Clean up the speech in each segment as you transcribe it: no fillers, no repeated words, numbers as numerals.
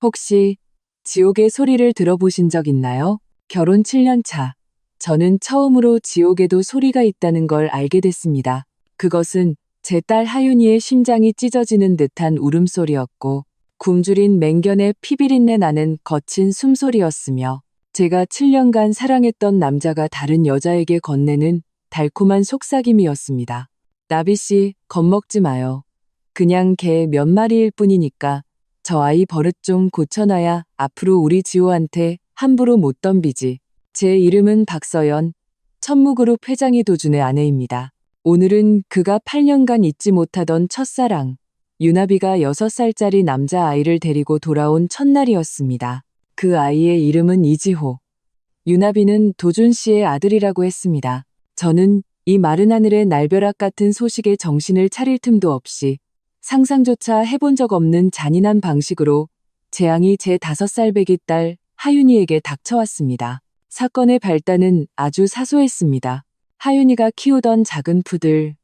혹시 지옥의 소리를 들어보신 적 있나요? 결혼 7년 차. 저는 처음으로 지옥에도 소리가 있다는 걸 알게 됐습니다. 그것은 제 딸 하윤이의 심장이 찢어지는 듯한 울음소리였고, 굶주린 맹견의 피비린내 나는 거친 숨소리였으며, 제가 7년간 사랑했던 남자가 다른 여자에게 건네는 달콤한 속삭임이었습니다. 나비 씨, 겁먹지 마요. 그냥 개 몇 마리일 뿐이니까 저 아이 버릇 좀 고쳐놔야 앞으로 우리 지호한테 함부로 못 덤비지. 제 이름은 박서연, 천무그룹 회장이 도준의 아내입니다. 오늘은 그가 8년간 잊지 못하던 첫사랑, 유나비가 6살짜리 남자아이를 데리고 돌아온 첫날이었습니다. 그 아이의 이름은 이지호. 유나비는 도준 씨의 아들이라고 했습니다. 저는 이 마른 하늘의 날벼락 같은 소식에 정신을 차릴 틈도 없이 상상조차 해본 적 없는 잔인한 방식으로 재앙이 제 5살 배기 딸 하윤이에게 닥쳐왔습니다. 사건의 발단은 아주 사소했습니다. 하윤이가 키우던 작은 푸들,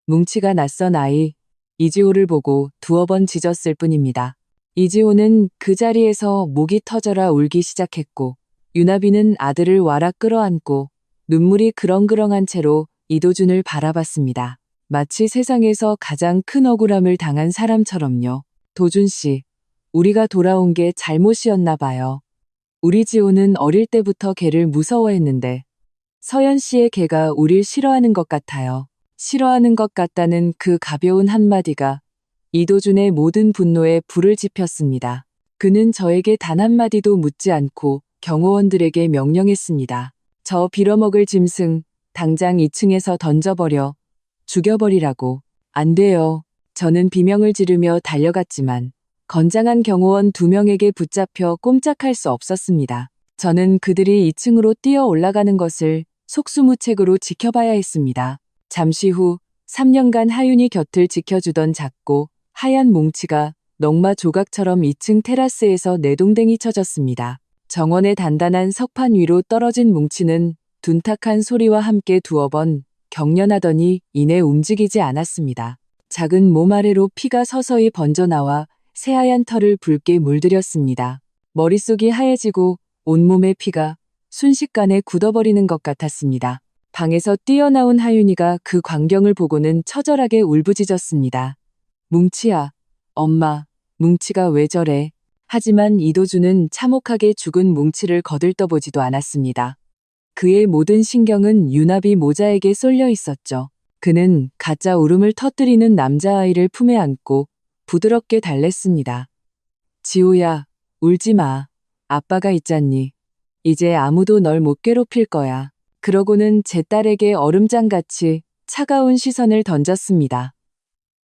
뭉치가 낯선 아이, 이지호를 보고 두어 번 짖었을 뿐입니다. 이지호는 그 자리에서 목이 터져라 울기 시작했고, 유나비는 아들을 와락 끌어안고 눈물이 그렁그렁한 채로 이도준을 바라봤습니다. 마치 세상에서 가장 큰 억울함을 당한 사람처럼요. 도준 씨, 우리가 돌아온 게 잘못이었나 봐요. 우리 지호는 어릴 때부터 개를 무서워했는데 서연 씨의 개가 우릴 싫어하는 것 같아요. 싫어하는 것 같다는 그 가벼운 한마디가 이도준의 모든 분노에 불을 지폈습니다. 그는 저에게 단 한마디도 묻지 않고 경호원들에게 명령했습니다. 저 빌어먹을 짐승 당장 2층에서 던져버려 죽여버리라고. 안 돼요. 저는 비명을 지르며 달려갔지만 건장한 경호원 2명에게 붙잡혀 꼼짝할 수 없었습니다. 저는 그들이 2층으로 뛰어 올라가는 것을 속수무책으로 지켜봐야 했습니다. 잠시 후 3년간 하윤이 곁을 지켜주던 작고 하얀 뭉치가 넝마 조각처럼 2층 테라스에서 내동댕이 쳐졌습니다. 정원의 단단한 석판 위로 떨어진 뭉치는 둔탁한 소리와 함께 두어 번 경련하더니 이내 움직이지 않았습니다. 작은 몸 아래로 피가 서서히 번져나와 새하얀 털을 붉게 물들였습니다. 머릿속이 하얘지고 온몸의 피가 순식간에 굳어버리는 것 같았습니다. 방에서 뛰어나온 하윤이가 그 광경을 보고는 처절하게 울부짖었습니다. 뭉치야, 엄마, 뭉치가 왜 저래? 하지만 이도준은 참혹하게 죽은 뭉치를 거들떠보지도 않았습니다. 그의 모든 신경은 유나비 모자에게 쏠려 있었죠. 그는 가짜 울음을 터뜨리는 남자아이를 품에 안고 부드럽게 달랬습니다. 지호야, 울지 마. 아빠가 있잖니. 이제 아무도 널 못 괴롭힐 거야. 그러고는 제 딸에게 얼음장같이 차가운 시선을 던졌습니다.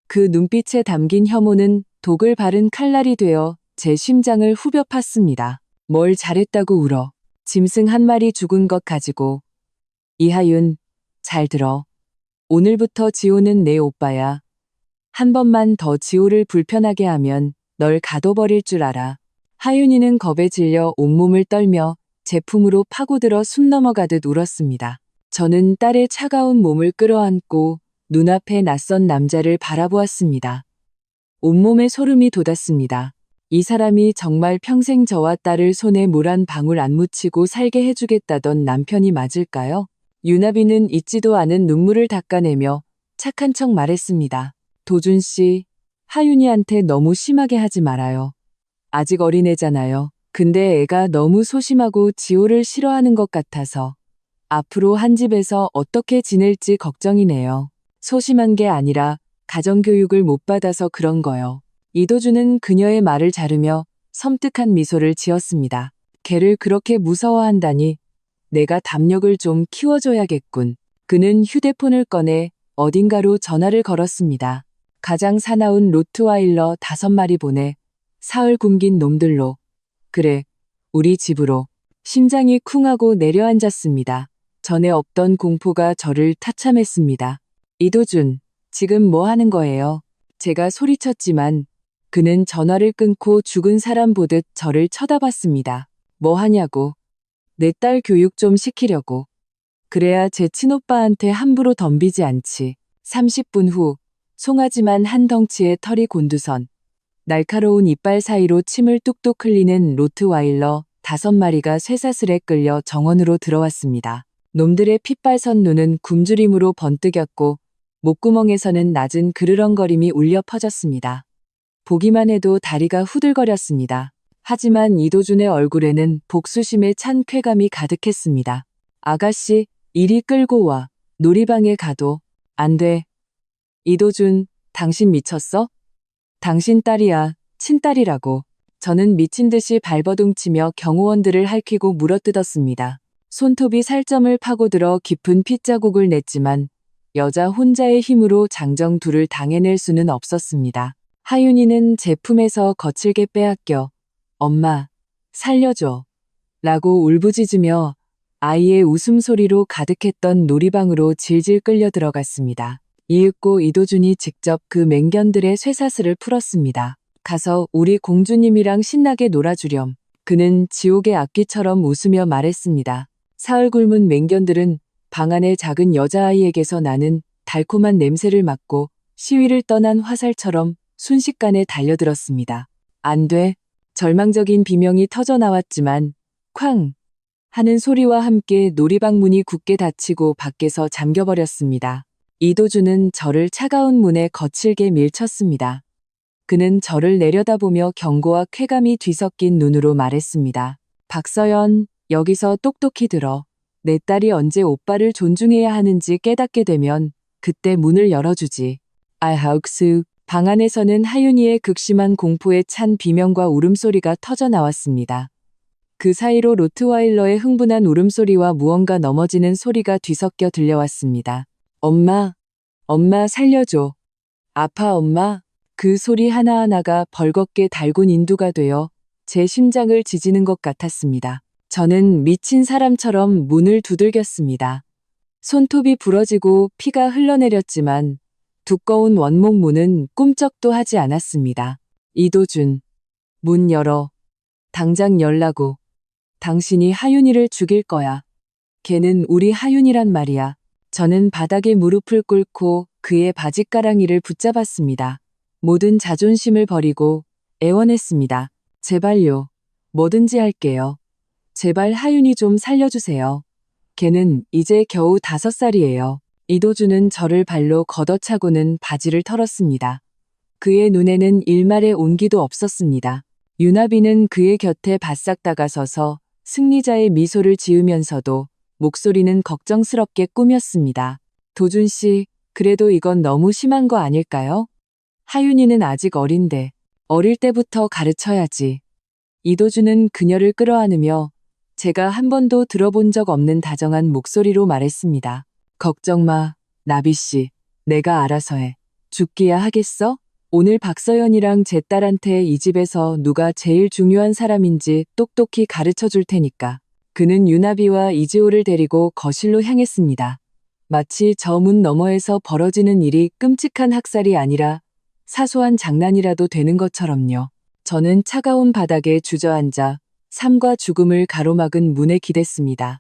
그 눈빛에 담긴 혐오는 독을 바른 칼날이 되어 제 심장을 후벼 팠습니다. 뭘 잘했다고 울어. 짐승 한 마리 죽은 것 가지고. 이하윤, 잘 들어. 오늘부터 지호는 내 오빠야. 한 번만 더 지호를 불편하게 하면 널 가둬버릴 줄 알아. 하윤이는 겁에 질려 온몸을 떨며 제 품으로 파고들어 숨 넘어가듯 울었습니다. 저는 딸의 차가운 몸을 끌어안고 눈앞에 낯선 남자를 바라보았습니다. 온몸에 소름이 돋았습니다. 이 사람이 정말 평생 저와 딸을 손에 물 한 방울 안 묻히고 살게 해주겠다던 남편이 맞을까요? 유나비는 잊지도 않은 눈물을 닦아내며 착한 척 말했습니다. 도준 씨, 하윤이한테 너무 심하게 하지 말아요. 아직 어린애잖아요. 근데 애가 너무 소심하고 지호를 싫어하는 것 같아서 앞으로 한 집에서 어떻게 지낼지 걱정이네요. 소심한 게 아니라 가정교육을 못 받아서 그런 거요. 이도준은 그녀의 말을 자르며 섬뜩한 미소를 지었습니다. 걔를 그렇게 무서워한다니 내가 담력을 좀 키워줘야겠군. 그는 휴대폰을 꺼내 어딘가로 전화를 걸었습니다. 가장 사나운 로트와일러 5마리 보내. 사흘 굶긴 놈들로. 그래, 우리 집으로. 심장이 쿵하고 내려앉았습니다. 전에 없던 공포가 저를 타참했습니다. 이도준, 지금 뭐 하는 거예요? 제가 소리쳤지만 그는 전화를 끊고 죽은 사람 보듯 저를 쳐다봤습니다. 뭐 하냐고. 내 딸 교육 좀 시키려고. 그래야 제 친오빠한테 함부로 덤비지 않지. 30분 후, 송아지만 한 덩치의 털이 곤두선 날카로운 이빨 사이로 침을 뚝뚝 흘리는 로트와일러 5마리가 쇠사슬에 끌려 정원으로 들어왔습니다. 놈들의 핏발선 눈은 굶주림으로 번뜩였고 목구멍에서는 낮은 그르렁거림이 울려 퍼졌습니다. 보기만 해도 다리가 후들거렸습니다. 하지만 이도준의 얼굴에는 복수심에 찬 쾌감이 가득했습니다. 아가씨, 이리 끌고 와. 놀이방에 가도 안 돼. 이도준, 당신 미쳤어? 당신 딸이야, 친딸이라고. 저는 미친 듯이 발버둥치며 경호원들을 핥히고 물어뜯었습니다. 손톱이 살점을 파고들어 깊은 핏자국을 냈지만 여자 혼자의 힘으로 장정 둘을 당해낼 수는 없었습니다. 하윤이는 제 품에서 거칠게 빼앗겨 엄마, 살려줘 라고 울부짖으며 아이의 웃음소리로 가득했던 놀이방으로 질질 끌려 들어갔습니다. 이윽고 이도준이 직접 그 맹견들의 쇠사슬을 풀었습니다. 가서 우리 공주님이랑 신나게 놀아주렴. 그는 지옥의 악귀처럼 웃으며 말했습니다. 사흘 굶은 맹견들은 방 안의 작은 여자아이에게서 나는 달콤한 냄새를 맡고 시위를 떠난 화살처럼 순식간에 달려들었습니다. 안 돼. 절망적인 비명이 터져 나왔지만 쾅 하는 소리와 함께 놀이방 문이 굳게 닫히고 밖에서 잠겨버렸습니다. 이도준은 저를 차가운 문에 거칠게 밀쳤습니다. 그는 저를 내려다보며 경고와 쾌감이 뒤섞인 눈으로 말했습니다. 박서연, 여기서 똑똑히 들어. 내 딸이 언제 오빠를 존중해야 하는지 깨닫게 되면 그때 문을 열어주지. 아하욱스. 방 안에서는 하윤이의 극심한 공포에 찬 비명과 울음소리가 터져 나왔습니다. 그 사이로 로트와일러의 흥분한 울음소리와 무언가 넘어지는 소리가 뒤섞여 들려왔습니다. 엄마, 엄마 살려줘. 아파 엄마. 그 소리 하나하나가 벌겋게 달군 인두가 되어 제 심장을 지지는 것 같았습니다. 저는 미친 사람처럼 문을 두들겼습니다. 손톱이 부러지고 피가 흘러내렸지만 두꺼운 원목 문은 꿈쩍도 하지 않았습니다. 이도준, 문 열어. 당장 열라고. 당신이 하윤이를 죽일 거야. 걔는 우리 하윤이란 말이야. 저는 바닥에 무릎을 꿇고 그의 바짓가랑이를 붙잡았습니다. 모든 자존심을 버리고 애원했습니다. 제발요. 뭐든지 할게요. 제발 하윤이 좀 살려주세요. 걔는 이제 겨우 5살이에요. 이도준은 저를 발로 걷어차고는 바지를 털었습니다. 그의 눈에는 일말의 온기도 없었습니다. 유나비는 그의 곁에 바싹 다가서서 승리자의 미소를 지으면서도 목소리는 걱정스럽게 꾸몄습니다. 도준 씨, 그래도 이건 너무 심한 거 아닐까요? 하윤이는 아직 어린데 어릴 때부터 가르쳐야지. 이도준은 그녀를 끌어안으며 제가 한 번도 들어본 적 없는 다정한 목소리로 말했습니다. 걱정 마, 나비씨. 내가 알아서 해. 죽기야 하겠어? 오늘 박서연이랑 제 딸한테 이 집에서 누가 제일 중요한 사람인지 똑똑히 가르쳐 줄 테니까. 그는 유나비와 이지호를 데리고 거실로 향했습니다. 마치 저 문 너머에서 벌어지는 일이 끔찍한 학살이 아니라 사소한 장난이라도 되는 것처럼요. 저는 차가운 바닥에 주저앉아 삶과 죽음을 가로막은 문에 기댔습니다.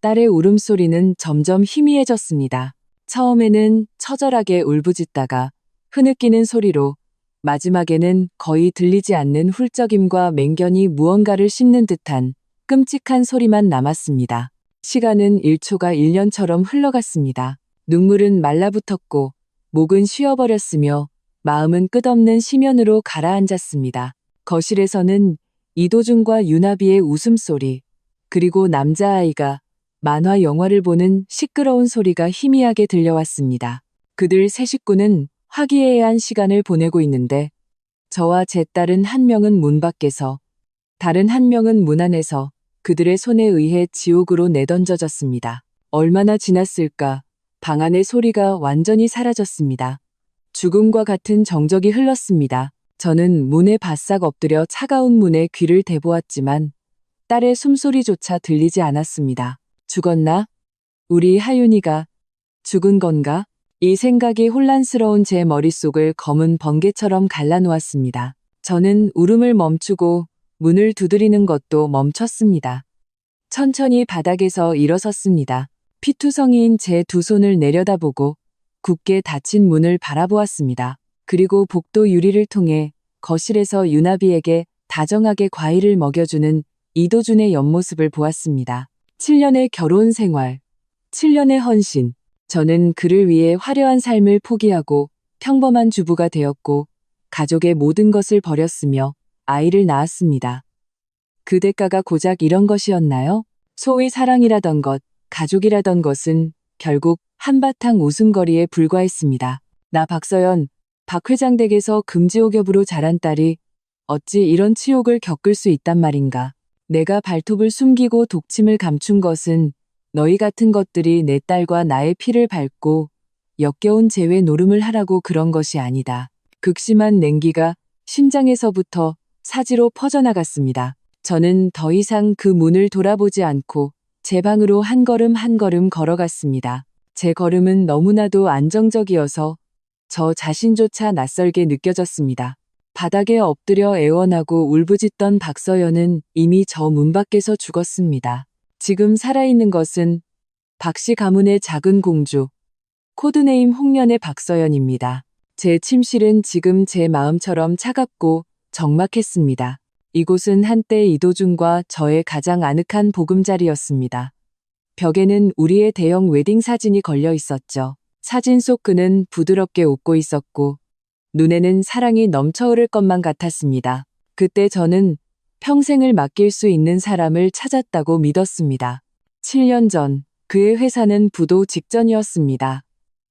딸의 울음소리는 점점 희미해졌습니다. 처음에는 처절하게 울부짖다가 흐느끼는 소리로, 마지막에는 거의 들리지 않는 훌쩍임과 맹견이 무언가를 씹는 듯한 끔찍한 소리만 남았습니다. 시간은 1초가 1년처럼 흘러갔습니다. 눈물은 말라붙었고 목은 쉬어버렸으며 마음은 끝없는 심연으로 가라앉았습니다. 거실에서는 이도준과 유나비의 웃음소리, 그리고 남자아이가 만화 영화를 보는 시끄러운 소리가 희미하게 들려왔습니다. 그들 세 식구는 화기애애한 시간을 보내고 있는데 저와 제 딸은 한 명은 문 밖에서, 다른 한 명은 문 안에서 그들의 손에 의해 지옥으로 내던져졌습니다. 얼마나 지났을까? 방 안의 소리가 완전히 사라졌습니다. 죽음과 같은 정적이 흘렀습니다. 저는 문에 바싹 엎드려 차가운 문에 귀를 대보았지만 딸의 숨소리조차 들리지 않았습니다. 죽었나? 우리 하윤이가 죽은 건가? 이 생각이 혼란스러운 제 머릿속을 검은 번개처럼 갈라놓았습니다. 저는 울음을 멈추고 문을 두드리는 것도 멈췄습니다. 천천히 바닥에서 일어섰습니다. 피투성이인 제 두 손을 내려다보고 굳게 닫힌 문을 바라보았습니다. 그리고 복도 유리를 통해 거실에서 유나비에게 다정하게 과일을 먹여주는 이도준의 옆모습을 보았습니다. 7년의 결혼 생활, 7년의 헌신. 저는 그를 위해 화려한 삶을 포기하고 평범한 주부가 되었고 가족의 모든 것을 버렸으며 아이를 낳았습니다. 그 대가가 고작 이런 것이었나요? 소위 사랑이라던 것, 가족이라던 것은 결국 한바탕 웃음거리에 불과했습니다. 나 박서연, 박 회장 댁에서 금지옥엽으로 자란 딸이 어찌 이런 치욕을 겪을 수 있단 말인가. 내가 발톱을 숨기고 독침을 감춘 것은 너희 같은 것들이 내 딸과 나의 피를 밟고 역겨운 재회 노름을 하라고 그런 것이 아니다. 극심한 냉기가 심장에서부터 사지로 퍼져나갔습니다. 저는 더 이상 그 문을 돌아보지 않고 제 방으로 한 걸음 한 걸음 걸어갔습니다. 제 걸음은 너무나도 안정적이어서 저 자신조차 낯설게 느껴졌습니다. 바닥에 엎드려 애원하고 울부짖던 박서연은 이미 저 문 밖에서 죽었습니다. 지금 살아있는 것은 박씨 가문의 작은 공주, 코드네임 홍련의 박서연입니다. 제 침실은 지금 제 마음처럼 차갑고 적막했습니다. 이곳은 한때 이도준과 저의 가장 아늑한 보금자리였습니다. 벽에는 우리의 대형 웨딩 사진이 걸려 있었죠. 사진 속 그는 부드럽게 웃고 있었고 눈에는 사랑이 넘쳐 흐를 것만 같았습니다. 그때 저는 평생을 맡길 수 있는 사람을 찾았다고 믿었습니다. 7년 전 그의 회사는 부도 직전이었습니다.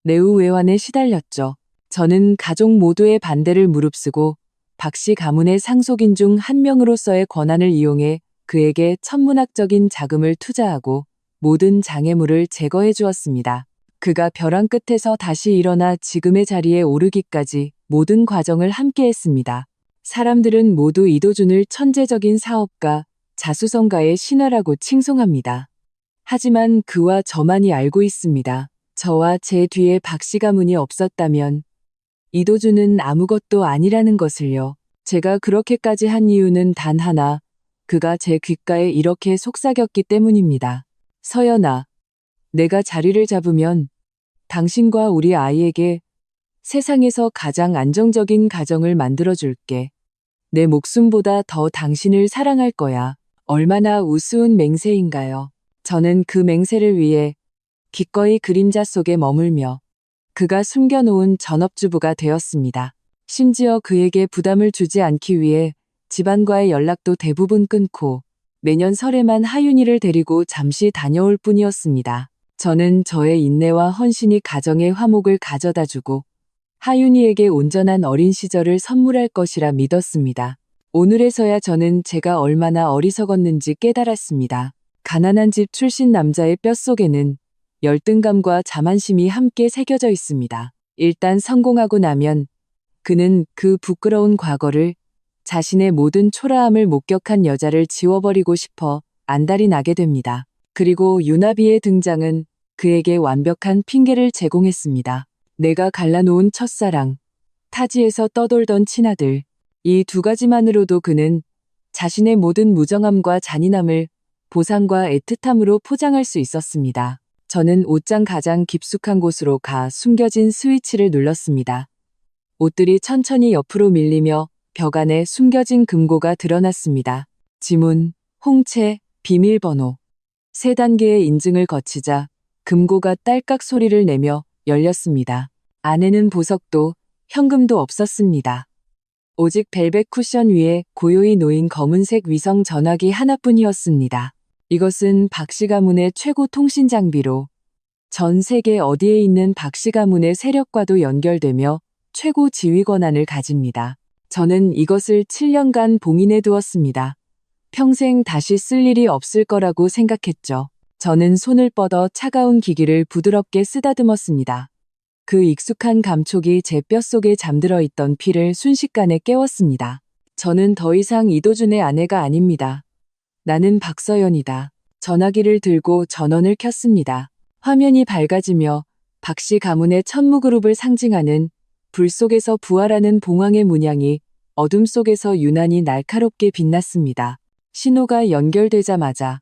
내후 외환에 시달렸죠. 저는 가족 모두의 반대를 무릅쓰고 박씨 가문의 상속인 중 한 명으로서의 권한을 이용해 그에게 천문학적인 자금을 투자하고 모든 장애물을 제거해 주었습니다. 그가 벼랑 끝에서 다시 일어나 지금의 자리에 오르기까지 모든 과정을 함께했습니다. 사람들은 모두 이도준을 천재적인 사업가, 자수성가의 신화라고 칭송합니다. 하지만 그와 저만이 알고 있습니다. 저와 제 뒤에 박씨 가문이 없었다면 이도준은 아무것도 아니라는 것을요. 제가 그렇게까지 한 이유는 단 하나, 그가 제 귓가에 이렇게 속삭였기 때문입니다. 서연아, 내가 자리를 잡으면 당신과 우리 아이에게 세상에서 가장 안정적인 가정을 만들어줄게. 내 목숨보다 더 당신을 사랑할 거야. 얼마나 우스운 맹세인가요. 저는 그 맹세를 위해 기꺼이 그림자 속에 머물며 그가 숨겨놓은 전업주부가 되었습니다. 심지어 그에게 부담을 주지 않기 위해 집안과의 연락도 대부분 끊고 매년 설에만 하윤이를 데리고 잠시 다녀올 뿐이었습니다. 저는 저의 인내와 헌신이 가정의 화목을 가져다주고 하윤이에게 온전한 어린 시절을 선물할 것이라 믿었습니다. 오늘에서야 저는 제가 얼마나 어리석었는지 깨달았습니다. 가난한 집 출신 남자의 뼛속에는 열등감과 자만심이 함께 새겨져 있습니다. 일단 성공하고 나면 그는 그 부끄러운 과거를 자신의 모든 초라함을 목격한 여자를 지워버리고 싶어 안달이 나게 됩니다. 그리고 유나비의 등장은 그에게 완벽한 핑계를 제공했습니다. 내가 갈라놓은 첫사랑, 타지에서 떠돌던 친아들, 이 두 가지만으로도 그는 자신의 모든 무정함과 잔인함을 보상과 애틋함으로 포장할 수 있었습니다. 저는 옷장 가장 깊숙한 곳으로 가 숨겨진 스위치를 눌렀습니다. 옷들이 천천히 옆으로 밀리며 벽 안에 숨겨진 금고가 드러났습니다. 지문, 홍채, 비밀번호. 3단계의 인증을 거치자 금고가 딸깍 소리를 내며 열렸습니다. 안에는 보석도 현금도 없었습니다. 오직 벨벳 쿠션 위에 고요히 놓인 검은색 위성 전화기 하나뿐이었습니다. 이것은 박씨 가문의 최고 통신 장비로 전 세계 어디에 있는 박씨 가문의 세력과도 연결되며 최고 지휘 권한을 가집니다. 저는 이것을 7년간 봉인해 두었습니다. 평생 다시 쓸 일이 없을 거라고 생각했죠. 저는 손을 뻗어 차가운 기기를 부드럽게 쓰다듬었습니다. 그 익숙한 감촉이 제 뼛속에 잠들어 있던 피를 순식간에 깨웠습니다. 저는 더 이상 이도준의 아내가 아닙니다. 나는 박서연이다. 전화기를 들고 전원을 켰습니다. 화면이 밝아지며 박씨 가문의 천무그룹을 상징하는 불 속에서 부활하는 봉황의 문양이 어둠 속에서 유난히 날카롭게 빛났습니다. 신호가 연결되자마자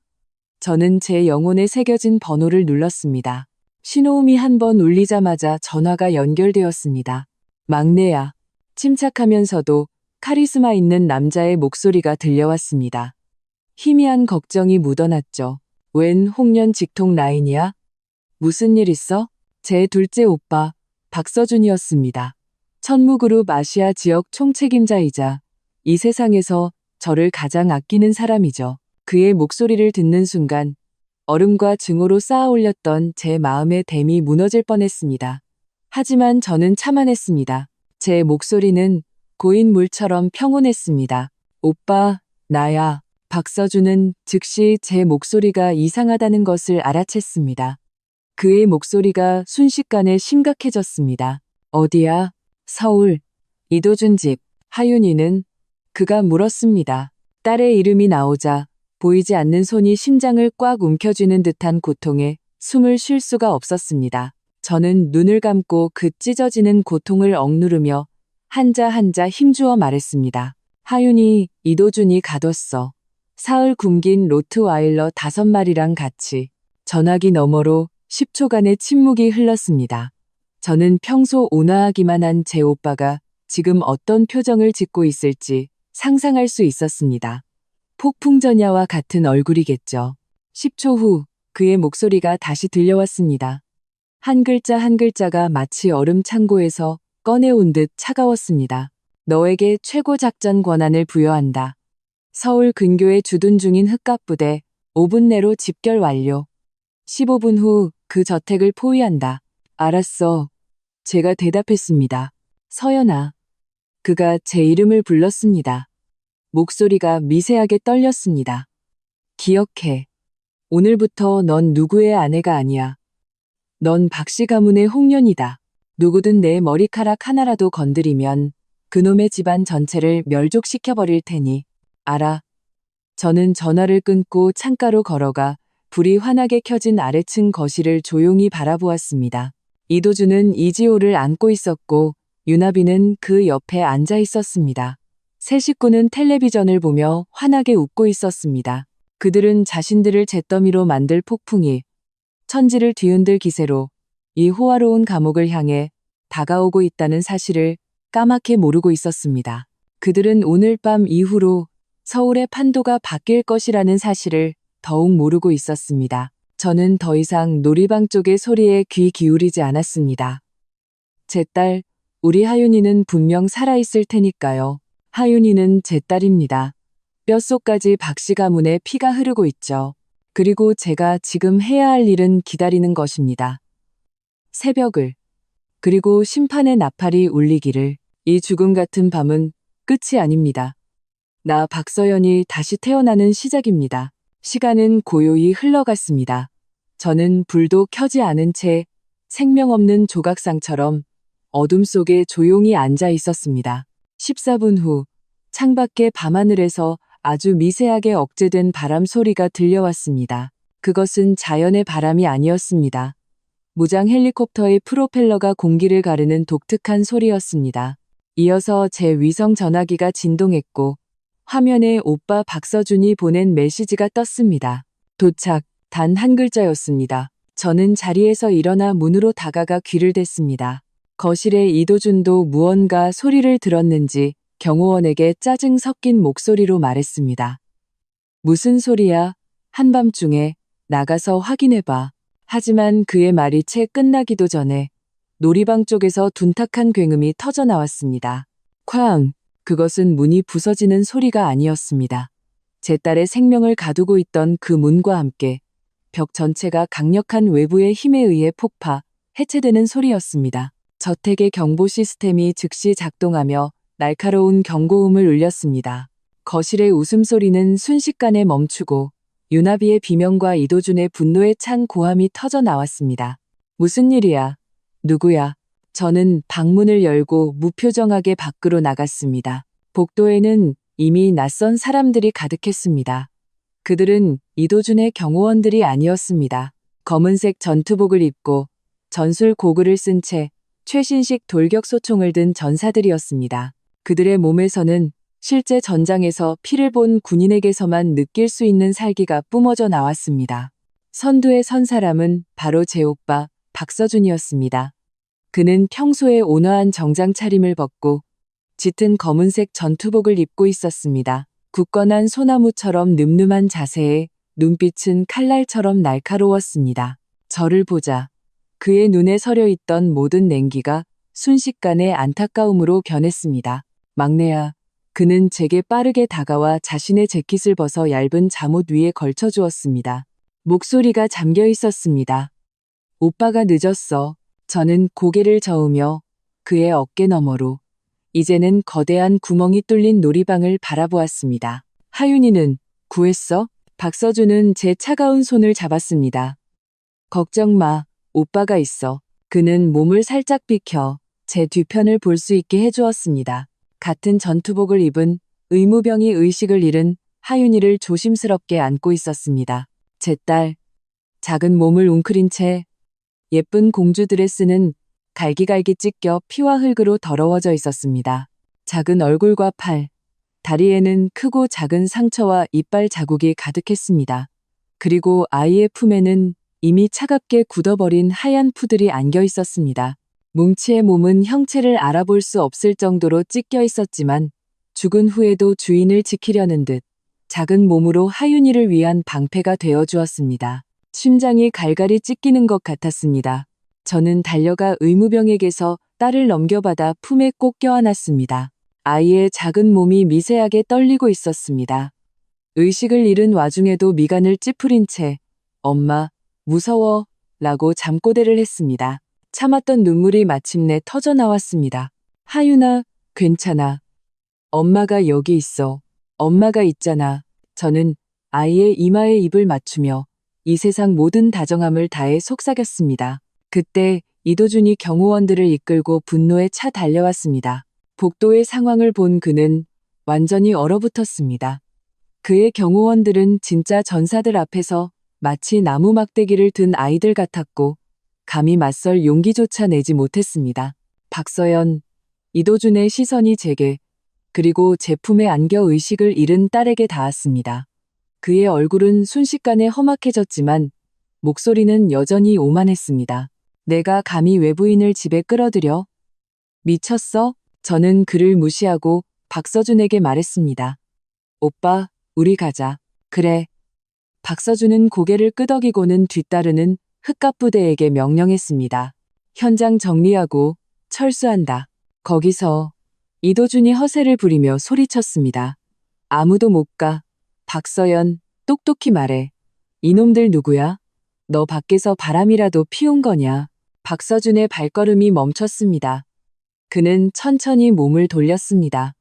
저는 제 영혼에 새겨진 번호를 눌렀습니다. 신호음이 한 번 울리자마자 전화가 연결되었습니다. 막내야. 침착하면서도 카리스마 있는 남자의 목소리가 들려왔습니다. 희미한 걱정이 묻어났죠. 웬 홍련 직통 라인이야? 무슨 일 있어? 제 둘째 오빠, 박서준이었습니다. 천무그룹 아시아 지역 총책임자이자 이 세상에서 저를 가장 아끼는 사람이죠. 그의 목소리를 듣는 순간 얼음과 증오로 쌓아 올렸던 제 마음의 댐이 무너질 뻔했습니다. 하지만 저는 참아냈습니다. 제 목소리는 고인 물처럼 평온했습니다. 오빠, 나야. 박서준은 즉시 제 목소리가 이상하다는 것을 알아챘습니다. 그의 목소리가 순식간에 심각해졌습니다. 어디야? 서울. 이도준 집. 하윤이는? 그가 물었습니다. 딸의 이름이 나오자 보이지 않는 손이 심장을 꽉 움켜쥐는 듯한 고통에 숨을 쉴 수가 없었습니다. 저는 눈을 감고 그 찢어지는 고통을 억누르며 한자 한자 힘주어 말했습니다. 하윤이, 이도준이 가뒀어. 사흘 굶긴 로트와일러 5마리랑 같이. 전화기 너머로 10초간의 침묵이 흘렀습니다. 저는 평소 온화하기만 한 제 오빠가 지금 어떤 표정을 짓고 있을지 상상할 수 있었습니다. 폭풍전야와 같은 얼굴이겠죠. 10초 후 그의 목소리가 다시 들려왔습니다. 한 글자 한 글자가 마치 얼음 창고에서 꺼내온 듯 차가웠습니다. 너에게 최고 작전 권한을 부여한다. 서울 근교에 주둔 중인 흑갑부대 5분 내로 집결 완료. 15분 후 그 저택을 포위한다. 알았어. 제가 대답했습니다. 서연아. 그가 제 이름을 불렀습니다. 목소리가 미세하게 떨렸습니다. 기억해. 오늘부터 넌 누구의 아내가 아니야. 넌 박씨 가문의 홍련이다. 누구든 내 머리카락 하나라도 건드리면 그놈의 집안 전체를 멸족시켜버릴 테니 알아. 저는 전화를 끊고 창가로 걸어가 불이 환하게 켜진 아래층 거실을 조용히 바라보았습니다. 이도준은 이지호를 안고 있었고 유나비는 그 옆에 앉아 있었습니다. 세 식구는 텔레비전을 보며 환하게 웃고 있었습니다. 그들은 자신들을 잿더미로 만들 폭풍이 천지를 뒤흔들 기세로 이 호화로운 감옥을 향해 다가오고 있다는 사실을 까맣게 모르고 있었습니다. 그들은 오늘 밤 이후로 서울의 판도가 바뀔 것이라는 사실을 더욱 모르고 있었습니다. 저는 더 이상 놀이방 쪽의 소리에 귀 기울이지 않았습니다. 제 딸, 우리 하윤이는 분명 살아있을 테니까요. 하윤이는 제 딸입니다. 뼛속까지 박씨 가문의 피가 흐르고 있죠. 그리고 제가 지금 해야 할 일은 기다리는 것입니다. 새벽을, 그리고 심판의 나팔이 울리기를. 이 죽음 같은 밤은 끝이 아닙니다. 나 박서연이 다시 태어나는 시작입니다. 시간은 고요히 흘러갔습니다. 저는 불도 켜지 않은 채 생명 없는 조각상처럼 어둠 속에 조용히 앉아 있었습니다. 14분 후 창밖의 밤하늘에서 아주 미세하게 억제된 바람 소리가 들려왔습니다. 그것은 자연의 바람이 아니었습니다. 무장 헬리콥터의 프로펠러가 공기를 가르는 독특한 소리였습니다. 이어서 제 위성 전화기가 진동했고 화면에 오빠 박서준이 보낸 메시지가 떴습니다. 도착, 단 한 글자였습니다. 저는 자리에서 일어나 문으로 다가가 귀를 댔습니다. 거실에 이도준도 무언가 소리를 들었는지 경호원에게 짜증 섞인 목소리로 말했습니다. 무슨 소리야? 한밤중에 나가서 확인해봐. 하지만 그의 말이 채 끝나기도 전에 놀이방 쪽에서 둔탁한 굉음이 터져 나왔습니다. 쾅! 그것은 문이 부서지는 소리가 아니었습니다. 제 딸의 생명을 가두고 있던 그 문과 함께 벽 전체가 강력한 외부의 힘에 의해 폭파, 해체되는 소리였습니다. 저택의 경보 시스템이 즉시 작동하며 날카로운 경고음을 울렸습니다. 거실의 웃음소리는 순식간에 멈추고 유나비의 비명과 이도준의 분노에 찬 고함이 터져 나왔습니다. 무슨 일이야? 누구야? 저는 방문을 열고 무표정하게 밖으로 나갔습니다. 복도에는 이미 낯선 사람들이 가득했습니다. 그들은 이도준의 경호원들이 아니었습니다. 검은색 전투복을 입고 전술 고글을 쓴 채 최신식 돌격소총을 든 전사들이었습니다. 그들의 몸에서는 실제 전장에서 피를 본 군인에게서만 느낄 수 있는 살기가 뿜어져 나왔습니다. 선두에 선 사람은 바로 제 오빠 박서준이었습니다. 그는 평소에 온화한 정장 차림을 벗고 짙은 검은색 전투복을 입고 있었습니다. 굳건한 소나무처럼 늠름한 자세에 눈빛은 칼날처럼 날카로웠습니다. 저를 보자 그의 눈에 서려 있던 모든 냉기가 순식간에 안타까움으로 변했습니다. 막내야. 그는 제게 빠르게 다가와 자신의 재킷을 벗어 얇은 잠옷 위에 걸쳐주었습니다. 목소리가 잠겨 있었습니다. 오빠가 늦었어. 저는 고개를 저으며 그의 어깨 너머로 이제는 거대한 구멍이 뚫린 놀이방을 바라보았습니다. 하윤이는 구했어? 박서준은 제 차가운 손을 잡았습니다. 걱정 마. 오빠가 있어. 그는 몸을 살짝 비켜 제 뒤편을 볼 수 있게 해주었습니다. 같은 전투복을 입은 의무병이 의식을 잃은 하윤이를 조심스럽게 안고 있었습니다. 제 딸. 작은 몸을 웅크린 채 예쁜 공주 드레스는 갈기갈기 찢겨 피와 흙으로 더러워져 있었습니다. 작은 얼굴과 팔, 다리에는 크고 작은 상처와 이빨 자국이 가득했습니다. 그리고 아이의 품에는 이미 차갑게 굳어버린 하얀 푸들이 안겨 있었습니다. 뭉치의 몸은 형체를 알아볼 수 없을 정도로 찢겨 있었지만 죽은 후에도 주인을 지키려는 듯 작은 몸으로 하윤이를 위한 방패가 되어 주었습니다. 심장이 갈갈이 찢기는 것 같았습니다. 저는 달려가 의무병에게서 딸을 넘겨받아 품에 꼭 껴안았습니다. 아이의 작은 몸이 미세하게 떨리고 있었습니다. 의식을 잃은 와중에도 미간을 찌푸린 채 엄마, 무서워 라고 잠꼬대를 했습니다. 참았던 눈물이 마침내 터져 나왔습니다. 하윤아, 괜찮아. 엄마가 여기 있어. 엄마가 있잖아. 저는 아이의 이마에 입을 맞추며 이 세상 모든 다정함을 다해 속삭였습니다. 그때 이도준이 경호원들을 이끌고 분노에 차 달려왔습니다. 복도의 상황을 본 그는 완전히 얼어붙었습니다. 그의 경호원들은 진짜 전사들 앞에서 마치 나무 막대기를 든 아이들 같았고 감히 맞설 용기조차 내지 못했습니다. 박서연, 이도준의 시선이 제게 그리고 제 품에 안겨 의식을 잃은 딸에게 닿았습니다. 그의 얼굴은 순식간에 험악해졌지만 목소리는 여전히 오만했습니다. 내가 감히 외부인을 집에 끌어들여? 미쳤어? 저는 그를 무시하고 박서준에게 말했습니다. 오빠, 우리 가자. 그래. 박서준은 고개를 끄덕이고는 뒤따르는 흑갑부대에게 명령했습니다. 현장 정리하고 철수한다. 거기서 이도준이 허세를 부리며 소리쳤습니다. 아무도 못 가. 박서연, 똑똑히 말해. 이놈들 누구야? 너 밖에서 바람이라도 피운 거냐? 박서준의 발걸음이 멈췄습니다. 그는 천천히 몸을 돌렸습니다.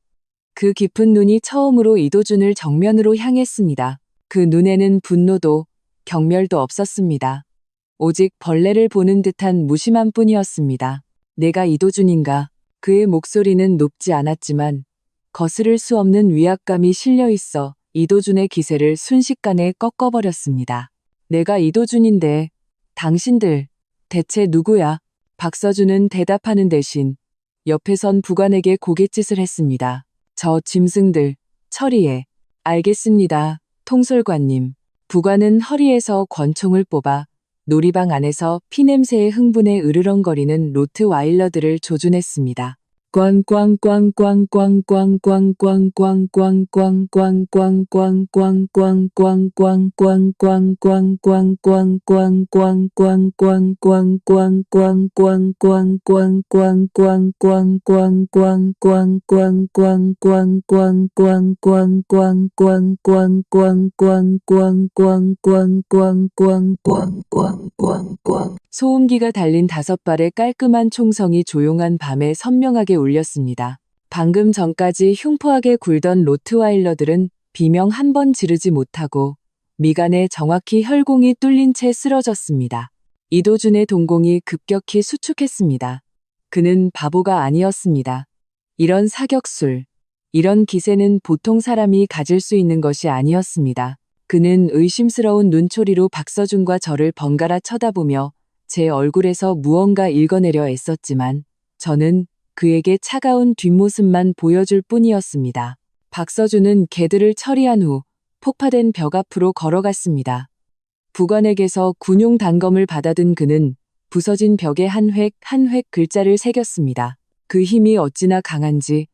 그 깊은 눈이 처음으로 이도준을 정면으로 향했습니다. 그 눈에는 분노도 경멸도 없었습니다. 오직 벌레를 보는 듯한 무심함 뿐이었습니다. 내가 이도준인가? 그의 목소리는 높지 않았지만 거스를 수 없는 위압감이 실려 있어 이도준의 기세를 순식간에 꺾어버렸습니다. 내가 이도준인데 당신들 대체 누구야? 박서준은 대답하는 대신 옆에 선 부관에게 고갯짓을 했습니다. 저 짐승들 처리해. 알겠습니다. 통솔관님. 부관은 허리에서 권총을 뽑아 놀이방 안에서 피냄새에 흥분해 으르렁거리는 로트와일러들을 조준했습니다. 소음기가 달린 5발의 깔끔한 총성이 조용한 밤에 선명하게 울렸습니다. 방금 전까지 흉포하게 굴던 로트와일러들은 비명 한 번 지르지 못하고 미간에 정확히 혈공이 뚫린 채 쓰러졌습니다. 이도준의 동공이 급격히 수축했습니다. 그는 바보가 아니었습니다. 이런 사격술, 이런 기세는 보통 사람이 가질 수 있는 것이 아니었습니다. 그는 의심스러운 눈초리로 박서준과 저를 번갈아 쳐다보며 제 얼굴에서 무언가 읽어내려 애썼지만 저는 그에게 차가운 뒷모습만 보여줄 뿐이었습니다. 박서준은 개들을 처리한 후 폭파된 벽 앞으로 걸어갔습니다. 부관에게서 군용 단검을 받아든 그는 부서진 벽에 한 획 한 획 글자를 새겼습니다. 그 힘이 어찌나 강한지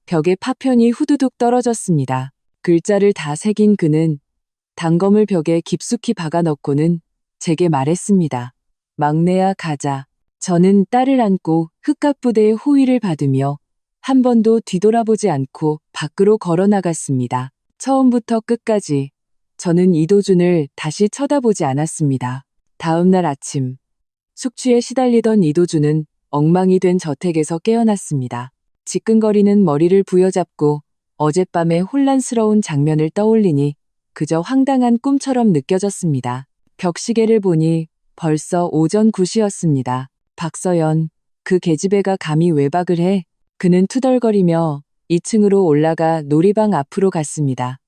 벽에 파편이 후두둑 떨어졌습니다. 글자를 다 새긴 그는 단검을 벽에 깊숙이 박아 넣고는 제게 말했습니다. 막내야 가자. 저는 딸을 안고 흑갑부대의 호위를 받으며 한 번도 뒤돌아보지 않고 밖으로 걸어 나갔습니다. 처음부터 끝까지 저는 이도준을 다시 쳐다보지 않았습니다. 다음 날 아침, 숙취에 시달리던 이도준은 엉망이 된 저택에서 깨어났습니다. 지끈거리는 머리를 부여잡고 어젯밤의 혼란스러운 장면을 떠올리니 그저 황당한 꿈처럼 느껴졌습니다. 벽시계를 보니 벌써 오전 9시였습니다. 박서연, 그 계집애가 감히 외박을 해. 그는 투덜거리며 2층으로 올라가 놀이방 앞으로 갔습니다.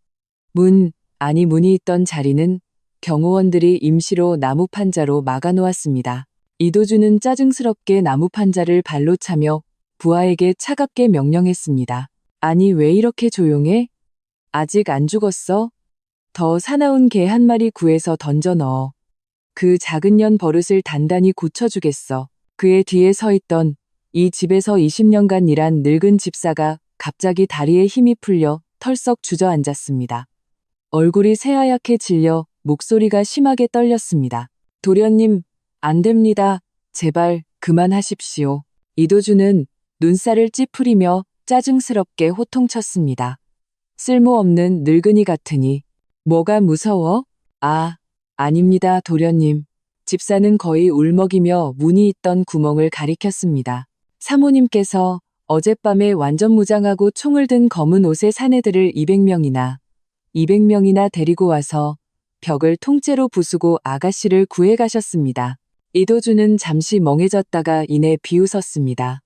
문이 있던 자리는 경호원들이 임시로 나무 판자로 막아놓았습니다. 이도준은 짜증스럽게 나무 판자를 발로 차며 부하에게 차갑게 명령했습니다. 아니 왜 이렇게 조용해? 아직 안 죽었어? 더 사나운 개 한 마리 구해서 던져 넣어. 그 작은 년 버릇을 단단히 고쳐주겠어. 그의 뒤에 서 있던 이 집에서 20년간 일한 늙은 집사가 갑자기 다리에 힘이 풀려 털썩 주저앉았습니다. 얼굴이 새하얗게 질려 목소리가 심하게 떨렸습니다. 도련님, 안 됩니다. 제발 그만하십시오. 이도준은 눈살을 찌푸리며 짜증스럽게 호통쳤습니다. 쓸모없는 늙은이 같으니 뭐가 무서워? 아닙니다, 도련님. 집사는 거의 울먹이며 문이 있던 구멍을 가리켰습니다. 사모님께서 어젯밤에 완전 무장하고 총을 든 검은 옷의 사내들을 200명이나 데리고 와서 벽을 통째로 부수고 아가씨를 구해 가셨습니다. 이도준은 잠시 멍해졌다가 이내 비웃었습니다.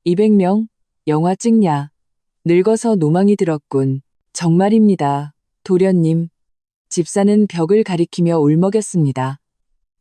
200명? 영화 찍냐? 늙어서 노망이 들었군. 정말입니다, 도련님. 집사는 벽을 가리키며 울먹였습니다.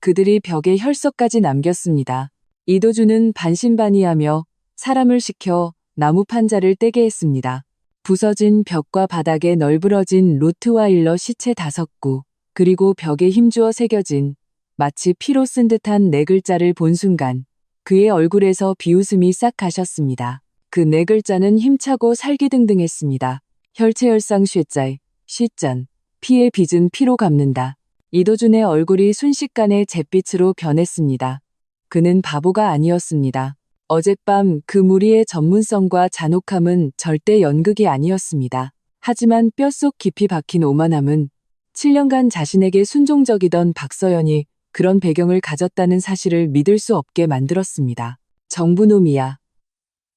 그들이 벽에 혈서까지 남겼습니다. 이도준은 반신반의하며 사람을 시켜 나무 판자를 떼게 했습니다. 부서진 벽과 바닥에 널브러진 로트와일러 시체 5구, 그리고 벽에 힘주어 새겨진 마치 피로 쓴 듯한 4글자를 본 순간 그의 얼굴에서 비웃음이 싹 가셨습니다. 그 4글자는 힘차고 살기등등했습니다. 혈체혈상 쇠자이, 시잔, 피에 빚은 피로 갚는다. 이도준의 얼굴이 순식간에 잿빛으로 변했습니다. 그는 바보가 아니었습니다. 어젯밤 그 무리의 전문성과 잔혹함은 절대 연극이 아니었습니다. 하지만 뼛속 깊이 박힌 오만함은 7년간 자신에게 순종적이던 박서연이 그런 배경을 가졌다는 사실을 믿을 수 없게 만들었습니다. 정부놈이야.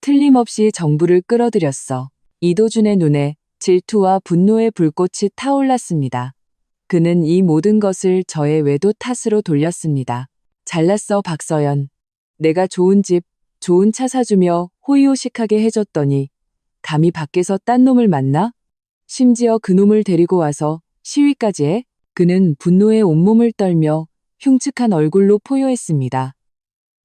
틀림없이 정부를 끌어들였어. 이도준의 눈에 질투와 분노의 불꽃이 타올랐습니다. 그는 이 모든 것을 저의 외도 탓으로 돌렸습니다. 잘났어 박서연. 내가 좋은 집, 좋은 차 사주며 호의호식하게 해줬더니 감히 밖에서 딴 놈을 만나? 심지어 그 놈을 데리고 와서 시위까지 해? 그는 분노에 온몸을 떨며 흉측한 얼굴로 포효했습니다.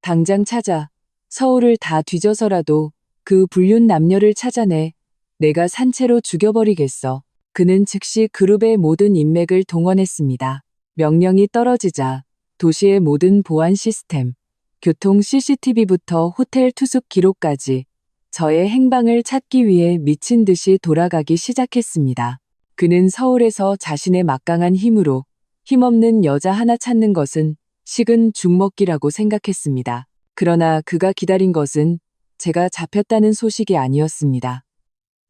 당장 찾아. 서울을 다 뒤져서라도 그 불륜 남녀를 찾아내. 내가 산채로 죽여버리겠어. 그는 즉시 그룹의 모든 인맥을 동원했습니다. 명령이 떨어지자 도시의 모든 보안 시스템, 교통 CCTV부터 호텔 투숙 기록까지 저의 행방을 찾기 위해 미친 듯이 돌아가기 시작했습니다. 그는 서울에서 자신의 막강한 힘으로 힘없는 여자 하나 찾는 것은 식은 죽먹기라고 생각했습니다. 그러나 그가 기다린 것은 제가 잡혔다는 소식이 아니었습니다.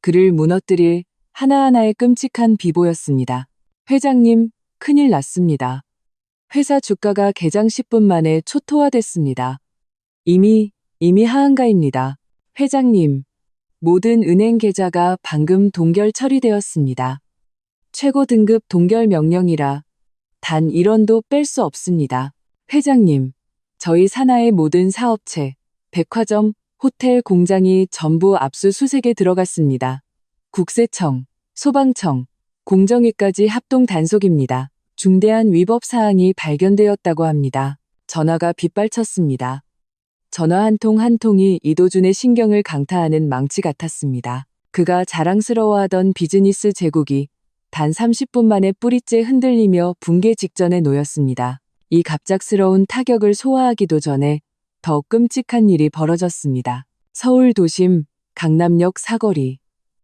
그를 무너뜨릴 하나하나의 끔찍한 비보였습니다. 회장님, 큰일 났습니다. 회사 주가가 개장 10분 만에 초토화됐습니다. 이미 하한가입니다. 회장님, 모든 은행 계좌가 방금 동결 처리되었습니다. 최고 등급 동결 명령이라 단 1원도 뺄 수 없습니다. 회장님, 저희 산하의 모든 사업체, 백화점, 호텔, 공장이 전부 압수수색에 들어갔습니다. 국세청, 소방청, 공정위까지 합동 단속입니다. 중대한 위법 사항이 발견되었다고 합니다. 전화가 빗발쳤습니다. 전화 한 통 한 통이 이도준의 신경을 강타하는 망치 같았습니다. 그가 자랑스러워하던 비즈니스 제국이 단 30분 만에 뿌리째 흔들리며 붕괴 직전에 놓였습니다. 이 갑작스러운 타격을 소화하기도 전에 더 끔찍한 일이 벌어졌습니다. 서울 도심 강남역 사거리.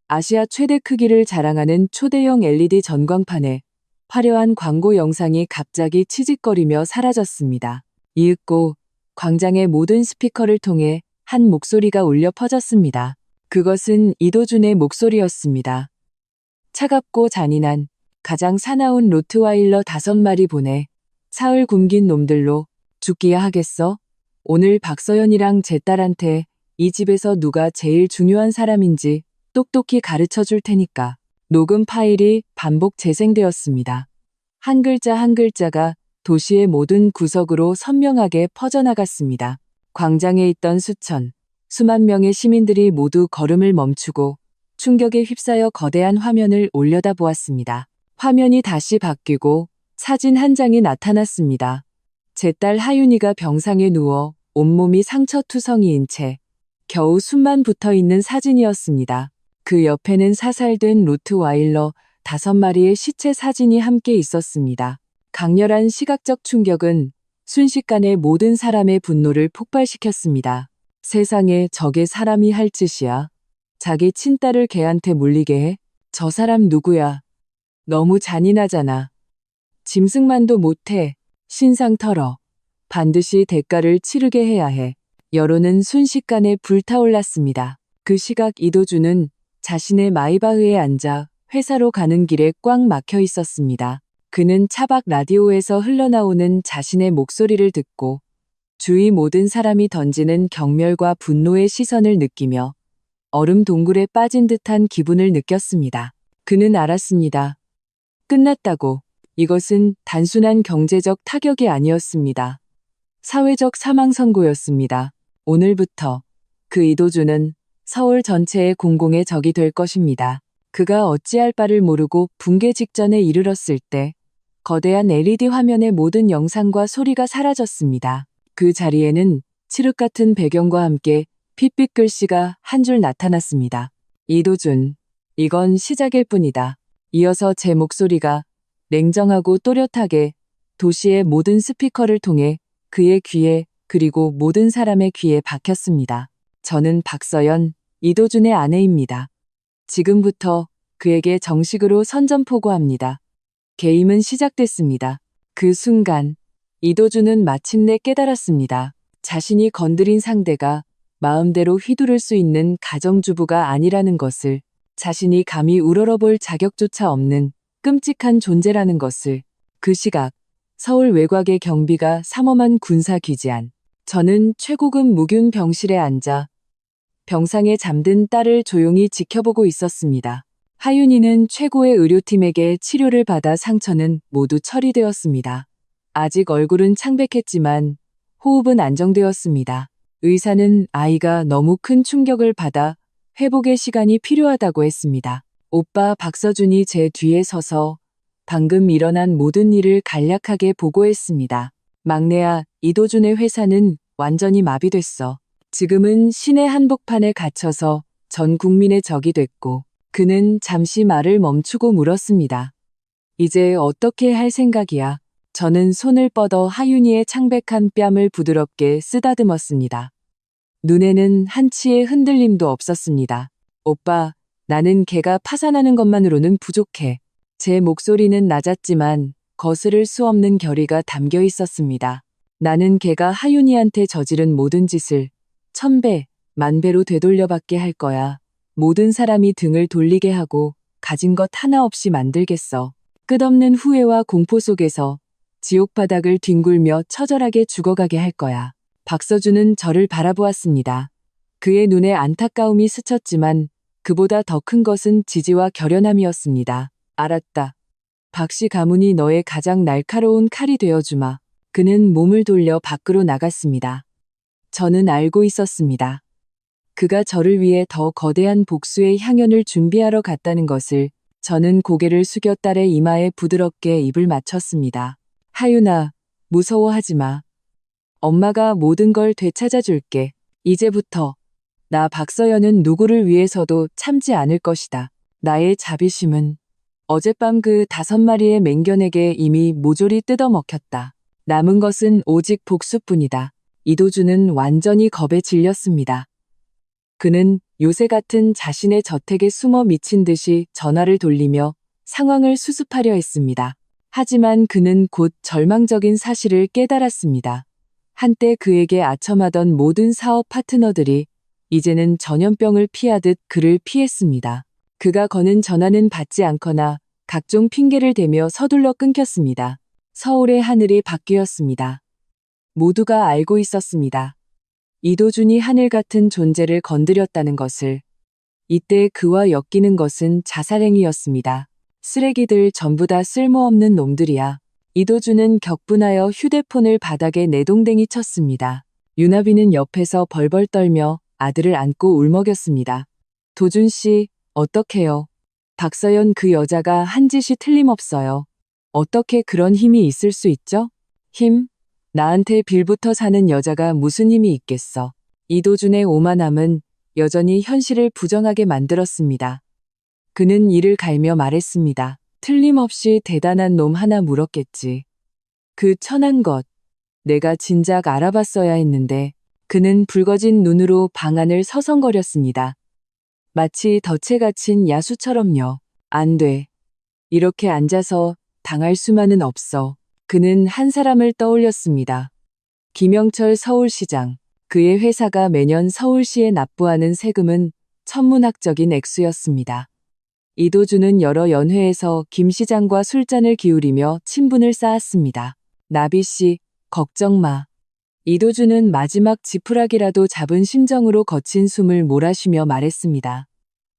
아시아 최대 크기를 자랑하는 초대형 LED 전광판에 화려한 광고 영상이 갑자기 치직거리며 사라졌습니다. 이윽고 광장의 모든 스피커를 통해 한 목소리가 울려 퍼졌습니다. 그것은 이도준의 목소리였습니다. 차갑고 잔인한 가장 사나운 로트와일러 5마리 보내. 사흘 굶긴 놈들로 죽기야 하겠어? 오늘 박서연이랑 제 딸한테 이 집에서 누가 제일 중요한 사람인지 똑똑히 가르쳐 줄 테니까. 녹음 파일이 반복 재생되었습니다. 한 글자 한 글자가 도시의 모든 구석으로 선명하게 퍼져나갔습니다. 광장에 있던 수만 명의 시민들이 모두 걸음을 멈추고 충격에 휩싸여 거대한 화면을 올려다보았습니다. 화면이 다시 바뀌고 사진 한 장이 나타났습니다. 제 딸 하윤이가 병상에 누워 온몸이 상처투성이인 채 겨우 숨만 붙어 있는 사진이었습니다. 그 옆에는 사살된 로트와일러 5마리의 시체 사진이 함께 있었습니다. 강렬한 시각적 충격은 순식간에 모든 사람의 분노를 폭발시켰습니다. 세상에 저게 사람이 할 짓이야. 자기 친딸을 걔한테 물리게 해? 저 사람 누구야? 너무 잔인하잖아. 짐승만도 못해. 신상 털어. 반드시 대가를 치르게 해야 해. 여론은 순식간에 불타올랐습니다. 그 시각 이도준은 자신의 마이바흐에 앉아 회사로 가는 길에 꽉 막혀 있었습니다. 그는 차박 라디오에서 흘러나오는 자신의 목소리를 듣고 주위 모든 사람이 던지는 경멸과 분노의 시선을 느끼며 얼음 동굴에 빠진 듯한 기분을 느꼈습니다. 그는 알았습니다. 끝났다고. 이것은 단순한 경제적 타격이 아니었습니다. 사회적 사망 선고였습니다. 오늘부터 그 이도준은 서울 전체의 공공의 적이 될 것입니다. 그가 어찌할 바를 모르고 붕괴 직전에 이르렀을 때 거대한 LED 화면의 모든 영상과 소리가 사라졌습니다. 그 자리에는 칠흑 같은 배경과 함께 핏빛 글씨가 한 줄 나타났습니다. 이도준, 이건 시작일 뿐이다. 이어서 제 목소리가 냉정하고 또렷하게 도시의 모든 스피커를 통해 그의 귀에 그리고 모든 사람의 귀에 박혔습니다. 저는 박서연, 이도준의 아내입니다. 지금부터 그에게 정식으로 선전포고합니다. 게임은 시작됐습니다. 그 순간 이도준은 마침내 깨달았습니다. 자신이 건드린 상대가 마음대로 휘두를 수 있는 가정주부가 아니라는 것을, 자신이 감히 우러러볼 자격조차 없는 끔찍한 존재라는 것을. 그 시각 서울 외곽의 경비가 삼엄한 군사 기지안. 저는 최고급 무균 병실에 앉아 병상에 잠든 딸을 조용히 지켜보고 있었습니다. 하윤이는 최고의 의료팀에게 치료를 받아 상처는 모두 처리되었습니다. 아직 얼굴은 창백했지만 호흡은 안정되었습니다. 의사는 아이가 너무 큰 충격을 받아 회복의 시간이 필요하다고 했습니다. 오빠 박서준이 제 뒤에 서서 방금 일어난 모든 일을 간략하게 보고했습니다. 막내야, 이도준의 회사는 완전히 마비됐어. 지금은 신의 한복판에 갇혀서 전 국민의 적이 됐고. 그는 잠시 말을 멈추고 물었습니다. 이제 어떻게 할 생각이야? 저는 손을 뻗어 하윤이의 창백한 뺨을 부드럽게 쓰다듬었습니다. 눈에는 한치의 흔들림도 없었습니다. 오빠, 나는 걔가 파산하는 것만으로는 부족해. 제 목소리는 낮았지만 거스를 수 없는 결의가 담겨 있었습니다. 나는 걔가 하윤이한테 저지른 모든 짓을 1000배, 10,000배로 되돌려받게 할 거야. 모든 사람이 등을 돌리게 하고 가진 것 하나 없이 만들겠어. 끝없는 후회와 공포 속에서 지옥 바닥을 뒹굴며 처절하게 죽어가게 할 거야. 박서준은 저를 바라보았습니다. 그의 눈에 안타까움이 스쳤지만 그보다 더 큰 것은 지지와 결연함이었습니다. 알았다. 박씨 가문이 너의 가장 날카로운 칼이 되어주마. 그는 몸을 돌려 밖으로 나갔습니다. 저는 알고 있었습니다. 그가 저를 위해 더 거대한 복수의 향연을 준비하러 갔다는 것을. 저는 고개를 숙여 딸의 이마에 부드럽게 입을 맞췄습니다. 하윤아, 무서워하지 마. 엄마가 모든 걸 되찾아 줄게. 이제부터 나 박서연은 누구를 위해서도 참지 않을 것이다. 나의 자비심은 어젯밤 그 5마리의 맹견에게 이미 모조리 뜯어먹혔다. 남은 것은 오직 복수뿐이다. 이도준은 완전히 겁에 질렸습니다. 그는 요새 같은 자신의 저택에 숨어 미친 듯이 전화를 돌리며 상황을 수습하려 했습니다. 하지만 그는 곧 절망적인 사실을 깨달았습니다. 한때 그에게 아첨하던 모든 사업 파트너들이 이제는 전염병을 피하듯 그를 피했습니다. 그가 거는 전화는 받지 않거나 각종 핑계를 대며 서둘러 끊겼습니다. 서울의 하늘이 바뀌었습니다. 모두가 알고 있었습니다. 이도준이 하늘 같은 존재를 건드렸다는 것을. 이때 그와 엮이는 것은 자살행위였습니다. 쓰레기들 전부 다 쓸모없는 놈들이야. 이도준은 격분하여 휴대폰을 바닥에 내동댕이 쳤습니다. 유나비는 옆에서 벌벌 떨며 아들을 안고 울먹였습니다. 도준 씨, 어떡해요? 박서연 그 여자가 한 짓이 틀림없어요. 어떻게 그런 힘이 있을 수 있죠? 힘? 나한테 빌부터 사는 여자가 무슨 힘이 있겠어. 이도준의 오만함은 여전히 현실을 부정하게 만들었습니다. 그는 이를 갈며 말했습니다. 틀림없이 대단한 놈 하나 물었겠지. 그 천한 것. 내가 진작 알아봤어야 했는데. 그는 붉어진 눈으로 방 안을 서성거렸습니다. 마치 덫에 갇힌 야수처럼요. 안 돼. 이렇게 앉아서 당할 수만은 없어. 그는 한 사람을 떠올렸습니다. 김영철 서울시장. 그의 회사가 매년 서울시에 납부하는 세금은 천문학적인 액수였습니다. 이도준은 여러 연회에서 김 시장과 술잔을 기울이며 친분을 쌓았습니다. 나비 씨, 걱정 마. 이도준은 마지막 지푸라기라도 잡은 심정으로 거친 숨을 몰아쉬며 말했습니다.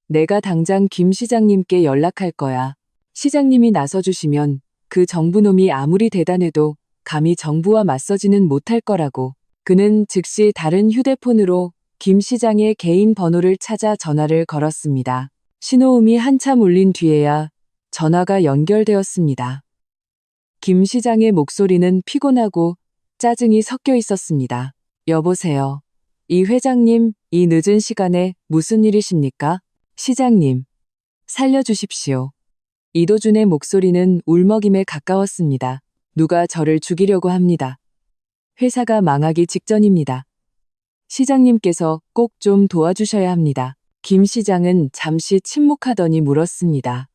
내가 당장 김 시장님께 연락할 거야. 시장님이 나서주시면 그 정부놈이 아무리 대단해도 감히 정부와 맞서지는 못할 거라고. 그는 즉시 다른 휴대폰으로 김 시장의 개인 번호를 찾아 전화를 걸었습니다. 신호음이 한참 울린 뒤에야 전화가 연결되었습니다. 김 시장의 목소리는 피곤하고 짜증이 섞여 있었습니다. 여보세요. 이 회장님, 이 늦은 시간에 무슨 일이십니까? 시장님, 살려주십시오. 이도준의 목소리는 울먹임에 가까웠습니다. 누가 저를 죽이려고 합니다. 회사가 망하기 직전입니다. 시장님께서 꼭 좀 도와주셔야 합니다. 김 시장은 잠시 침묵하더니 물었습니다.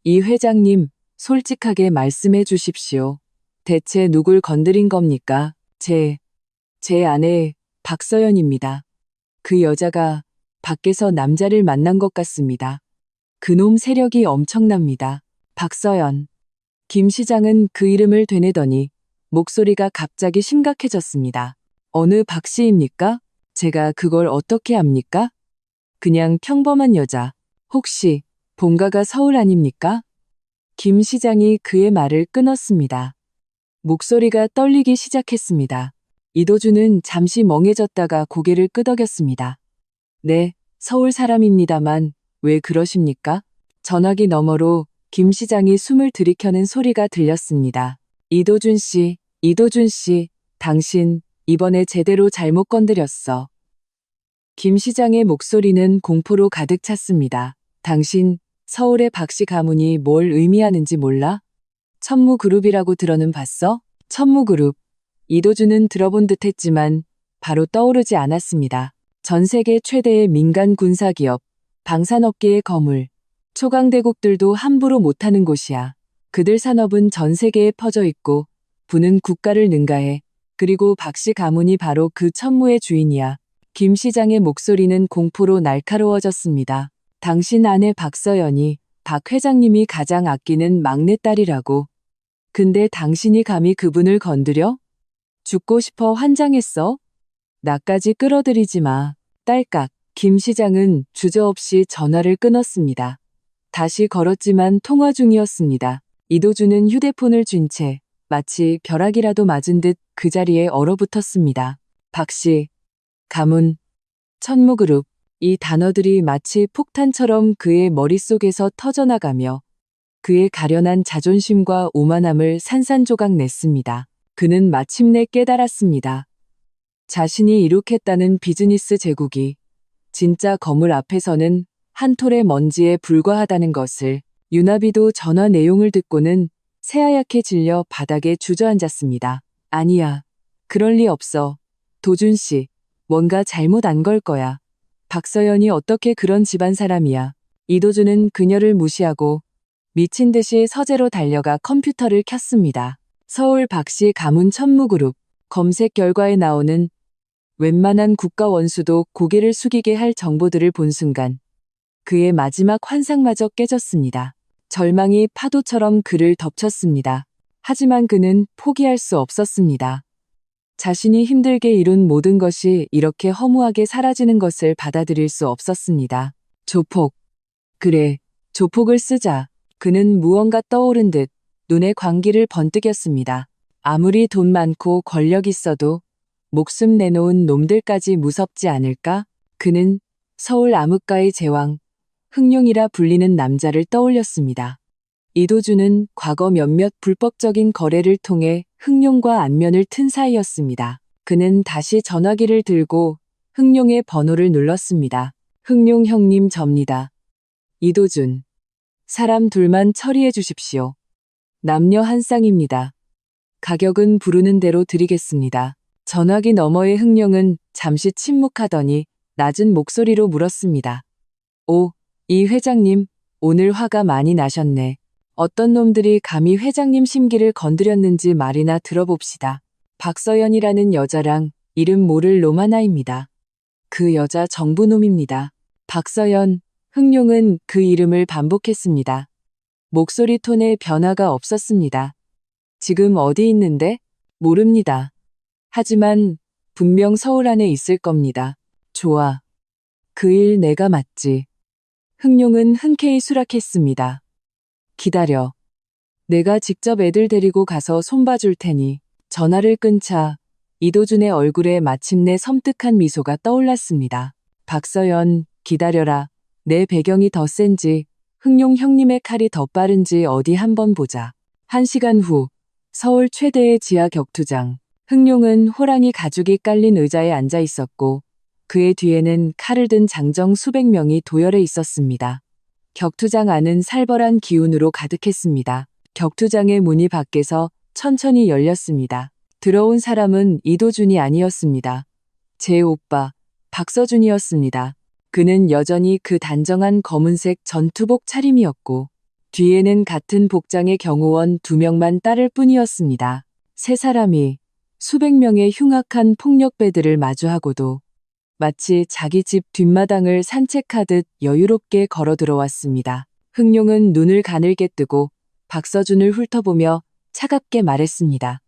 이 회장님, 솔직하게 말씀해 주십시오. 대체 누굴 건드린 겁니까? 제 아내 박서연입니다. 그 여자가 밖에서 남자를 만난 것 같습니다. 그놈 세력이 엄청납니다. 박서연. 김 시장은 그 이름을 되뇌더니 목소리가 갑자기 심각해졌습니다. 어느 박 씨입니까? 제가 그걸 어떻게 압니까? 그냥 평범한 여자. 혹시 본가가 서울 아닙니까? 김 시장이 그의 말을 끊었습니다. 목소리가 떨리기 시작했습니다. 이도준은 잠시 멍해졌다가 고개를 끄덕였습니다. 네, 서울 사람입니다만 왜 그러십니까? 전화기 너머로 김 시장이 숨을 들이켜는 소리가 들렸습니다. 이도준 씨, 당신 이번에 제대로 잘못 건드렸어. 김 시장의 목소리는 공포로 가득 찼습니다. 당신 서울의 박씨 가문이 뭘 의미하는지 몰라? 천무그룹이라고 들어는 봤어? 천무그룹. 이도준은 들어본 듯 했지만 바로 떠오르지 않았습니다. 전 세계 최대의 민간 군사기업, 방산업계의 거물, 초강대국들도 함부로 못하는 곳이야. 그들 산업은 전 세계에 퍼져 있고 부는 국가를 능가해. 그리고 박씨 가문이 바로 그 천무의 주인이야. 김 시장의 목소리는 공포로 날카로워졌습니다. 당신 아내 박서연이 박 회장님이 가장 아끼는 막내딸이라고. 근데 당신이 감히 그분을 건드려? 죽고 싶어 환장했어? 나까지 끌어들이지 마. 딸깍. 김 시장은 주저없이 전화를 끊었습니다. 다시 걸었지만 통화 중이었습니다. 이도준은 휴대폰을 쥔 채 마치 벼락이라도 맞은 듯 그 자리에 얼어붙었습니다. 박씨, 가문, 천무그룹. 이 단어들이 마치 폭탄처럼 그의 머릿속에서 터져나가며 그의 가련한 자존심과 오만함을 산산조각 냈습니다. 그는 마침내 깨달았습니다. 자신이 이룩했다는 비즈니스 제국이 진짜 거물 앞에서는 한 톨의 먼지에 불과하다는 것을. 유나비도 전화 내용을 듣고는 새하얗게 질려 바닥에 주저앉았습니다. 아니야. 그럴 리 없어. 도준 씨, 뭔가 잘못 안 걸 거야. 박서연이 어떻게 그런 집안 사람이야. 이도준은 그녀를 무시하고 미친 듯이 서재로 달려가 컴퓨터를 켰습니다. 서울 박씨 가문 천무그룹 검색 결과에 나오는 웬만한 국가 원수도 고개를 숙이게 할 정보들을 본 순간 그의 마지막 환상마저 깨졌습니다. 절망이 파도처럼 그를 덮쳤습니다. 하지만 그는 포기할 수 없었습니다. 자신이 힘들게 이룬 모든 것이 이렇게 허무하게 사라지는 것을 받아들일 수 없었습니다. 조폭. 그래, 조폭을 쓰자. 그는 무언가 떠오른 듯 눈에 광기를 번뜩였습니다. 아무리 돈 많고 권력 있어도 목숨 내놓은 놈들까지 무섭지 않을까? 그는 서울 암흑가의 제왕, 흥룡이라 불리는 남자를 떠올렸습니다. 이도준은 과거 몇몇 불법적인 거래를 통해 흥룡과 안면을 튼 사이였습니다. 그는 다시 전화기를 들고 흥룡의 번호를 눌렀습니다. 흥룡 형님 접니다. 이도준. 사람 둘만 처리해 주십시오. 남녀 한 쌍입니다. 가격은 부르는 대로 드리겠습니다. 전화기 너머의 흥룡은 잠시 침묵하더니 낮은 목소리로 물었습니다. 오, 이 회장님, 오늘 화가 많이 나셨네. 어떤 놈들이 감히 회장님 심기를 건드렸는지 말이나 들어봅시다. 박서연이라는 여자랑 이름 모를 놈 하나입니다. 그 여자 정부놈입니다. 박서연, 흥룡은 그 이름을 반복했습니다. 목소리 톤에 변화가 없었습니다. 지금 어디 있는데? 모릅니다. 하지만 분명 서울 안에 있을 겁니다. 좋아. 그 일 내가 맡지. 흥룡은 흔쾌히 수락했습니다. 기다려. 내가 직접 애들 데리고 가서 손봐줄 테니. 전화를 끊자 이도준의 얼굴에 마침내 섬뜩한 미소가 떠올랐습니다. 박서연, 기다려라. 내 배경이 더 센지 흥룡 형님의 칼이 더 빠른지 어디 한번 보자. 1시간 후 서울 최대의 지하 격투장. 흥룡은 호랑이 가죽이 깔린 의자에 앉아 있었고 그의 뒤에는 칼을 든 장정 수백 명이 도열해 있었습니다. 격투장 안은 살벌한 기운으로 가득했습니다. 격투장의 문이 밖에서 천천히 열렸습니다. 들어온 사람은 이도준이 아니었습니다. 제 오빠, 박서준이었습니다. 그는 여전히 그 단정한 검은색 전투복 차림이었고 뒤에는 같은 복장의 경호원 2명만 따를 뿐이었습니다. 세 사람이 수백 명의 흉악한 폭력배들을 마주하고도 마치 자기 집 뒷마당을 산책하듯 여유롭게 걸어 들어왔습니다. 흥룡은 눈을 가늘게 뜨고 박서준을 훑어보며 차갑게 말했습니다.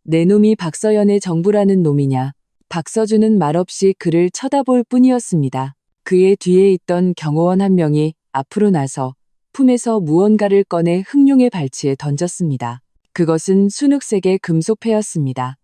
내 놈이 박서연의 정부라는 놈이냐. 박서준은 말없이 그를 쳐다볼 뿐이었습니다. 그의 뒤에 있던 경호원 한 명이 앞으로 나서 품에서 무언가를 꺼내 흥룡의 발치에 던졌습니다. 그것은 순흑색의 금속패였습니다.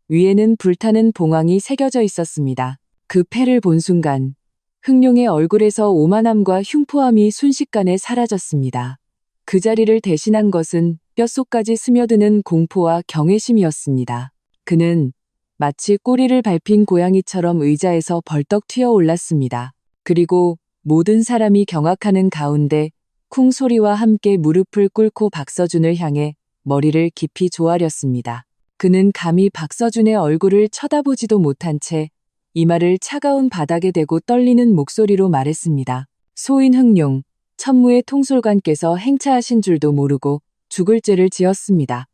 위에는 불타는 봉황이 새겨져 있었습니다. 그 패를 본 순간 흥룡의 얼굴에서 오만함과 흉포함이 순식간에 사라졌습니다. 그 자리를 대신한 것은 뼛속까지 스며드는 공포와 경외심이었습니다. 그는 마치 꼬리를 밟힌 고양이처럼 의자에서 벌떡 튀어올랐습니다. 그리고 모든 사람이 경악하는 가운데 쿵 소리와 함께 무릎을 꿇고 박서준을 향해 머리를 깊이 조아렸습니다. 그는 감히 박서준의 얼굴을 쳐다보지도 못한 채 이마를 차가운 바닥에 대고 떨리는 목소리로 말했습니다. 소인 흥룡, 천무의 통솔관께서 행차하신 줄도 모르고 죽을 죄를 지었습니다.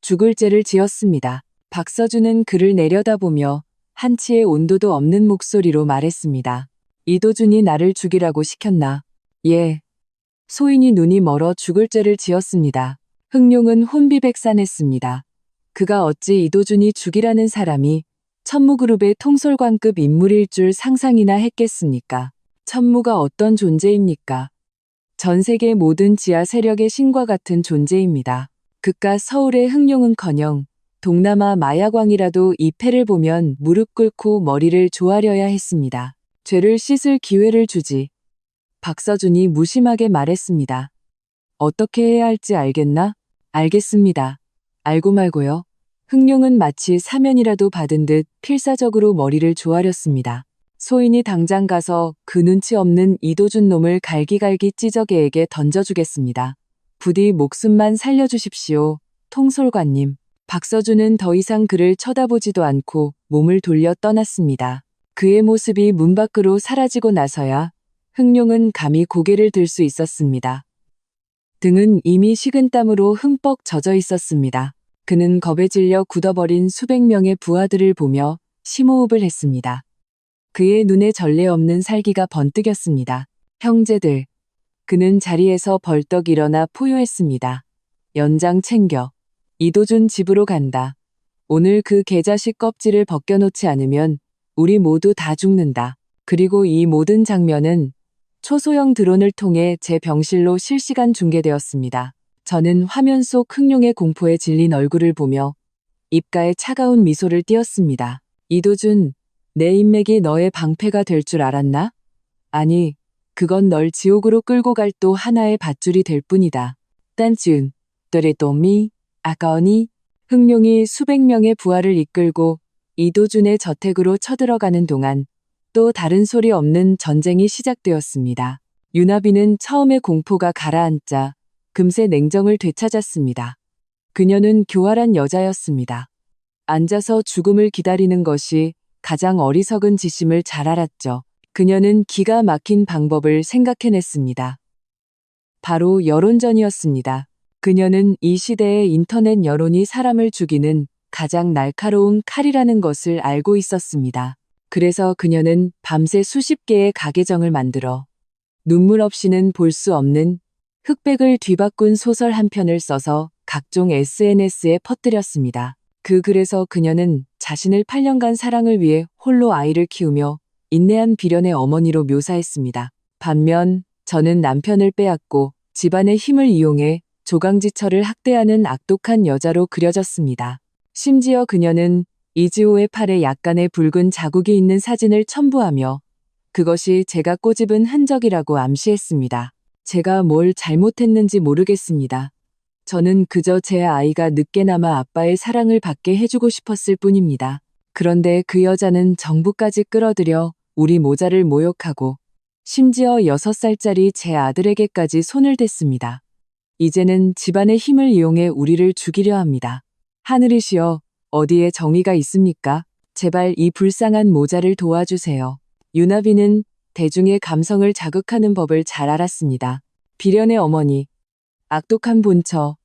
죽을 죄를 지었습니다. 박서준은 그를 내려다보며 한치의 온도도 없는 목소리로 말했습니다. 이도준이 나를 죽이라고 시켰나? 예. 소인이 눈이 멀어 죽을 죄를 지었습니다. 흥룡은 혼비백산했습니다. 그가 어찌 이도준이 죽이라는 사람이 천무그룹의 통솔관급 인물일 줄 상상이나 했겠습니까? 천무가 어떤 존재입니까? 전 세계 모든 지하 세력의 신과 같은 존재입니다. 그깟 서울의 흥룡은커녕 동남아 마야광이라도 이 패를 보면 무릎 꿇고 머리를 조아려야 했습니다. 죄를 씻을 기회를 주지. 박서준이 무심하게 말했습니다. 어떻게 해야 할지 알겠나? 알겠습니다. 알고 말고요. 흥룡은 마치 사면이라도 받은 듯 필사적으로 머리를 조아렸습니다. 소인이 당장 가서 그 눈치 없는 이도준 놈을 갈기갈기 찢어개에게 던져주겠습니다. 부디 목숨만 살려주십시오. 통솔관님. 박서준은 더 이상 그를 쳐다보지도 않고 몸을 돌려 떠났습니다. 그의 모습이 문 밖으로 사라지고 나서야 흥룡은 감히 고개를 들 수 있었습니다. 등은 이미 식은땀으로 흠뻑 젖어 있었습니다. 그는 겁에 질려 굳어버린 수백 명의 부하들을 보며 심호흡을 했습니다. 그의 눈에 전례 없는 살기가 번뜩였습니다. 형제들. 그는 자리에서 벌떡 일어나 포효했습니다. 연장 챙겨. 이도준 집으로 간다. 오늘 그 개자식 껍질을 벗겨놓지 않으면 우리 모두 다 죽는다. 그리고 이 모든 장면은 초소형 드론을 통해 제 병실로 실시간 중계되었습니다. 저는 화면 속 흥룡의 공포에 질린 얼굴을 보며 입가에 차가운 미소를 띄었습니다. 이도준, 내 인맥이 너의 방패가 될 줄 알았나? 아니, 그건 널 지옥으로 끌고 갈 또 하나의 밧줄이 될 뿐이다. 딴지은, 또레또미, 아까우니, 흥룡이 수백 명의 부하를 이끌고 이도준의 저택으로 쳐들어가는 동안 또 다른 소리 없는 전쟁이 시작되었습니다. 유나비는 처음에 공포가 가라앉자 금세 냉정을 되찾았습니다. 그녀는 교활한 여자였습니다. 앉아서 죽음을 기다리는 것이 가장 어리석은 짓임을 잘 알았죠. 그녀는 기가 막힌 방법을 생각해냈습니다. 바로 여론전이었습니다. 그녀는 이 시대의 인터넷 여론이 사람을 죽이는 가장 날카로운 칼이라는 것을 알고 있었습니다. 그래서 그녀는 밤새 수십 개의 가계정을 만들어 눈물 없이는 볼 수 없는 흑백을 뒤바꾼 소설 한 편을 써서 각종 SNS에 퍼뜨렸습니다. 그 글에서 그녀는 자신을 8년간 사랑을 위해 홀로 아이를 키우며 인내한 비련의 어머니로 묘사했습니다. 반면 저는 남편을 빼앗고 집안의 힘을 이용해 조강지처를 학대하는 악독한 여자로 그려졌습니다. 심지어 그녀는 이지호의 팔에 약간의 붉은 자국이 있는 사진을 첨부하며 그것이 제가 꼬집은 흔적이라고 암시했습니다. 제가 뭘 잘못했는지 모르겠습니다. 저는 그저 제 아이가 늦게나마 아빠의 사랑을 받게 해주고 싶었을 뿐입니다. 그런데 그 여자는 정부까지 끌어들여 우리 모자를 모욕하고 심지어 6살짜리 제 아들에게까지 손을 댔습니다. 이제는 집안의 힘을 이용해 우리를 죽이려 합니다. 하늘이시여, 어디에 정의가 있습니까? 제발 이 불쌍한 모자를 도와주세요. 유나비는 대중의 감성을 자극하는 법을 잘 알았습니다. 비련의 어머니, 악독한 본처,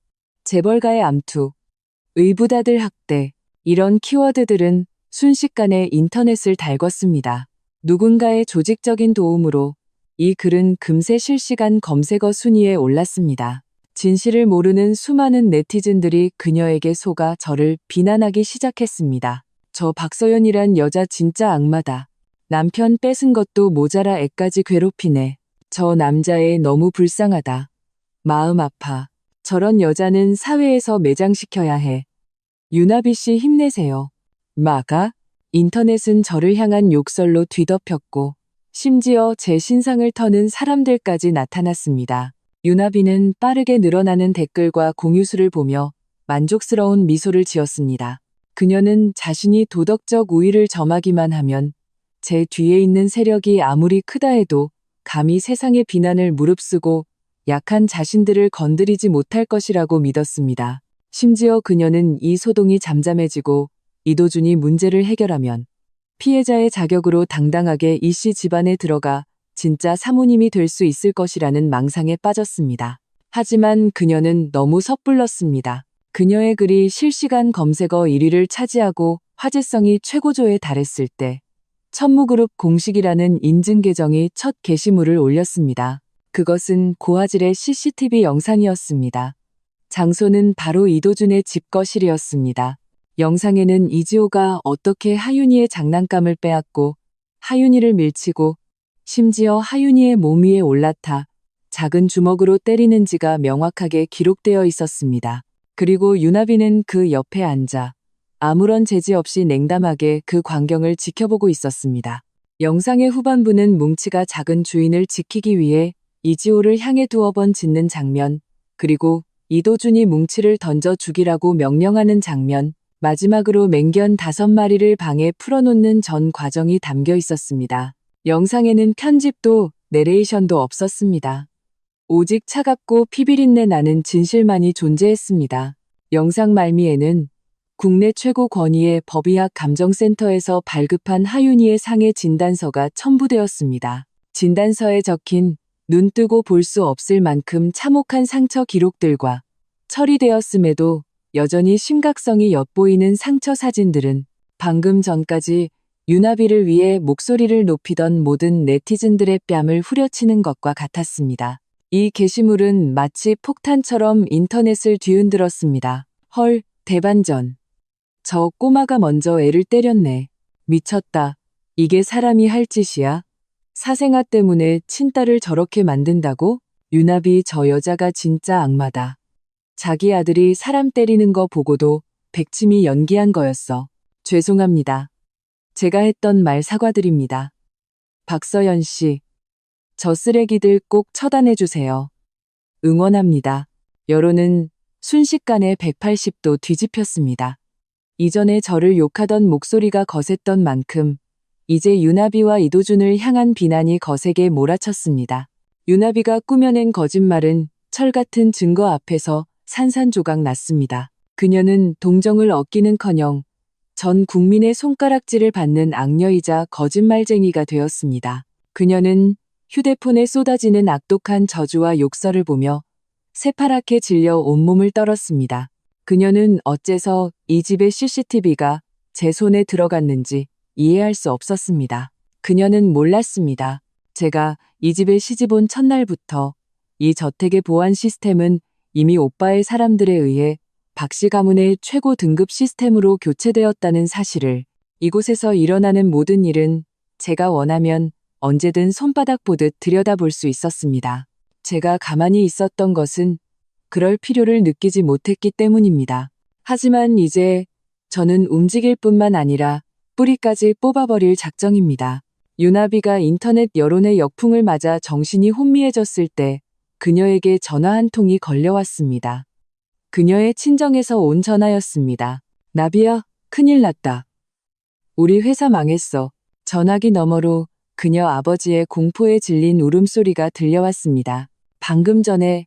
재벌가의 암투, 의부다들 학대, 이런 키워드들은 순식간에 인터넷을 달궜습니다. 누군가의 조직적인 도움으로 이 글은 금세 실시간 검색어 순위에 올랐습니다. 진실을 모르는 수많은 네티즌들이 그녀에게 속아 저를 비난하기 시작했습니다. 저 박서연이란 여자 진짜 악마다. 남편 뺏은 것도 모자라 애까지 괴롭히네. 저 남자애 너무 불쌍하다. 마음 아파. 저런 여자는 사회에서 매장시켜야 해. 유나비 씨 힘내세요. 마가? 인터넷은 저를 향한 욕설로 뒤덮였고 심지어 제 신상을 터는 사람들까지 나타났습니다. 유나비는 빠르게 늘어나는 댓글과 공유수를 보며 만족스러운 미소를 지었습니다. 그녀는 자신이 도덕적 우위를 점하기만 하면 제 뒤에 있는 세력이 아무리 크다 해도 감히 세상의 비난을 무릅쓰고 약한 자신들을 건드리지 못할 것이라고 믿었습니다. 심지어 그녀는 이 소동이 잠잠해지고 이도준이 문제를 해결하면 피해자의 자격으로 당당하게 이씨 집안에 들어가 진짜 사모님이 될 수 있을 것이라는 망상에 빠졌습니다. 하지만 그녀는 너무 섣불렀습니다. 그녀의 글이 실시간 검색어 1위를 차지하고 화제성이 최고조에 달했을 때 천무그룹 공식이라는 인증 계정이 첫 게시물을 올렸습니다. 그것은 고화질의 CCTV 영상이었습니다. 장소는 바로 이도준의 집 거실이었습니다. 영상에는 이지호가 어떻게 하윤이의 장난감을 빼앗고 하윤이를 밀치고 심지어 하윤이의 몸 위에 올라타 작은 주먹으로 때리는지가 명확하게 기록되어 있었습니다. 그리고 유나비는 그 옆에 앉아 아무런 제지 없이 냉담하게 그 광경을 지켜보고 있었습니다. 영상의 후반부는 뭉치가 작은 주인을 지키기 위해 이지호를 향해 두어 번 짖는 장면, 그리고 이도준이 뭉치를 던져 죽이라고 명령하는 장면, 마지막으로 맹견 5마리를 방에 풀어놓는 전 과정이 담겨 있었습니다. 영상에는 편집도 내레이션도 없었습니다. 오직 차갑고 피비린내 나는 진실만이 존재했습니다. 영상 말미에는 국내 최고 권위의 법의학 감정센터에서 발급한 하윤희의 상해 진단서가 첨부되었습니다. 진단서에 적힌 눈 뜨고 볼 수 없을 만큼 참혹한 상처 기록들과 처리되었음에도 여전히 심각성이 엿보이는 상처 사진들은 방금 전까지 유나비를 위해 목소리를 높이던 모든 네티즌들의 뺨을 후려치는 것과 같았습니다. 이 게시물은 마치 폭탄처럼 인터넷을 뒤흔들었습니다. 헐, 대반전. 저 꼬마가 먼저 애를 때렸네. 미쳤다. 이게 사람이 할 짓이야? 사생아 때문에 친딸을 저렇게 만든다고? 유나비 저 여자가 진짜 악마다. 자기 아들이 사람 때리는 거 보고도 백침이 연기한 거였어. 죄송합니다. 제가 했던 말 사과드립니다. 박서연 씨, 저 쓰레기들 꼭 처단해주세요. 응원합니다. 여론은 순식간에 180도 뒤집혔습니다. 이전에 저를 욕하던 목소리가 거셌던 만큼 이제 유나비와 이도준을 향한 비난이 거세게 몰아쳤습니다. 유나비가 꾸며낸 거짓말은 철 같은 증거 앞에서 산산조각 났습니다. 그녀는 동정을 얻기는커녕 전 국민의 손가락질을 받는 악녀이자 거짓말쟁이가 되었습니다. 그녀는 휴대폰에 쏟아지는 악독한 저주와 욕설을 보며 새파랗게 질려 온몸을 떨었습니다. 그녀는 어째서 이 집의 CCTV가 제 손에 들어갔는지 이해할 수 없었습니다. 그녀는 몰랐습니다. 제가 이 집에 시집 온 첫날부터 이 저택의 보안 시스템은 이미 오빠의 사람들에 의해 박씨 가문의 최고 등급 시스템으로 교체되었다는 사실을. 이곳에서 일어나는 모든 일은 제가 원하면 언제든 손바닥 보듯 들여다볼 수 있었습니다. 제가 가만히 있었던 것은 그럴 필요를 느끼지 못했기 때문입니다. 하지만 이제 저는 움직일 뿐만 아니라 뿌리까지 뽑아버릴 작정입니다. 유나비가 인터넷 여론의 역풍을 맞아 정신이 혼미해졌을 때 그녀에게 전화 한 통이 걸려왔습니다. 그녀의 친정에서 온 전화였습니다. 나비야, 큰일 났다. 우리 회사 망했어. 전화기 너머로 그녀 아버지의 공포에 질린 울음소리가 들려왔습니다. 방금 전에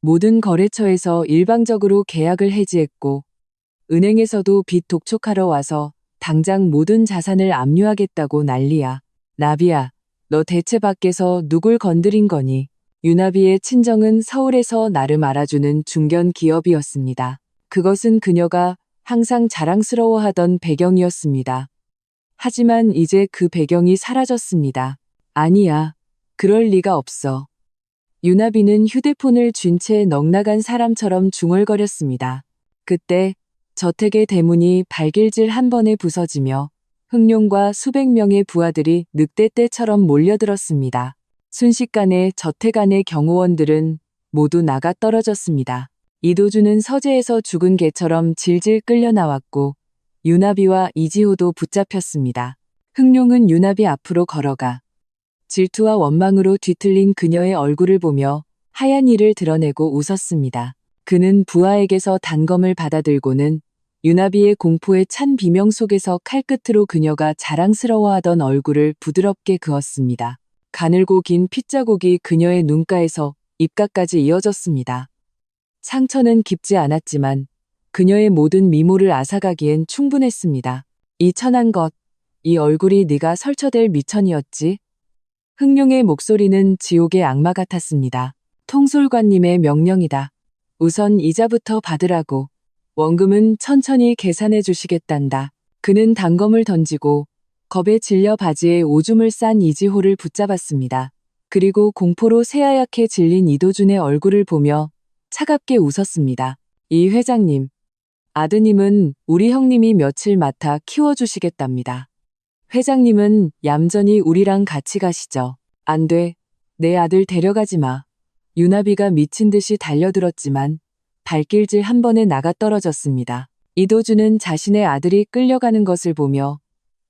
모든 거래처에서 일방적으로 계약을 해지했고 은행에서도 빚 독촉하러 와서 당장 모든 자산을 압류하겠다고 난리야. 나비야, 너 대체 밖에서 누굴 건드린 거니? 유나비의 친정은 서울에서 나름 알아주는 중견 기업이었습니다. 그것은 그녀가 항상 자랑스러워하던 배경이었습니다. 하지만 이제 그 배경이 사라졌습니다. 아니야, 그럴 리가 없어. 유나비는 휴대폰을 쥔 채 넋나간 사람처럼 중얼거렸습니다. 그때 저택의 대문이 발길질 한 번에 부서지며 흥룡과 수백 명의 부하들이 늑대떼처럼 몰려들었습니다. 순식간에 저택 안의 경호원들은 모두 나가 떨어졌습니다. 이도준은 서재에서 죽은 개처럼 질질 끌려 나왔고 유나비와 이지호도 붙잡혔습니다. 흥룡은 유나비 앞으로 걸어가 질투와 원망으로 뒤틀린 그녀의 얼굴을 보며 하얀 이를 드러내고 웃었습니다. 그는 부하에게서 단검을 받아들고는 유나비의 공포에 찬 비명 속에서 칼끝으로 그녀가 자랑스러워하던 얼굴을 부드럽게 그었습니다. 가늘고 긴 핏자국이 그녀의 눈가에서 입가까지 이어졌습니다. 상처는 깊지 않았지만 그녀의 모든 미모를 앗아가기엔 충분했습니다. 이 천한 것, 이 얼굴이 네가 설쳐댈 미천이었지? 흥룡의 목소리는 지옥의 악마 같았습니다. 통솔관님의 명령이다. 우선 이자부터 받으라고. 원금은 천천히 계산해 주시겠단다. 그는 단검을 던지고 겁에 질려 바지에 오줌을 싼 이지호를 붙잡았습니다. 그리고 공포로 새하얗게 질린 이도준의 얼굴을 보며 차갑게 웃었습니다. 이 회장님, 아드님은 우리 형님이 며칠 맡아 키워주시겠답니다. 회장님은 얌전히 우리랑 같이 가시죠. 안 돼. 내 아들 데려가지 마. 유나비가 미친 듯이 달려들었지만 발길질 한 번에 나가 떨어졌습니다. 이도준은 자신의 아들이 끌려가는 것을 보며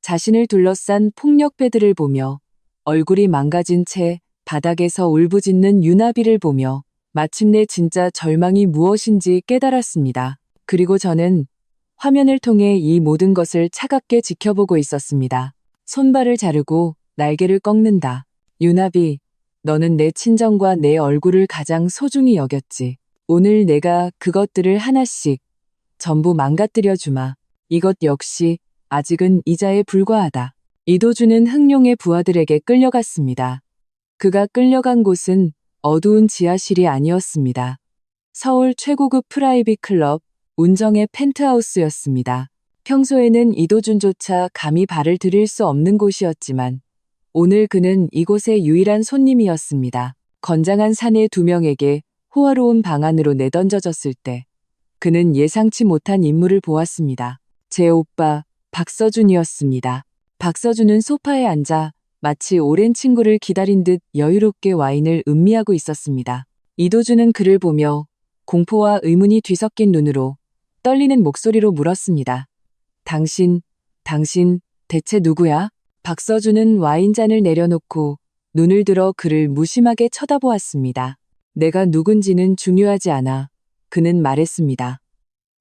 자신을 둘러싼 폭력배들을 보며 얼굴이 망가진 채 바닥에서 울부짖는 유나비를 보며 마침내 진짜 절망이 무엇인지 깨달았습니다. 그리고 저는 화면을 통해 이 모든 것을 차갑게 지켜보고 있었습니다. 손발을 자르고 날개를 꺾는다. 유나비, 너는 내 친정과 내 얼굴을 가장 소중히 여겼지. 오늘 내가 그것들을 하나씩 전부 망가뜨려 주마. 이것 역시 아직은 이자에 불과하다. 이도준은 흥룡의 부하들에게 끌려갔습니다. 그가 끌려간 곳은 어두운 지하실이 아니었습니다. 서울 최고급 프라이빗 클럽 운정의 펜트하우스였습니다. 평소에는 이도준조차 감히 발을 들일 수 없는 곳이었지만 오늘 그는 이곳의 유일한 손님이었습니다. 건장한 사내 두 명에게 호화로운 방 안으로 내던져졌을 때 그는 예상치 못한 인물을 보았습니다. 제 오빠 박서준이었습니다. 박서준은 소파에 앉아 마치 오랜 친구를 기다린 듯 여유롭게 와인을 음미하고 있었습니다. 이도준은 그를 보며 공포와 의문이 뒤섞인 눈으로 떨리는 목소리로 물었습니다. 당신 대체 누구야? 박서준은 와인잔을 내려놓고 눈을 들어 그를 무심하게 쳐다보았습니다. 내가 누군지는 중요하지 않아. 그는 말했습니다.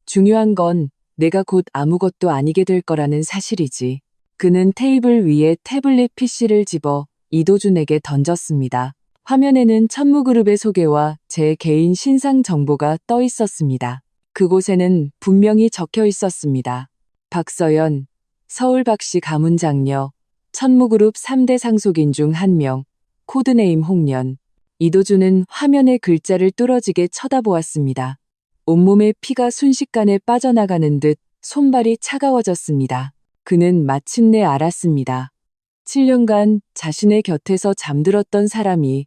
중요한 건 내가 곧 아무것도 아니게 될 거라는 사실이지. 그는 테이블 위에 태블릿 PC를 집어 이도준에게 던졌습니다. 화면에는 천무그룹의 소개와 제 개인 신상 정보가 떠 있었습니다. 그곳에는 분명히 적혀 있었습니다. 박서연, 서울박씨 가문 장녀, 천무그룹 3대 상속인 중 1명, 코드네임 홍련. 이도준은 화면의 글자를 뚫어지게 쳐다보았습니다. 온몸에 피가 순식간에 빠져나가는 듯 손발이 차가워졌습니다. 그는 마침내 알았습니다. 7년간 자신의 곁에서 잠들었던 사람이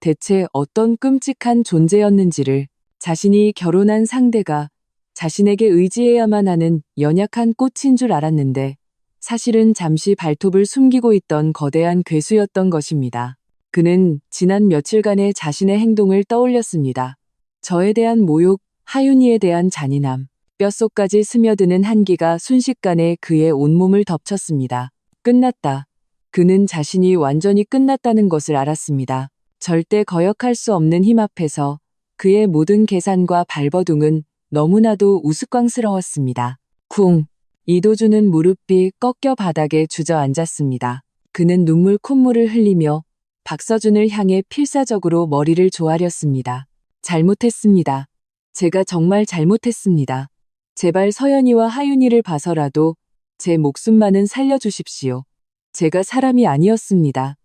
대체 어떤 끔찍한 존재였는지를, 자신이 결혼한 상대가 자신에게 의지해야만 하는 연약한 꽃인 줄 알았는데 사실은 잠시 발톱을 숨기고 있던 거대한 괴수였던 것입니다. 그는 지난 며칠간의 자신의 행동을 떠올렸습니다. 저에 대한 모욕, 하윤이에 대한 잔인함, 뼛속까지 스며드는 한기가 순식간에 그의 온몸을 덮쳤습니다. 끝났다. 그는 자신이 완전히 끝났다는 것을 알았습니다. 절대 거역할 수 없는 힘 앞에서 그의 모든 계산과 발버둥은 너무나도 우스꽝스러웠습니다. 쿵! 이도준은 무릎이 꺾여 바닥에 주저앉았습니다. 그는 눈물 콧물을 흘리며 박서준을 향해 필사적으로 머리를 조아렸습니다. 잘못했습니다. 제가 정말 잘못했습니다. 제발 서연이와 하윤이를 봐서라도 제 목숨만은 살려주십시오. 제가 사람이 아니었습니다.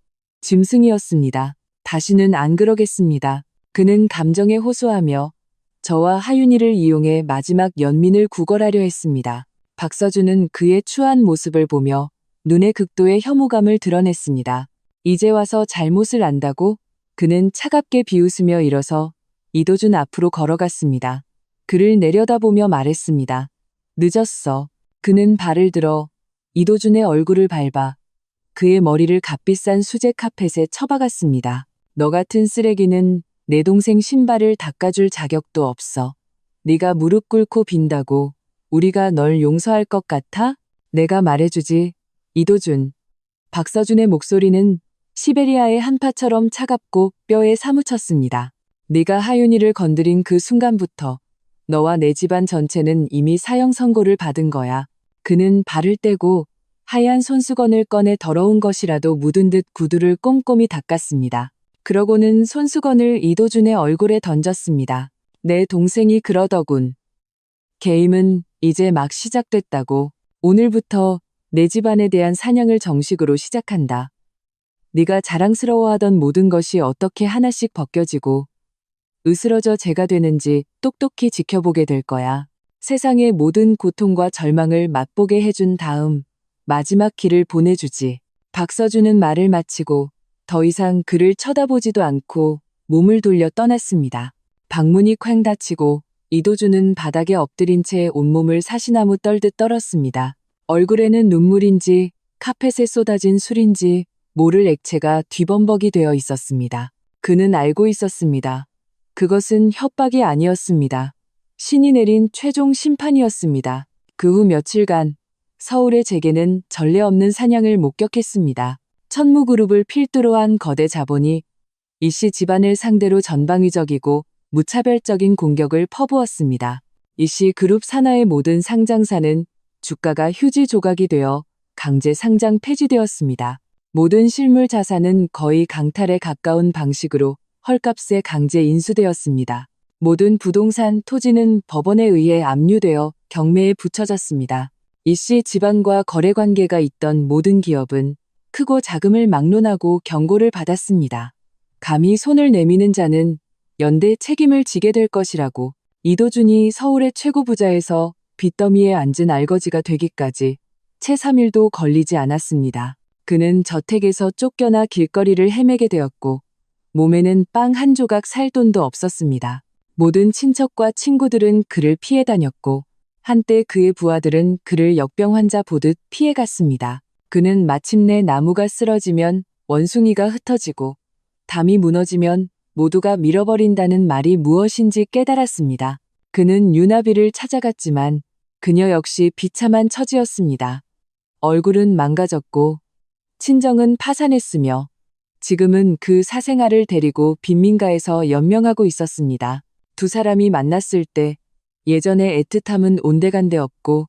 짐승이었습니다. 다시는 안 그러겠습니다. 그는 감정에 호소하며 저와 하윤이를 이용해 마지막 연민을 구걸하려 했습니다. 박서준은 그의 추한 모습을 보며 눈에 극도의 혐오감을 드러냈습니다. 이제 와서 잘못을 안다고? 그는 차갑게 비웃으며 일어서 이도준 앞으로 걸어갔습니다. 그를 내려다보며 말했습니다. 늦었어. 그는 발을 들어 이도준의 얼굴을 밟아 그의 머리를 값비싼 수제 카펫에 처박았습니다. 너 같은 쓰레기는 내 동생 신발을 닦아줄 자격도 없어. 네가 무릎 꿇고 빈다고 우리가 널 용서할 것 같아? 내가 말해주지. 이도준. 박서준의 목소리는 시베리아의 한파처럼 차갑고 뼈에 사무쳤습니다. 네가 하윤이를 건드린 그 순간부터 너와 내 집안 전체는 이미 사형 선고를 받은 거야. 그는 발을 떼고 하얀 손수건을 꺼내 더러운 것이라도 묻은 듯 구두를 꼼꼼히 닦았습니다. 그러고는 손수건을 이도준의 얼굴에 던졌습니다. 내 동생이 그러더군. 게임은 이제 막 시작됐다고. 오늘부터 내 집안에 대한 사냥을 정식으로 시작한다. 네가 자랑스러워하던 모든 것이 어떻게 하나씩 벗겨지고 으스러져 재가 되는지 똑똑히 지켜보게 될 거야. 세상의 모든 고통과 절망을 맛보게 해준 다음 마지막 길을 보내주지. 박서준은 말을 마치고 더 이상 그를 쳐다보지도 않고 몸을 돌려 떠났습니다. 방문이 쾅 닫히고 이도준은 바닥에 엎드린 채 온몸을 사시나무 떨듯 떨었습니다. 얼굴에는 눈물인지 카펫에 쏟아진 술인지 모를 액체가 뒤범벅이 되어 있었습니다. 그는 알고 있었습니다. 그것은 협박이 아니었습니다. 신이 내린 최종 심판이었습니다. 그 후 며칠간 서울의 제게는 전례 없는 사냥을 목격했습니다. 천무그룹을 필두로 한 거대 자본이 이씨 집안을 상대로 전방위적이고 무차별적인 공격을 퍼부었습니다. 이씨 그룹 산하의 모든 상장사는 주가가 휴지 조각이 되어 강제 상장 폐지되었습니다. 모든 실물 자산은 거의 강탈에 가까운 방식으로 헐값에 강제 인수되었습니다. 모든 부동산 토지는 법원에 의해 압류되어 경매에 붙여졌습니다. 이씨 집안과 거래관계가 있던 모든 기업은 크고 작음을 막론하고 경고를 받았습니다. 감히 손을 내미는 자는 연대 책임을 지게 될 것이라고. 이도준이 서울의 최고 부자에서 빚더미에 앉은 알거지가 되기까지 채 3일도 걸리지 않았습니다. 그는 저택에서 쫓겨나 길거리를 헤매게 되었고 몸에는 빵 한 조각 살 돈도 없었습니다. 모든 친척과 친구들은 그를 피해 다녔고 한때 그의 부하들은 그를 역병 환자 보듯 피해갔습니다. 그는 마침내 나무가 쓰러지면 원숭이가 흩어지고 담이 무너지면 모두가 밀어버린다는 말이 무엇인지 깨달았습니다. 그는 유나비를 찾아갔지만 그녀 역시 비참한 처지였습니다. 얼굴은 망가졌고 친정은 파산했으며 지금은 그 사생아를 데리고 빈민가에서 연명하고 있었습니다. 두 사람이 만났을 때 예전의 애틋함은 온데간데 없고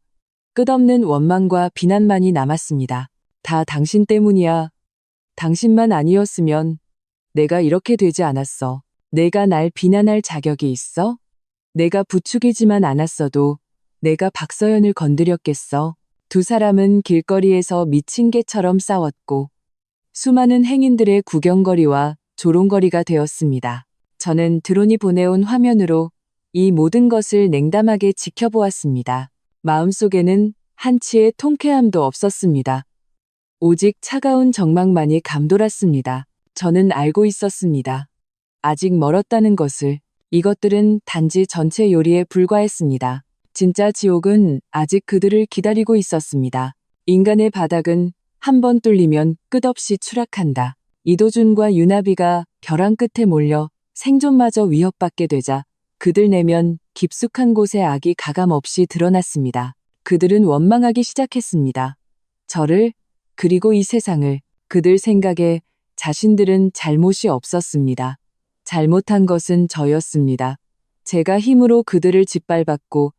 끝없는 원망과 비난만이 남았습니다. 다 당신 때문이야. 당신만 아니었으면 내가 이렇게 되지 않았어. 내가 날 비난할 자격이 있어? 내가 부추기지만 않았어도 내가 박서연을 건드렸겠어. 두 사람은 길거리에서 미친 개처럼 싸웠고 수많은 행인들의 구경거리와 조롱거리가 되었습니다. 저는 드론이 보내온 화면으로 이 모든 것을 냉담하게 지켜보았습니다. 마음속에는 한치의 통쾌함도 없었습니다. 오직 차가운 적망만이 감돌았습니다. 저는 알고 있었습니다. 아직 멀었다는 것을. 이것들은 단지 전체 요리에 불과했습니다. 진짜 지옥은 아직 그들을 기다리고 있었습니다. 인간의 바닥은 한 번 뚫리면 끝없이 추락한다. 이도준과 유나비가 벼랑 끝에 몰려 생존마저 위협받게 되자 그들 내면 깊숙한 곳에 악이 가감없이 드러났습니다. 그들은 원망하기 시작했습니다. 저를, 그리고 이 세상을. 그들 생각에 자신들은 잘못이 없었습니다. 잘못한 것은 저였습니다. 제가 힘으로 그들을 짓밟았고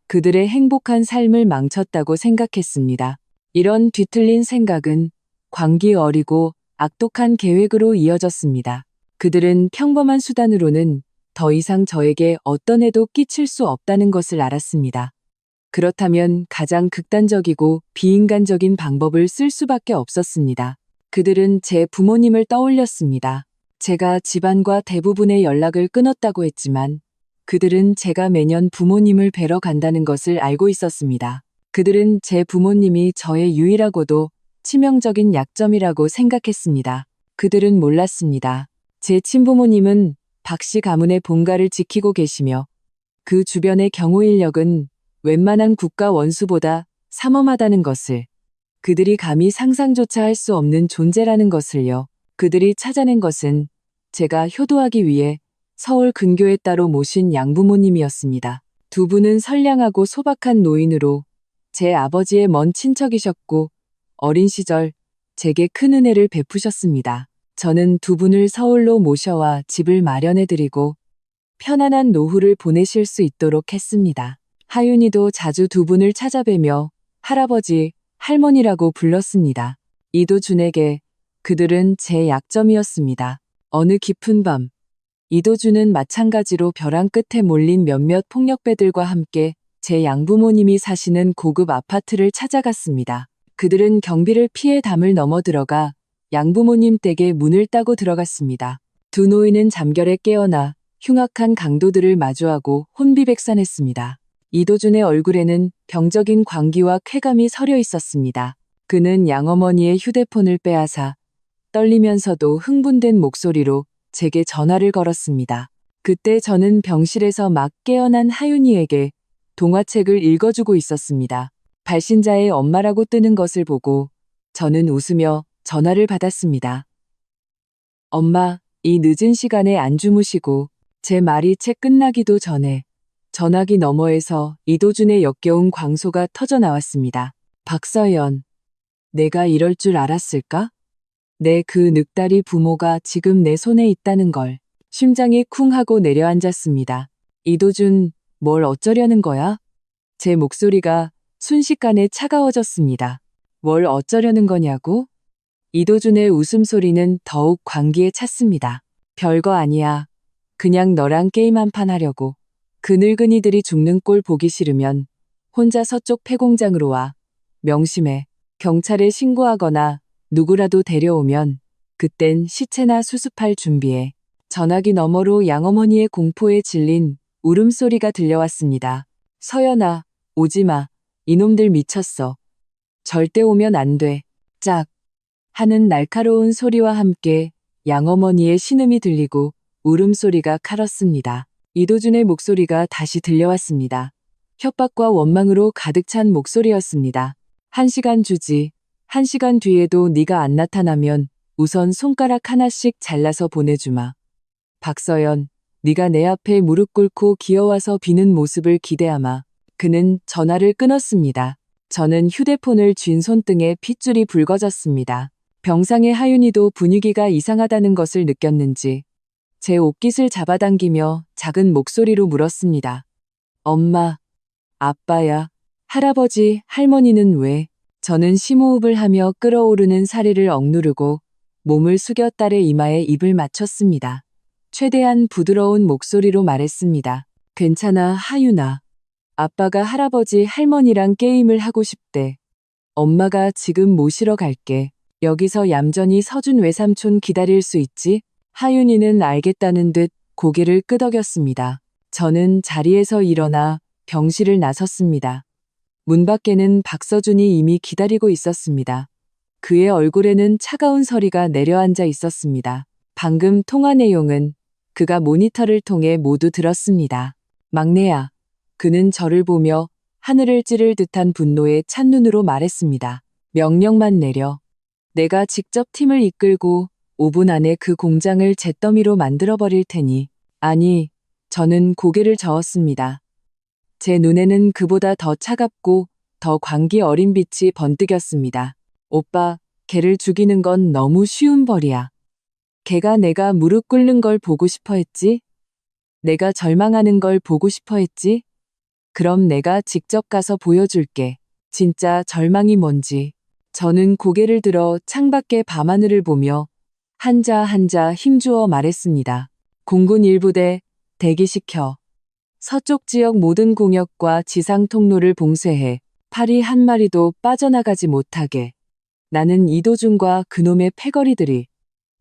그들의 행복한 삶을 망쳤다고 생각했습니다. 이런 뒤틀린 생각은 광기 어리고 악독한 계획으로 이어졌습니다. 그들은 평범한 수단으로는 더 이상 저에게 어떤 해도 끼칠 수 없다는 것을 알았습니다. 그렇다면 가장 극단적이고 비인간적인 방법을 쓸 수밖에 없었습니다. 그들은 제 부모님을 떠올렸습니다. 제가 집안과 대부분의 연락을 끊었다고 했지만 그들은 제가 매년 부모님을 뵈러 간다는 것을 알고 있었습니다. 그들은 제 부모님이 저의 유일하고도 치명적인 약점이라고 생각했습니다. 그들은 몰랐습니다. 제 친부모님은 박씨 가문의 본가를 지키고 계시며 그 주변의 경호 인력은 웬만한 국가 원수보다 삼엄하다는 것을. 그들이 감히 상상조차 할 수 없는 존재라는 것을요. 그들이 찾아낸 것은 제가 효도하기 위해 서울 근교에 따로 모신 양부모님이었습니다. 두 분은 선량하고 소박한 노인으로 제 아버지의 먼 친척이셨고 어린 시절 제게 큰 은혜를 베푸셨습니다. 저는 두 분을 서울로 모셔와 집을 마련해드리고 편안한 노후를 보내실 수 있도록 했습니다. 하윤이도 자주 두 분을 찾아뵈며 할아버지, 할머니라고 불렀습니다. 이도준에게 그들은 제 약점이었습니다. 어느 깊은 밤, 이도준은 마찬가지로 벼랑 끝에 몰린 몇몇 폭력배들과 함께 제 양부모님이 사시는 고급 아파트를 찾아갔습니다. 그들은 경비를 피해 담을 넘어 들어가 양부모님 댁에 문을 따고 들어갔습니다. 두 노인은 잠결에 깨어나 흉악한 강도들을 마주하고 혼비백산했습니다. 이도준의 얼굴에는 병적인 광기와 쾌감이 서려 있었습니다. 그는 양어머니의 휴대폰을 빼앗아 떨리면서도 흥분된 목소리로 제게 전화를 걸었습니다. 그때 저는 병실에서 막 깨어난 하윤이에게 동화책을 읽어주고 있었습니다. 발신자의 엄마라고 뜨는 것을 보고 저는 웃으며 전화를 받았습니다. 엄마, 이 늦은 시간에 안 주무시고. 제 말이 채 끝나기도 전에 전화기 너머에서 이도준의 역겨운 광소가 터져 나왔습니다. 박서연, 내가 이럴 줄 알았을까? 내 그 늑다리 부모가 지금 내 손에 있다는 걸. 심장이 쿵 하고 내려앉았습니다. 이도준, 뭘 어쩌려는 거야? 제 목소리가 순식간에 차가워졌습니다. 뭘 어쩌려는 거냐고? 이도준의 웃음소리는 더욱 광기에 찼습니다. 별거 아니야. 그냥 너랑 게임 한 판 하려고. 그 늙은이들이 죽는 꼴 보기 싫으면 혼자 서쪽 폐공장으로 와. 명심해. 경찰에 신고하거나 누구라도 데려오면 그땐 시체나 수습할 준비해. 전화기 너머로 양어머니의 공포에 질린 울음소리가 들려왔습니다. 서연아, 오지마. 이놈들 미쳤어. 절대 오면 안 돼. 짝. 하는 날카로운 소리와 함께 양어머니의 신음이 들리고 울음소리가 칼었습니다. 이도준의 목소리가 다시 들려왔습니다. 협박과 원망으로 가득 찬 목소리였습니다. 1시간 주지. 1시간 뒤에도 네가 안 나타나면 우선 손가락 하나씩 잘라서 보내주마. 박서연, 네가 내 앞에 무릎 꿇고 기어와서 비는 모습을 기대하마. 그는 전화를 끊었습니다. 저는 휴대폰을 쥔 손등에 핏줄이 붉어졌습니다. 병상의 하윤이도 분위기가 이상하다는 것을 느꼈는지 제 옷깃을 잡아당기며 작은 목소리로 물었습니다. 엄마, 아빠야, 할아버지, 할머니는 왜? 저는 심호흡을 하며 끓어오르는 사리를 억누르고 몸을 숙여 딸의 이마에 입을 맞췄습니다. 최대한 부드러운 목소리로 말했습니다. 괜찮아, 하윤아. 아빠가 할아버지, 할머니랑 게임을 하고 싶대. 엄마가 지금 모시러 갈게. 여기서 얌전히 서준 외삼촌 기다릴 수 있지? 하윤이는 알겠다는 듯 고개를 끄덕였습니다. 저는 자리에서 일어나 병실을 나섰습니다. 문 밖에는 박서준이 이미 기다리고 있었습니다. 그의 얼굴에는 차가운 서리가 내려앉아 있었습니다. 방금 통화 내용은 그가 모니터를 통해 모두 들었습니다. 막내야. 그는 저를 보며 하늘을 찌를 듯한 분노에 찬 눈으로 말했습니다. 명령만 내려. 내가 직접 팀을 이끌고 5분 안에 그 공장을 잿더미로 만들어버릴 테니. 아니, 저는 고개를 저었습니다. 제 눈에는 그보다 더 차갑고 더 광기 어린 빛이 번뜩였습니다. 오빠, 걔를 죽이는 건 너무 쉬운 벌이야. 걔가 내가 무릎 꿇는 걸 보고 싶어 했지? 내가 절망하는 걸 보고 싶어 했지? 그럼 내가 직접 가서 보여줄게. 진짜 절망이 뭔지. 저는 고개를 들어 창밖의 밤하늘을 보며 한자 한자 힘주어 말했습니다. 공군 1부대 대기시켜. 서쪽 지역 모든 공역과 지상 통로를 봉쇄해 파리 한 마리도 빠져나가지 못하게. 나는 이도준과 그놈의 패거리들이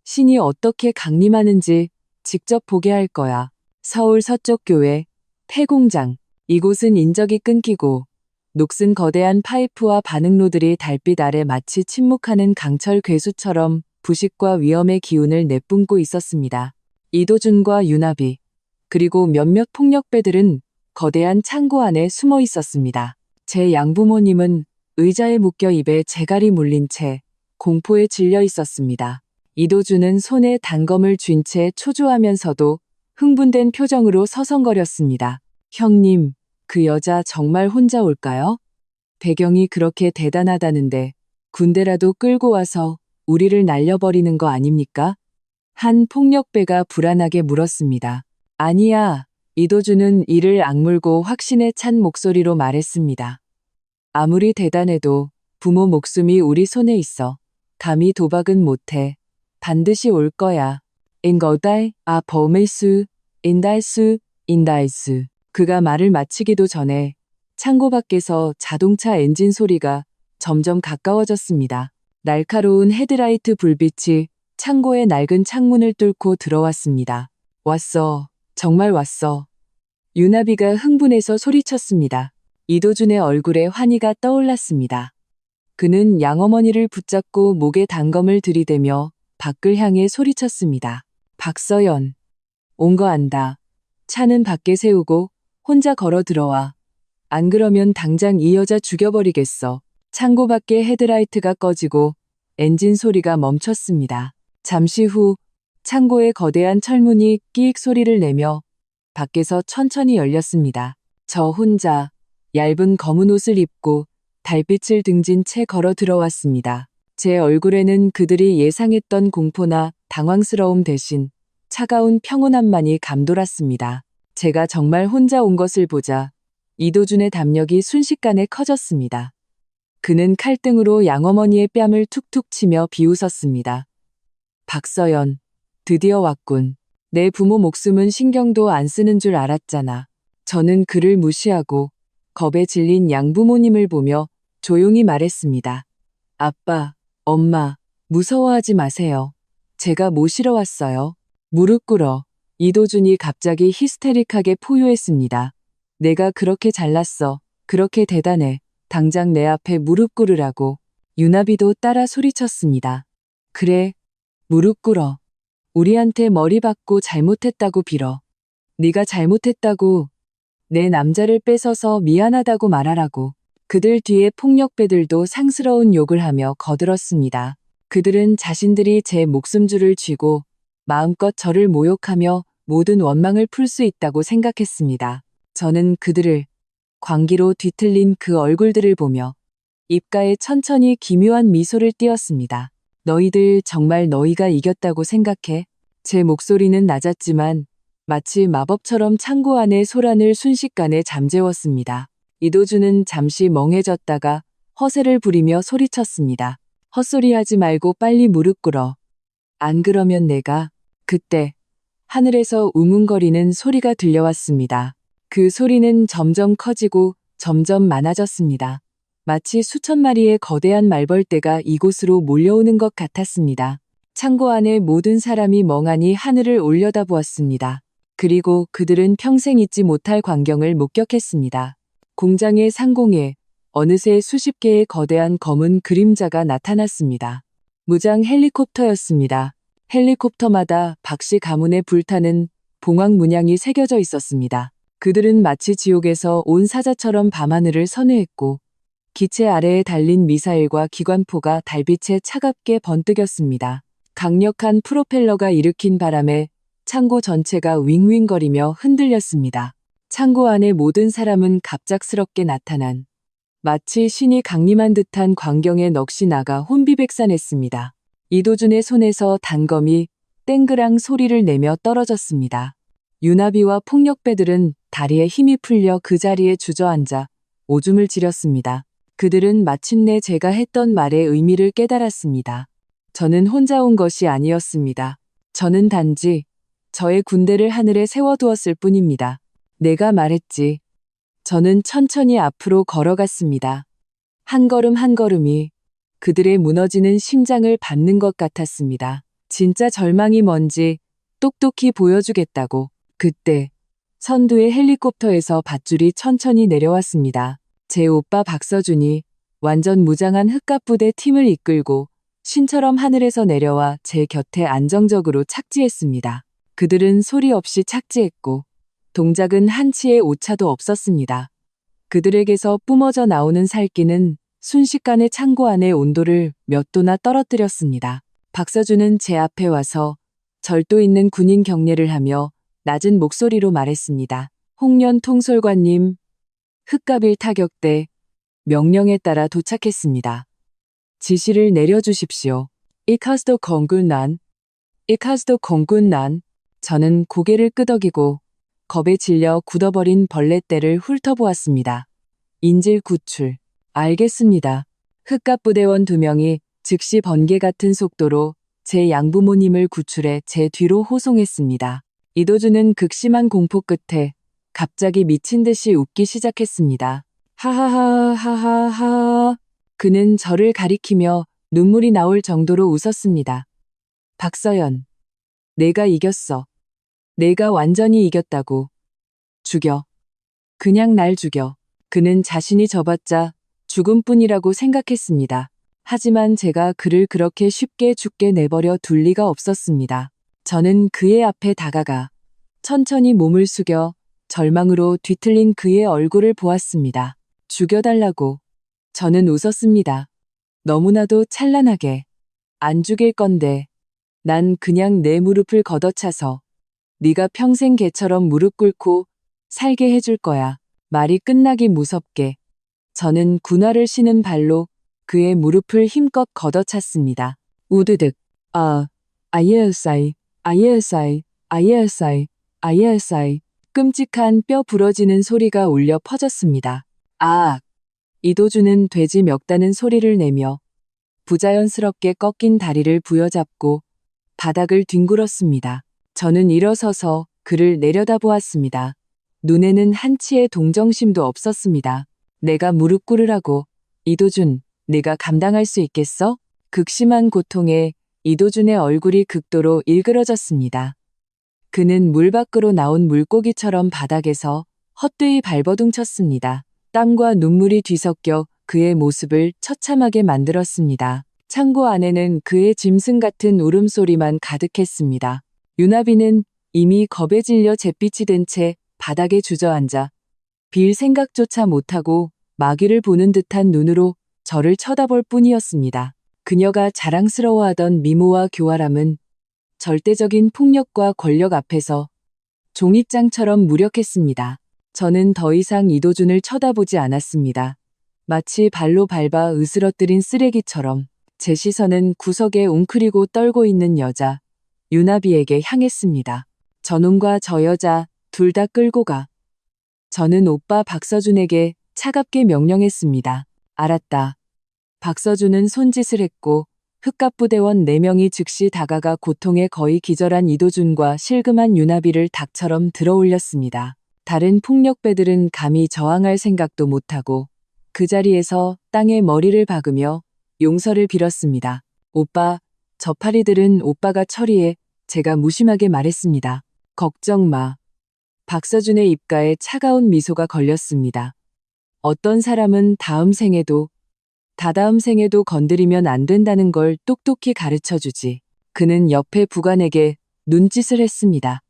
신이 어떻게 강림하는지 직접 보게 할 거야. 서울 서쪽 교회, 폐공장. 이곳은 인적이 끊기고 녹슨 거대한 파이프와 반응로들이 달빛 아래 마치 침묵하는 강철 괴수처럼 부식과 위험의 기운을 내뿜고 있었습니다. 이도준과 윤아비, 그리고 몇몇 폭력배들은 거대한 창고 안에 숨어 있었습니다. 제 양부모님은 의자에 묶여 입에 재갈이 물린 채 공포에 질려 있었습니다. 이도준은 손에 단검을 쥔 채 초조하면서도 흥분된 표정으로 서성거렸습니다. 형님, 그 여자 정말 혼자 올까요? 배경이 그렇게 대단하다는데 군대라도 끌고 와서 우리를 날려버리는 거 아닙니까? 한 폭력배가 불안하게 물었습니다. 아니야. 이도준은 이를 악물고 확신에 찬 목소리로 말했습니다. 아무리 대단해도 부모 목숨이 우리 손에 있어. 감히 도박은 못해. 반드시 올 거야. 인거달, 범의수, 인달수. 그가 말을 마치기도 전에 창고 밖에서 자동차 엔진 소리가 점점 가까워졌습니다. 날카로운 헤드라이트 불빛이 창고의 낡은 창문을 뚫고 들어왔습니다. 왔어. 정말 왔어. 윤아비가 흥분해서 소리쳤습니다. 이도준의 얼굴에 환희가 떠올랐습니다. 그는 양어머니를 붙잡고 목에 단검을 들이대며 밖을 향해 소리쳤습니다. 박서연, 온 거 안다. 차는 밖에 세우고 혼자 걸어 들어와. 안 그러면 당장 이 여자 죽여버리겠어. 창고 밖에 헤드라이트가 꺼지고 엔진 소리가 멈췄습니다. 잠시 후 창고의 거대한 철문이 끼익 소리를 내며 밖에서 천천히 열렸습니다. 저 혼자 얇은 검은 옷을 입고 달빛을 등진 채 걸어 들어왔습니다. 제 얼굴에는 그들이 예상했던 공포나 당황스러움 대신 차가운 평온함만이 감돌았습니다. 제가 정말 혼자 온 것을 보자 이도준의 담력이 순식간에 커졌습니다. 그는 칼등으로 양어머니의 뺨을 툭툭 치며 비웃었습니다. 박서연, 드디어 왔군. 내 부모 목숨은 신경도 안 쓰는 줄 알았잖아. 저는 그를 무시하고 겁에 질린 양부모님을 보며 조용히 말했습니다. 아빠, 엄마, 무서워하지 마세요. 제가 모시러 왔어요. 무릎 꿇어. 이도준이 갑자기 히스테릭하게 포효했습니다. 내가 그렇게 잘났어. 그렇게 대단해. 당장 내 앞에 무릎 꿇으라고. 유나비도 따라 소리쳤습니다. 그래, 무릎 꿇어. 우리한테 머리 박고 잘못했다고 빌어. 네가 잘못했다고. 내 남자를 뺏어서 미안하다고 말하라고. 그들 뒤에 폭력배들도 상스러운 욕을 하며 거들었습니다. 그들은 자신들이 제 목숨줄을 쥐고 마음껏 저를 모욕하며 모든 원망을 풀 수 있다고 생각했습니다. 저는 그들을 광기로 뒤틀린 그 얼굴들을 보며 입가에 천천히 기묘한 미소를 띄었습니다. 너희들 정말 너희가 이겼다고 생각해? 제 목소리는 낮았지만 마치 마법처럼 창고 안의 소란을 순식간에 잠재웠습니다. 이도준은 잠시 멍해졌다가 허세를 부리며 소리쳤습니다. 헛소리하지 말고 빨리 무릎 꿇어. 안 그러면 내가. 그때 하늘에서 웅웅거리는 소리가 들려왔습니다. 그 소리는 점점 커지고 점점 많아졌습니다. 마치 수천 마리의 거대한 말벌떼가 이곳으로 몰려오는 것 같았습니다. 창고 안의 모든 사람이 멍하니 하늘을 올려다보았습니다. 그리고 그들은 평생 잊지 못할 광경을 목격했습니다. 공장의 상공에 어느새 수십 개의 거대한 검은 그림자가 나타났습니다. 무장 헬리콥터였습니다. 헬리콥터마다 박씨 가문에 불타는 봉황 문양이 새겨져 있었습니다. 그들은 마치 지옥에서 온 사자처럼 밤하늘을 선회했고 기체 아래에 달린 미사일과 기관포가 달빛에 차갑게 번뜩였습니다. 강력한 프로펠러가 일으킨 바람에 창고 전체가 윙윙거리며 흔들렸습니다. 창고 안의 모든 사람은 갑작스럽게 나타난 마치 신이 강림한 듯한 광경에 넋이 나가 혼비백산했습니다. 이도준의 손에서 단검이 땡그랑 소리를 내며 떨어졌습니다. 유나비와 폭력배들은 다리에 힘이 풀려 그 자리에 주저앉아 오줌을 지렸습니다. 그들은 마침내 제가 했던 말의 의미를 깨달았습니다. 저는 혼자 온 것이 아니었습니다. 저는 단지 저의 군대를 하늘에 세워두었을 뿐입니다. 내가 말했지. 저는 천천히 앞으로 걸어갔습니다. 한 걸음 한 걸음이 그들의 무너지는 심장을 밟는 것 같았습니다. 진짜 절망이 뭔지 똑똑히 보여주겠다고. 그때 선두의 헬리콥터에서 밧줄이 천천히 내려왔습니다. 제 오빠 박서준이 완전 무장한 흑갑부대 팀을 이끌고 신처럼 하늘에서 내려와 제 곁에 안정적으로 착지했습니다. 그들은 소리 없이 착지했고 동작은 한치의 오차도 없었습니다. 그들에게서 뿜어져 나오는 살기는 순식간에 창고 안의 온도를 몇 도나 떨어뜨렸습니다. 박서준은 제 앞에 와서 절도 있는 군인 경례를 하며 낮은 목소리로 말했습니다. 홍련 통솔관님, 흑갑일 타격대 명령에 따라 도착했습니다. 지시를 내려주십시오. 이카스도 건군난, 이카스도 건군난. 저는 고개를 끄덕이고 겁에 질려 굳어버린 벌레떼를 훑어보았습니다. 인질 구출. 알겠습니다. 흑갑부대원 2명이 즉시 번개 같은 속도로 제 양부모님을 구출해 제 뒤로 호송했습니다. 이도준은 극심한 공포 끝에 갑자기 미친 듯이 웃기 시작했습니다. 하하하하하하. 그는 저를 가리키며 눈물이 나올 정도로 웃었습니다. 박서연, 내가 이겼어. 내가 완전히 이겼다고. 죽여. 그냥 날 죽여. 그는 자신이 져봤자 죽음뿐이라고 생각했습니다. 하지만 제가 그를 그렇게 쉽게 죽게 내버려 둘 리가 없었습니다. 저는 그의 앞에 다가가 천천히 몸을 숙여 절망으로 뒤틀린 그의 얼굴을 보았습니다. 죽여달라고. 저는 웃었습니다. 너무나도 찬란하게. 안 죽일 건데. 난 그냥 내 무릎을 걷어차서 네가 평생 개처럼 무릎 꿇고 살게 해줄 거야. 말이 끝나기 무섭게. 저는 군화를 신은 발로 그의 무릎을 힘껏 걷어찼습니다. 우드득. 아예사이, 아예사이, 아예사이, 아예사이. 끔찍한 뼈 부러지는 소리가 울려 퍼졌습니다. 아! 이도준은 돼지 멱다는 소리를 내며 부자연스럽게 꺾인 다리를 부여잡고 바닥을 뒹굴었습니다. 저는 일어서서 그를 내려다보았습니다. 눈에는 한치의 동정심도 없었습니다. 내가 무릎 꿇으라고. 이도준, 네가 감당할 수 있겠어? 극심한 고통에 이도준의 얼굴이 극도로 일그러졌습니다. 그는 물 밖으로 나온 물고기처럼 바닥에서 헛되이 발버둥쳤습니다. 땀과 눈물이 뒤섞여 그의 모습을 처참하게 만들었습니다. 창고 안에는 그의 짐승 같은 울음소리만 가득했습니다. 유나비는 이미 겁에 질려 잿빛이 된 채 바닥에 주저앉아 빌 생각조차 못하고 마귀를 보는 듯한 눈으로 저를 쳐다볼 뿐이었습니다. 그녀가 자랑스러워하던 미모와 교활함은 절대적인 폭력과 권력 앞에서 종잇장처럼 무력했습니다. 저는 더 이상 이도준을 쳐다보지 않았습니다. 마치 발로 밟아 으스러뜨린 쓰레기처럼 제 시선은 구석에 웅크리고 떨고 있는 여자 유나비에게 향했습니다. 저놈과 저 여자 둘 다 끌고 가. 저는 오빠 박서준에게 차갑게 명령했습니다. 알았다. 박서준은 손짓을 했고 흑갑부대원 4명이 즉시 다가가 고통에 거의 기절한 이도준과 실금한 유나비를 닭처럼 들어올렸습니다. 다른 폭력배들은 감히 저항할 생각도 못하고 그 자리에서 땅에 머리를 박으며 용서를 빌었습니다. 오빠, 저 파리들은 오빠가 처리해. 제가 무심하게 말했습니다. 걱정 마. 박서준의 입가에 차가운 미소가 걸렸습니다. 어떤 사람은 다음 생에도 다다음 생에도 건드리면 안 된다는 걸 똑똑히 가르쳐주지. 그는 옆에 부관에게 눈짓을 했습니다.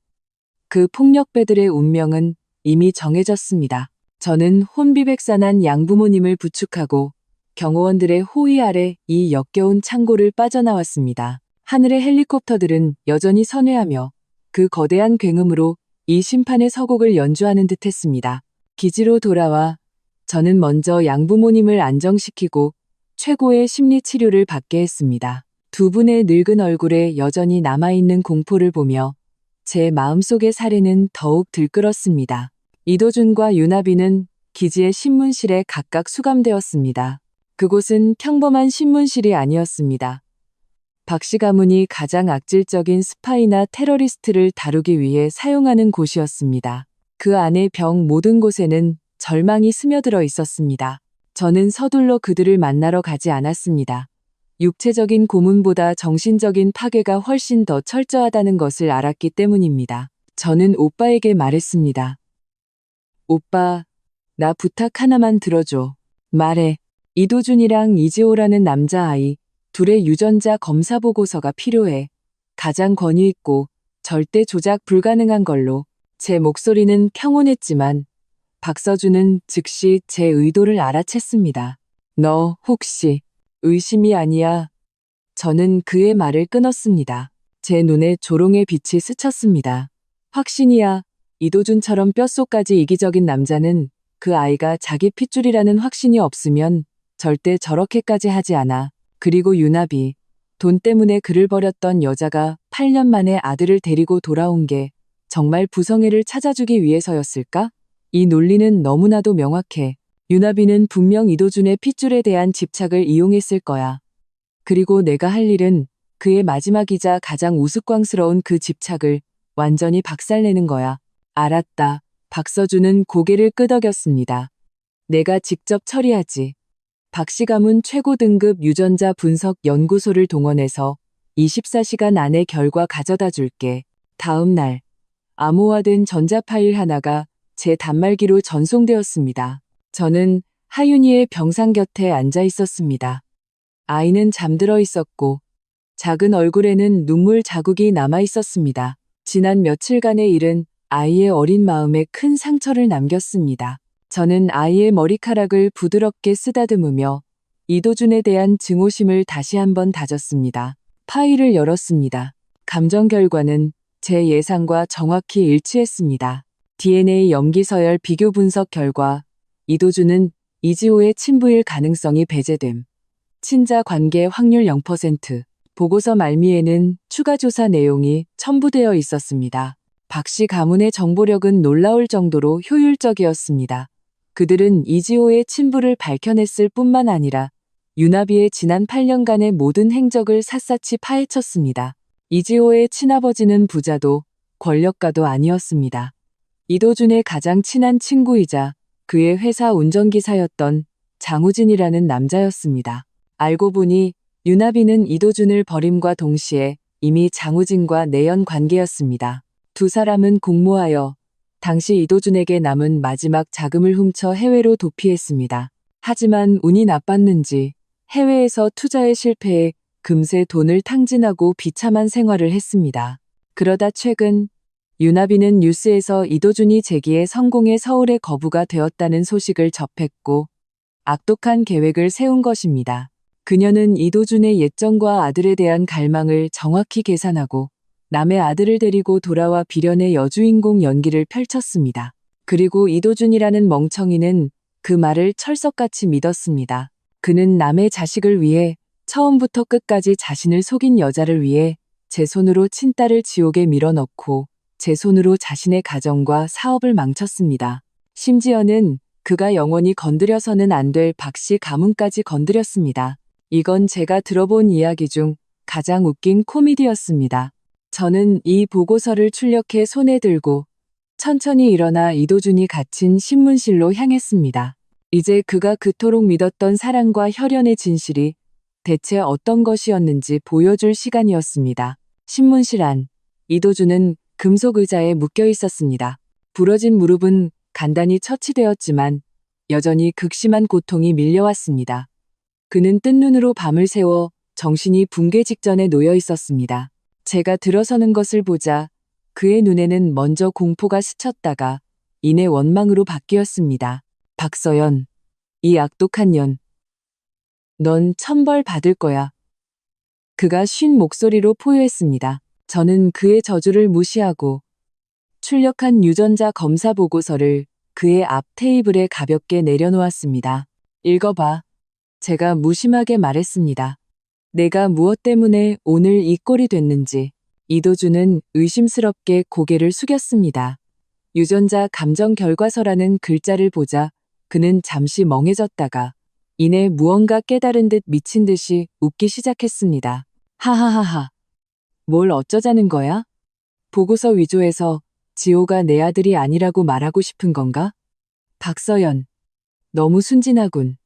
그 폭력배들의 운명은 이미 정해졌습니다. 저는 혼비백산한 양부모님을 부축하고 경호원들의 호위 아래 이 역겨운 창고를 빠져나왔습니다. 하늘의 헬리콥터들은 여전히 선회하며 그 거대한 굉음으로 이 심판의 서곡을 연주하는 듯했습니다. 기지로 돌아와 저는 먼저 양부모님을 안정시키고 최고의 심리치료를 받게 했습니다. 두 분의 늙은 얼굴에 여전히 남아있는 공포를 보며 제 마음속의 사례는 더욱 들끓었습니다. 이도준과 유나비는 기지의 신문실에 각각 수감되었습니다. 그곳은 평범한 신문실이 아니었습니다. 박씨 가문이 가장 악질적인 스파이나 테러리스트를 다루기 위해 사용하는 곳이었습니다. 그 안의 병 모든 곳에는 절망이 스며들어 있었습니다. 저는 서둘러 그들을 만나러 가지 않았습니다. 육체적인 고문보다 정신적인 파괴가 훨씬 더 철저하다는 것을 알았기 때문입니다. 저는 오빠에게 말했습니다. 오빠, 나 부탁 하나만 들어줘. 말해. 이도준이랑 이지호라는 남자아이 둘의 유전자 검사 보고서가 필요해. 가장 권위 있고 절대 조작 불가능한 걸로. 제 목소리는 평온했지만 박서준은 즉시 제 의도를 알아챘습니다. 너 혹시 의심이 아니야? 저는 그의 말을 끊었습니다. 제 눈에 조롱의 빛이 스쳤습니다. 확신이야. 이도준처럼 뼛속까지 이기적인 남자는 그 아이가 자기 핏줄이라는 확신이 없으면 절대 저렇게까지 하지 않아. 그리고 유나비, 돈 때문에 그를 버렸던 여자가 8년 만에 아들을 데리고 돌아온 게 정말 부성애를 찾아주기 위해서였을까? 이 논리는 너무나도 명확해. 유나비는 분명 이도준의 핏줄에 대한 집착을 이용했을 거야. 그리고 내가 할 일은 그의 마지막이자 가장 우스꽝스러운 그 집착을 완전히 박살내는 거야. 알았다. 박서준은 고개를 끄덕였습니다. 내가 직접 처리하지. 박씨 가문 최고 등급 유전자 분석 연구소를 동원해서 24시간 안에 결과 가져다 줄게. 다음 날, 암호화된 전자 파일 하나가 제 단말기로 전송되었습니다. 저는 하윤이의 병상 곁에 앉아 있었습니다. 아이는 잠들어 있었고 작은 얼굴에는 눈물 자국이 남아 있었습니다. 지난 며칠간의 일은 아이의 어린 마음에 큰 상처를 남겼습니다. 저는 아이의 머리카락을 부드럽게 쓰다듬으며 이도준에 대한 증오심을 다시 한번 다졌습니다. 파일을 열었습니다. 감정 결과는 제 예상과 정확히 일치했습니다. DNA 염기서열 비교 분석 결과 이도준은 이지호의 친부일 가능성이 배제됨. 친자 관계 확률 0%. 보고서 말미에는 추가 조사 내용이 첨부되어 있었습니다. 박씨 가문의 정보력은 놀라울 정도로 효율적이었습니다. 그들은 이지호의 친부를 밝혀냈을 뿐만 아니라 유나비의 지난 8년간의 모든 행적을 샅샅이 파헤쳤습니다. 이지호의 친아버지는 부자도 권력가도 아니었습니다. 이도준의 가장 친한 친구이자 그의 회사 운전기사였던 장우진이라는 남자였습니다. 알고 보니 유나비는 이도준을 버림과 동시에 이미 장우진과 내연 관계였습니다. 두 사람은 공모하여 당시 이도준에게 남은 마지막 자금을 훔쳐 해외로 도피했습니다. 하지만 운이 나빴는지 해외에서 투자에 실패해 금세 돈을 탕진하고 비참한 생활을 했습니다. 그러다 최근 유나비는 뉴스에서 이도준이 재기에 성공해 서울에 거부가 되었다는 소식을 접했고 악독한 계획을 세운 것입니다. 그녀는 이도준의 예정과 아들에 대한 갈망을 정확히 계산하고 남의 아들을 데리고 돌아와 비련의 여주인공 연기를 펼쳤습니다. 그리고 이도준이라는 멍청이는 그 말을 철석같이 믿었습니다. 그는 남의 자식을 위해 처음부터 끝까지 자신을 속인 여자를 위해 제 손으로 친딸을 지옥에 밀어넣고 제 손으로 자신의 가정과 사업을 망쳤습니다. 심지어는 그가 영원히 건드려서는 안 될 박씨 가문까지 건드렸습니다. 이건 제가 들어본 이야기 중 가장 웃긴 코미디였습니다. 저는 이 보고서를 출력해 손에 들고 천천히 일어나 이도준이 갇힌 신문실로 향했습니다. 이제 그가 그토록 믿었던 사랑과 혈연의 진실이 대체 어떤 것이었는지 보여줄 시간이었습니다. 신문실 안, 이도준은 금속 의자에 묶여 있었습니다. 부러진 무릎은 간단히 처치되었지만 여전히 극심한 고통이 밀려왔습니다. 그는 뜬 눈으로 밤을 새워 정신이 붕괴 직전에 놓여 있었습니다. 제가 들어서는 것을 보자 그의 눈에는 먼저 공포가 스쳤다가 이내 원망으로 바뀌었습니다. 박서연, 이 악독한 년. 넌 천벌 받을 거야. 그가 쉰 목소리로 포효했습니다. 저는 그의 저주를 무시하고 출력한 유전자 검사 보고서를 그의 앞 테이블에 가볍게 내려놓았습니다. 읽어봐. 제가 무심하게 말했습니다. 내가 무엇 때문에 오늘 이 꼴이 됐는지. 이도준은 의심스럽게 고개를 숙였습니다. 유전자 감정 결과서라는 글자를 보자 그는 잠시 멍해졌다가 이내 무언가 깨달은 듯 미친 듯이 웃기 시작했습니다. 하하하하. 뭘 어쩌자는 거야? 보고서 위조해서 지호가 내 아들이 아니라고 말하고 싶은 건가? 박서연. 너무 순진하군.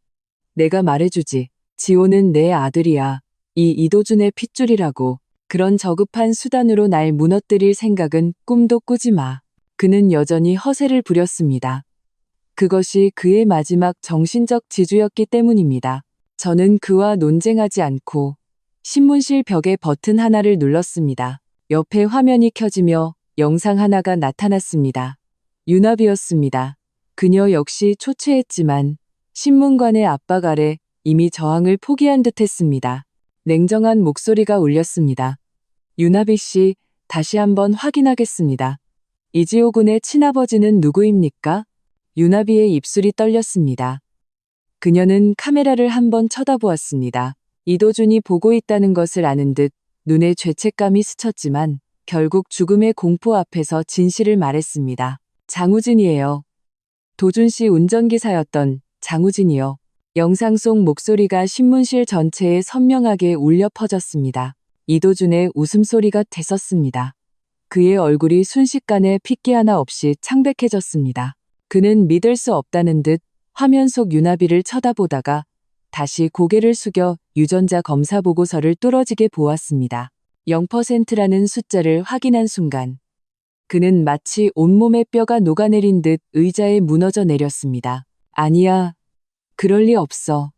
내가 말해주지. 지호는 내 아들이야. 이 이도준의 핏줄이라고. 그런 저급한 수단으로 날 무너뜨릴 생각은 꿈도 꾸지 마. 그는 여전히 허세를 부렸습니다. 그것이 그의 마지막 정신적 지주였기 때문입니다. 저는 그와 논쟁하지 않고 신문실 벽에 버튼 하나를 눌렀습니다. 옆에 화면이 켜지며 영상 하나가 나타났습니다. 유나비였습니다. 그녀 역시 초췌했지만 신문관의 압박 아래 이미 저항을 포기한 듯 했습니다. 냉정한 목소리가 울렸습니다. 유나비 씨, 다시 한번 확인하겠습니다. 이지호 군의 친아버지는 누구입니까? 유나비의 입술이 떨렸습니다. 그녀는 카메라를 한번 쳐다보았습니다. 이도준이 보고 있다는 것을 아는 듯 눈에 죄책감이 스쳤지만 결국 죽음의 공포 앞에서 진실을 말했습니다. 장우진이에요. 도준 씨 운전기사였던 장우진이요. 영상 속 목소리가 신문실 전체에 선명하게 울려 퍼졌습니다. 이도준의 웃음소리가 되섰습니다. 그의 얼굴이 순식간에 핏기 하나 없이 창백해졌습니다. 그는 믿을 수 없다는 듯 화면 속 유나비를 쳐다보다가 다시 고개를 숙여 유전자 검사 보고서를 뚫어지게 보았습니다. 0%라는 숫자를 확인한 순간 그는 마치 온몸의 뼈가 녹아내린 듯 의자에 무너져 내렸습니다. 아니야. 그럴 리 없어.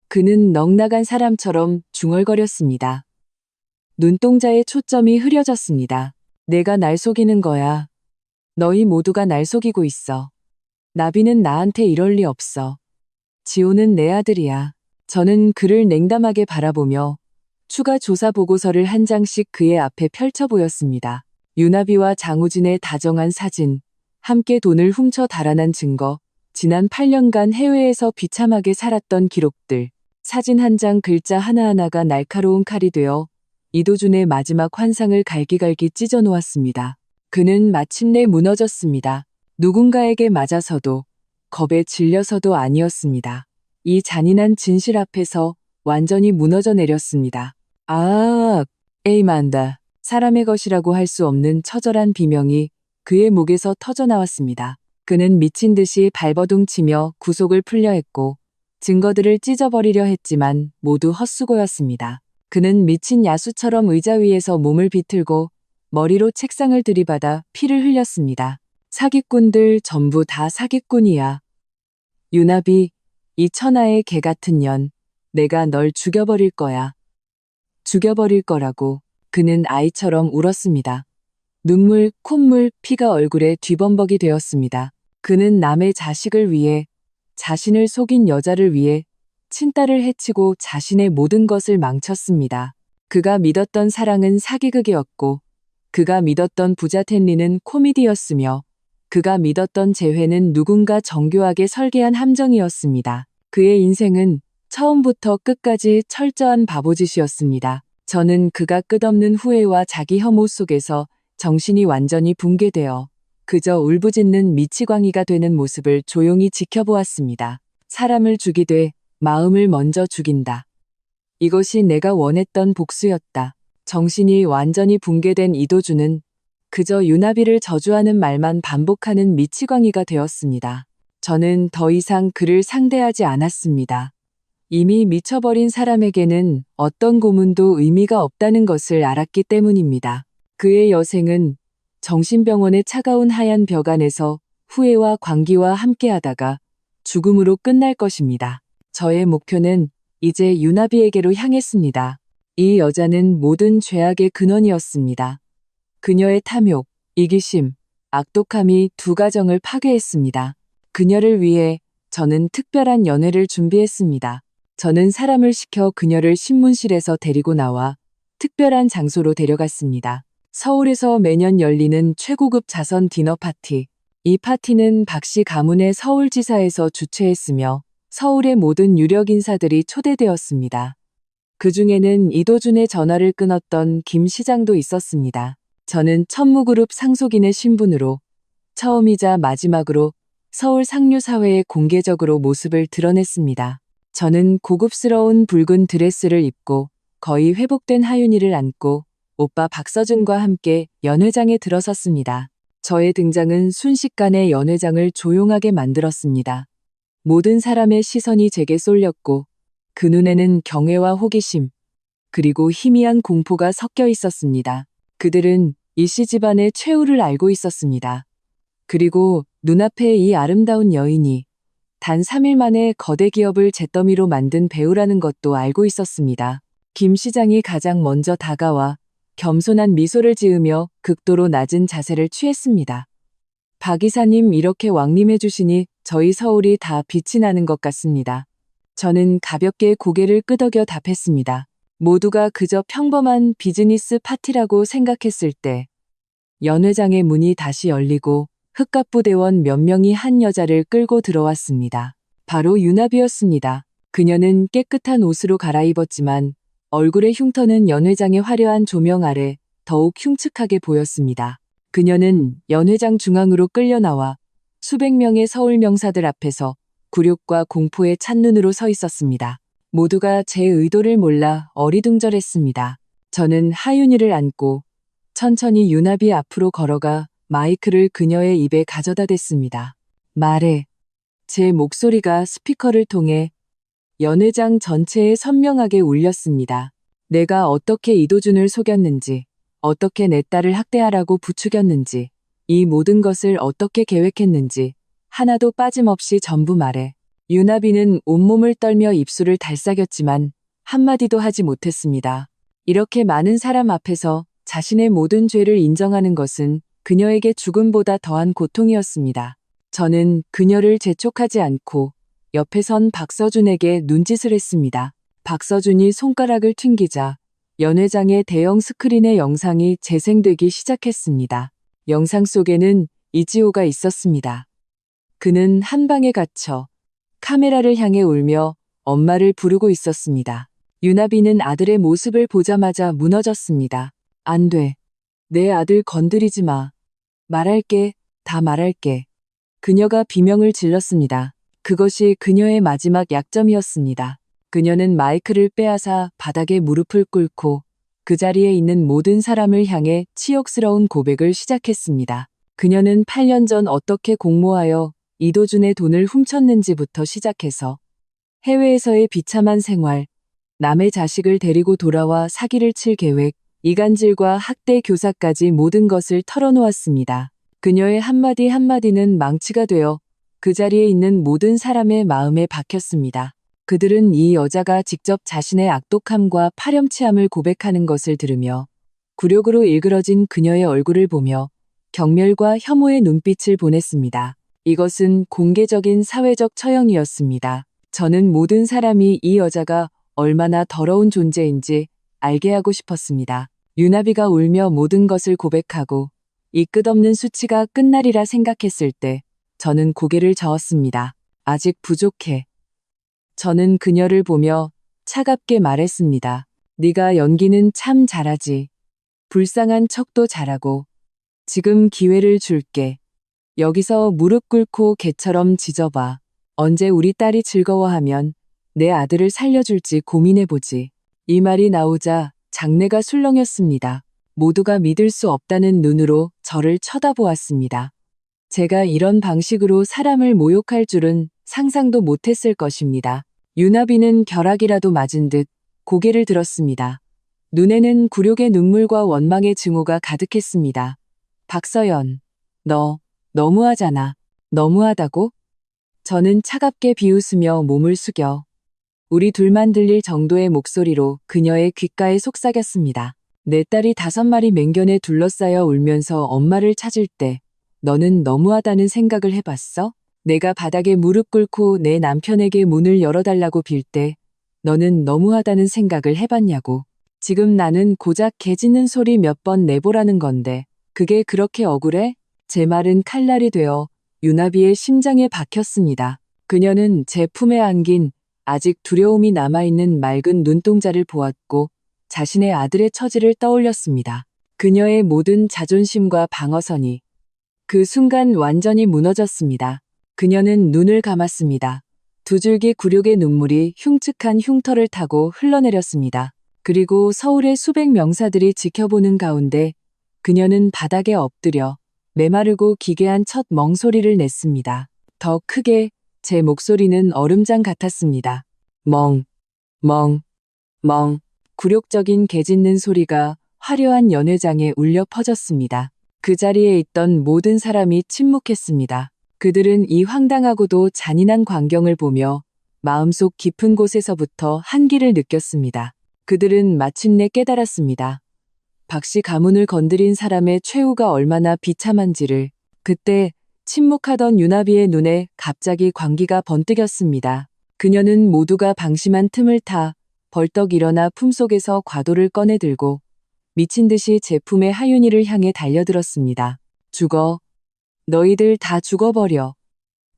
그는 넋나간 사람처럼 중얼거렸습니다. 눈동자의 초점이 흐려졌습니다. 내가 날 속이는 거야. 너희 모두가 날 속이고 있어. 나비는 나한테 이럴 리 없어. 지호는 내 아들이야. 저는 그를 냉담하게 바라보며 추가 조사 보고서를 한 장씩 그의 앞에 펼쳐 보였습니다. 유나비와 장우진의 다정한 사진, 함께 돈을 훔쳐 달아난 증거, 지난 8년간 해외에서 비참하게 살았던 기록들, 사진 한 장 글자 하나하나가 날카로운 칼이 되어 이도준의 마지막 환상을 갈기갈기 찢어 놓았습니다. 그는 마침내 무너졌습니다. 누군가에게 맞아서도 겁에 질려서도 아니었습니다. 이 잔인한 진실 앞에서 완전히 무너져 내렸습니다. 에이만다. 사람의 것이라고 할 수 없는 처절한 비명이 그의 목에서 터져나왔습니다. 그는 미친 듯이 발버둥 치며 구속을 풀려 했고 증거들을 찢어버리려 했지만 모두 헛수고였습니다. 그는 미친 야수처럼 의자 위에서 몸을 비틀고 머리로 책상을 들이받아 피를 흘렸습니다. 사기꾼들 전부 다 사기꾼이야. 유나비, 이 천하의 개 같은 년, 내가 널 죽여버릴 거야. 죽여버릴 거라고. 그는 아이처럼 울었습니다. 눈물, 콧물, 피가 얼굴에 뒤범벅이 되었습니다. 그는 남의 자식을 위해, 자신을 속인 여자를 위해 친딸을 해치고 자신의 모든 것을 망쳤습니다. 그가 믿었던 사랑은 사기극이었고 그가 믿었던 부자 텐리는 코미디였으며 그가 믿었던 재회는 누군가 정교하게 설계한 함정이었습니다. 그의 인생은 처음부터 끝까지 철저한 바보짓이었습니다. 저는 그가 끝없는 후회와 자기 혐오 속에서 정신이 완전히 붕괴되어 그저 울부짖는 미치광이가 되는 모습을 조용히 지켜보았습니다. 사람을 죽이되 마음을 먼저 죽인다. 이것이 내가 원했던 복수였다. 정신이 완전히 붕괴된 이도준은 그저 유나비를 저주하는 말만 반복하는 미치광이가 되었습니다. 저는 더 이상 그를 상대하지 않았습니다. 이미 미쳐버린 사람에게는 어떤 고문도 의미가 없다는 것을 알았기 때문입니다. 그의 여생은 정신병원의 차가운 하얀 벽 안에서 후회와 광기와 함께하다가 죽음으로 끝날 것입니다. 저의 목표는 이제 유나비에게로 향했습니다. 이 여자는 모든 죄악의 근원이었습니다. 그녀의 탐욕, 이기심, 악독함이 두 가정을 파괴했습니다. 그녀를 위해 저는 특별한 연회를 준비했습니다. 저는 사람을 시켜 그녀를 신문실에서 데리고 나와 특별한 장소로 데려갔습니다. 서울에서 매년 열리는 최고급 자선 디너 파티. 이 파티는 박씨 가문의 서울지사에서 주최했으며 서울의 모든 유력 인사들이 초대되었습니다. 그 중에는 이도준의 전화를 끊었던 김 시장도 있었습니다. 저는 천무그룹 상속인의 신분으로 처음이자 마지막으로 서울 상류사회에 공개적으로 모습을 드러냈습니다. 저는 고급스러운 붉은 드레스를 입고 거의 회복된 하윤이를 안고 오빠 박서준과 함께 연회장에 들어섰습니다. 저의 등장은 순식간에 연회장을 조용하게 만들었습니다. 모든 사람의 시선이 제게 쏠렸고 그 눈에는 경외와 호기심 그리고 희미한 공포가 섞여 있었습니다. 그들은 이씨 집안의 최후를 알고 있었습니다. 그리고 눈앞에 이 아름다운 여인이 단 3일 만에 거대 기업을 잿더미로 만든 배우라는 것도 알고 있었습니다. 김 시장이 가장 먼저 다가와 겸손한 미소를 지으며 극도로 낮은 자세를 취했습니다. 박 이사님, 이렇게 왕림해 주시니 저희 서울이 다 빛이 나는 것 같습니다. 저는 가볍게 고개를 끄덕여 답했습니다. 모두가 그저 평범한 비즈니스 파티라고 생각했을 때 연회장의 문이 다시 열리고 흑갑부 대원 몇 명이 한 여자를 끌고 들어왔습니다. 바로 유나비였습니다. 그녀는 깨끗한 옷으로 갈아입었지만 얼굴의 흉터는 연회장의 화려한 조명 아래 더욱 흉측하게 보였습니다. 그녀는 연회장 중앙으로 끌려 나와 수백 명의 서울 명사들 앞에서 굴욕과 공포에 찬 눈으로 서 있었습니다. 모두가 제 의도를 몰라 어리둥절했습니다. 저는 하윤이를 안고 천천히 유나비 앞으로 걸어가 마이크를 그녀의 입에 가져다 댔습니다. 말해. 제 목소리가 스피커를 통해 연회장 전체에 선명하게 울렸습니다. 내가 어떻게 이도준을 속였는지, 어떻게 내 딸을 학대하라고 부추겼는지, 이 모든 것을 어떻게 계획했는지 하나도 빠짐없이 전부 말해. 유나비는 온몸을 떨며 입술을 달싹였지만 한마디도 하지 못했습니다. 이렇게 많은 사람 앞에서 자신의 모든 죄를 인정하는 것은 그녀에게 죽음보다 더한 고통이었습니다. 저는 그녀를 재촉하지 않고 옆에 선 박서준에게 눈짓을 했습니다. 박서준이 손가락을 튕기자 연회장의 대형 스크린의 영상이 재생되기 시작했습니다. 영상 속에는 이지호가 있었습니다. 그는 한 방에 갇혀 카메라를 향해 울며 엄마를 부르고 있었습니다. 유나비는 아들의 모습을 보자마자 무너졌습니다. 안 돼. 내 아들 건드리지 마. 말할게, 다 말할게. 그녀가 비명을 질렀습니다. 그것이 그녀의 마지막 약점이었습니다. 그녀는 마이크를 빼앗아 바닥에 무릎을 꿇고 그 자리에 있는 모든 사람을 향해 치욕스러운 고백을 시작했습니다. 그녀는 8년 전 어떻게 공모하여 이도준의 돈을 훔쳤는지부터 시작해서 해외에서의 비참한 생활, 남의 자식을 데리고 돌아와 사기를 칠 계획, 이간질과 학대 교사까지 모든 것을 털어놓았습니다. 그녀의 한마디 한마디는 망치가 되어 그 자리에 있는 모든 사람의 마음에 박혔습니다. 그들은 이 여자가 직접 자신의 악독함과 파렴치함을 고백하는 것을 들으며 굴욕으로 일그러진 그녀의 얼굴을 보며 경멸과 혐오의 눈빛을 보냈습니다. 이것은 공개적인 사회적 처형이었습니다. 저는 모든 사람이 이 여자가 얼마나 더러운 존재인지 알게 하고 싶었습니다. 유나비가 울며 모든 것을 고백하고 이 끝없는 수치가 끝나리라 생각했을 때 저는 고개를 저었습니다. 아직 부족해. 저는 그녀를 보며 차갑게 말했습니다. 네가 연기는 참 잘하지. 불쌍한 척도 잘하고. 지금 기회를 줄게. 여기서 무릎 꿇고 개처럼 짖어봐. 언제 우리 딸이 즐거워하면 내 아들을 살려줄지 고민해보지. 이 말이 나오자 장내가 술렁였습니다. 모두가 믿을 수 없다는 눈으로 저를 쳐다보았습니다. 제가 이런 방식으로 사람을 모욕할 줄은 상상도 못했을 것입니다. 유나비는 벼락이라도 맞은 듯 고개를 들었습니다. 눈에는 굴욕의 눈물과 원망의 증오가 가득했습니다. 박서연, 너 너무하잖아. 너무하다고? 저는 차갑게 비웃으며 몸을 숙여 우리 둘만 들릴 정도의 목소리로 그녀의 귓가에 속삭였습니다. 내 딸이 5마리 맹견에 둘러싸여 울면서 엄마를 찾을 때 너는 너무하다는 생각을 해봤어? 내가 바닥에 무릎 꿇고 내 남편에게 문을 열어달라고 빌 때 너는 너무하다는 생각을 해봤냐고. 지금 나는 고작 개 짖는 소리 몇 번 내보라는 건데 그게 그렇게 억울해? 제 말은 칼날이 되어 유나비의 심장에 박혔습니다. 그녀는 제 품에 안긴 아직 두려움이 남아있는 맑은 눈동자를 보았고 자신의 아들의 처지를 떠올렸습니다. 그녀의 모든 자존심과 방어선이 그 순간 완전히 무너졌습니다. 그녀는 눈을 감았습니다. 두 줄기 굴욕의 눈물이 흉측한 흉터를 타고 흘러내렸습니다. 그리고 서울의 수백 명사들이 지켜보는 가운데 그녀는 바닥에 엎드려 메마르고 기괴한 첫 멍소리를 냈습니다. 더 크게 제 목소리는 얼음장 같았습니다. 멍, 멍, 멍. 굴욕적인 개 짖는 소리가 화려한 연회장에 울려 퍼졌습니다. 그 자리에 있던 모든 사람이 침묵했습니다. 그들은 이 황당하고도 잔인한 광경을 보며 마음속 깊은 곳에서부터 한기를 느꼈습니다. 그들은 마침내 깨달았습니다. 박씨 가문을 건드린 사람의 최후가 얼마나 비참한지를. 그때 침묵하던 유나비의 눈에 갑자기 광기가 번뜩였습니다. 그녀는 모두가 방심한 틈을 타 벌떡 일어나 품속에서 과도를 꺼내들고 미친 듯이 제 품에 하윤이를 향해 달려들었습니다. 죽어. 너희들 다 죽어버려.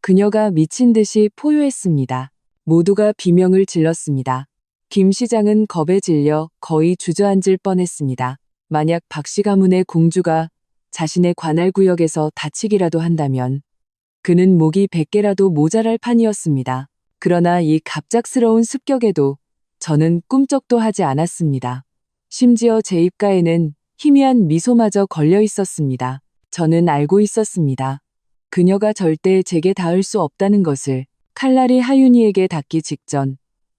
그녀가 미친 듯이 포효했습니다. 모두가 비명을 질렀습니다. 김 시장은 겁에 질려 거의 주저앉을 뻔했습니다. 만약 박씨 가문의 공주가 자신의 관할 구역에서 다치기라도 한다면 그는 목이 100개라도 모자랄 판이었습니다. 그러나 이 갑작스러운 습격에도 저는 꿈쩍도 하지 않았습니다. 심지어 제 입가에는 희미한 미소마저 걸려 있었습니다. 저는 알고 있었습니다. 그녀가 절대 제게 닿을 수 없다는 것을. 칼날이 하윤이에게 닿기 직전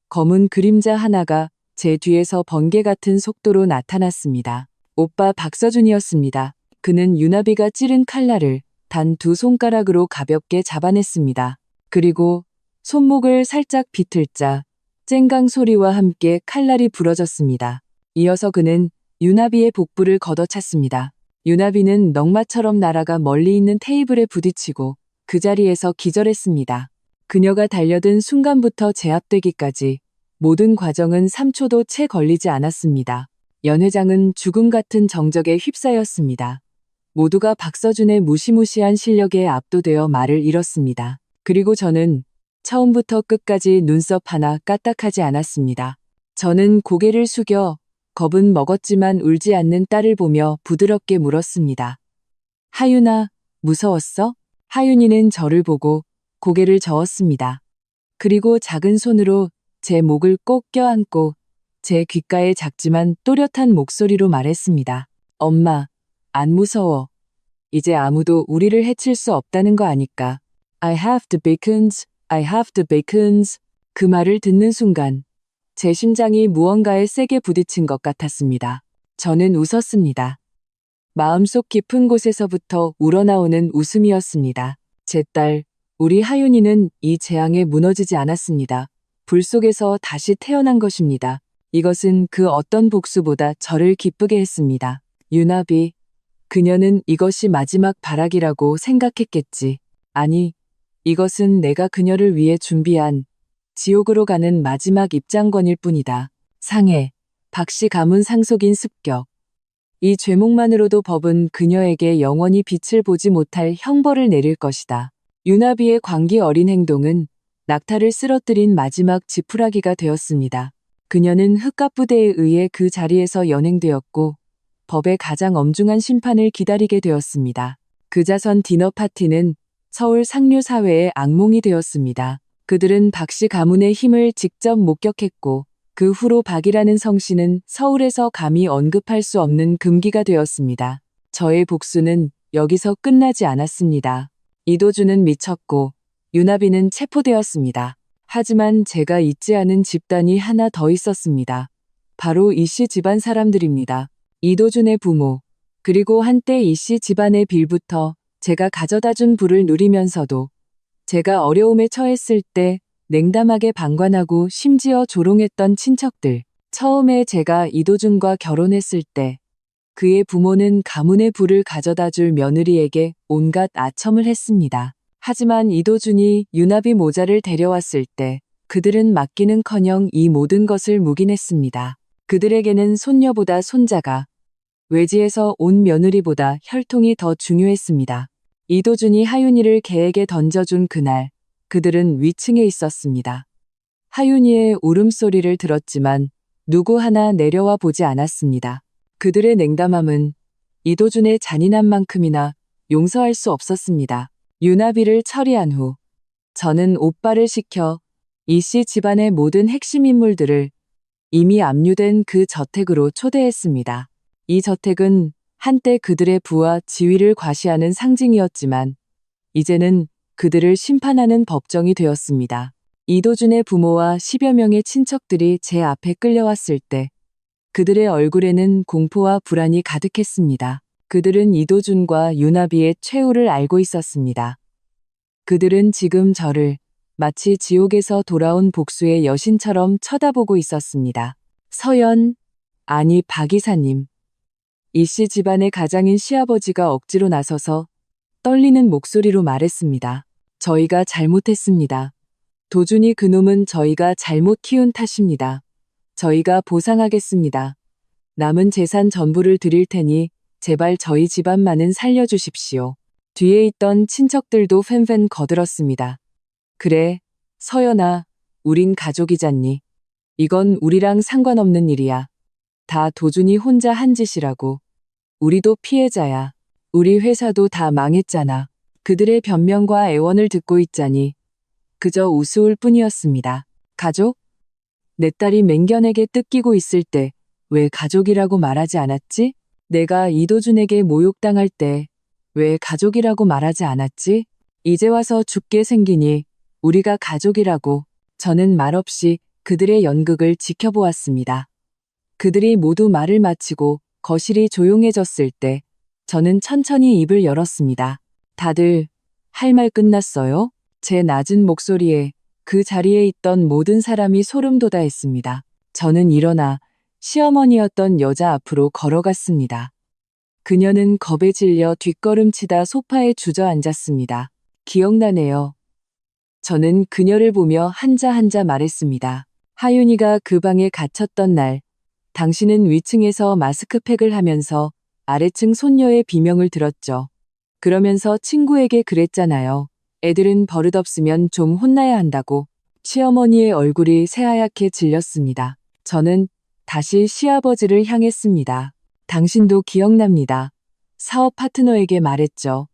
검은 그림자 하나가 제 뒤에서 번개 같은 속도로 나타났습니다. 오빠 박서준이었습니다. 그는 유나비가 찌른 칼날을 단 2손가락으로 가볍게 잡아냈습니다. 그리고 손목을 살짝 비틀자 쨍강 소리와 함께 칼날이 부러졌습니다. 이어서 그는 유나비의 복부를 걷어찼습니다. 유나비는 넝마처럼 날아가 멀리 있는 테이블에 부딪히고 그 자리에서 기절했습니다. 그녀가 달려든 순간부터 제압되기까지 모든 과정은 3초도 채 걸리지 않았습니다. 연 회장은 죽음 같은 정적에 휩싸였습니다. 모두가 박서준의 무시무시한 실력에 압도되어 말을 잃었습니다. 그리고 저는 처음부터 끝까지 눈썹 하나 까딱하지 않았습니다. 저는 고개를 숙여 겁은 먹었지만 울지 않는 딸을 보며 부드럽게 물었습니다. 하윤아, 무서웠어? 하윤이는 저를 보고 고개를 저었습니다. 그리고 작은 손으로 제 목을 꼭 껴안고 제 귓가에 작지만 또렷한 목소리로 말했습니다. 엄마, 안 무서워. 이제 아무도 우리를 해칠 수 없다는 거 아니까. I have the beacons, I have the beacons. 그 말을 듣는 순간 제 심장이 무언가에 세게 부딪힌 것 같았습니다. 저는 웃었습니다. 마음속 깊은 곳에서부터 우러나오는 웃음이었습니다. 제 딸, 우리 하윤이는 이 재앙에 무너지지 않았습니다. 불 속에서 다시 태어난 것입니다. 이것은 그 어떤 복수보다 저를 기쁘게 했습니다. 유나비, 그녀는 이것이 마지막 발악이라고 생각했겠지. 아니, 이것은 내가 그녀를 위해 준비한 지옥으로 가는 마지막 입장권일 뿐이다. 상해, 박씨 가문 상속인 습격. 이 죄목만으로도 법은 그녀에게 영원히 빛을 보지 못할 형벌을 내릴 것이다. 유나비의 광기 어린 행동은 낙타를 쓰러뜨린 마지막 지푸라기가 되었습니다. 그녀는 흑갑부대에 의해 그 자리에서 연행되었고 법의 가장 엄중한 심판을 기다리게 되었습니다. 그 자선 디너 파티는 서울 상류 사회의 악몽이 되었습니다. 그들은 박씨 가문의 힘을 직접 목격했고 그 후로 박이라는 성씨는 서울에서 감히 언급할 수 없는 금기가 되었습니다. 저의 복수는 여기서 끝나지 않았습니다. 이도준은 미쳤고 유나비는 체포되었습니다. 하지만 제가 잊지 않은 집단이 하나 더 있었습니다. 바로 이씨 집안 사람들입니다. 이도준의 부모, 그리고 한때 이씨 집안의 빌부터 제가 가져다준 부를 누리면서도 제가 어려움에 처했을 때 냉담하게 방관하고 심지어 조롱했던 친척들. 처음에 제가 이도준과 결혼했을 때 그의 부모는 가문의 부를 가져다줄 며느리에게 온갖 아첨을 했습니다. 하지만 이도준이 유나비 모자를 데려왔을 때 그들은 맡기는커녕 이 모든 것을 묵인했습니다. 그들에게는 손녀보다 손자가, 외지에서 온 며느리보다 혈통이 더 중요했습니다. 이도준이 하윤이를 개에게 던져준 그날, 그들은 위층에 있었습니다. 하윤이의 울음소리를 들었지만 누구 하나 내려와 보지 않았습니다. 그들의 냉담함은 이도준의 잔인함만큼이나 용서할 수 없었습니다. 유나비를 처리한 후 저는 오빠를 시켜 이씨 집안의 모든 핵심 인물들을 이미 압류된 그 저택으로 초대했습니다. 이 저택은 한때 그들의 부와 지위를 과시하는 상징이었지만 이제는 그들을 심판하는 법정이 되었습니다. 이도준의 부모와 10여 명의 친척들이 제 앞에 끌려왔을 때 그들의 얼굴에는 공포와 불안이 가득했습니다. 그들은 이도준과 유나비의 최후를 알고 있었습니다. 그들은 지금 저를 마치 지옥에서 돌아온 복수의 여신처럼 쳐다보고 있었습니다. 서연, 아니 박 이사님. 이씨 집안의 가장인 시아버지가 억지로 나서서 떨리는 목소리로 말했습니다. 저희가 잘못했습니다. 도준이 그놈은 저희가 잘못 키운 탓입니다. 저희가 보상하겠습니다. 남은 재산 전부를 드릴 테니 제발 저희 집안만은 살려주십시오. 뒤에 있던 친척들도 팬팬 거들었습니다. 그래, 서연아, 우린 가족이잖니. 이건 우리랑 상관없는 일이야. 다 도준이 혼자 한 짓이라고. 우리도 피해자야. 우리 회사도 다 망했잖아. 그들의 변명과 애원을 듣고 있자니 그저 우스울 뿐이었습니다. 가족? 내 딸이 맹견에게 뜯기고 있을 때 왜 가족이라고 말하지 않았지? 내가 이도준에게 모욕당할 때 왜 가족이라고 말하지 않았지? 이제 와서 죽게 생기니 우리가 가족이라고. 저는 말없이 그들의 연극을 지켜보았습니다. 그들이 모두 말을 마치고 거실이 조용해졌을 때 저는 천천히 입을 열었습니다. 다들 할 말 끝났어요? 제 낮은 목소리에 그 자리에 있던 모든 사람이 소름 돋아했습니다. 저는 일어나 시어머니였던 여자 앞으로 걸어갔습니다. 그녀는 겁에 질려 뒷걸음치다 소파에 주저앉았습니다. 기억나네요. 저는 그녀를 보며 한자 말했습니다. 하윤이가 그 방에 갇혔던 날, 당신은 위층에서 마스크팩을 하면서 아래층 손녀의 비명을 들었죠. 그러면서 친구에게 그랬잖아요. 애들은 버릇없으면 좀 혼나야 한다고. 시어머니의 얼굴이 새하얗게 질렸습니다. 저는 다시 시아버지를 향했습니다. 당신도 기억납니다. 사업 파트너에게 말했죠.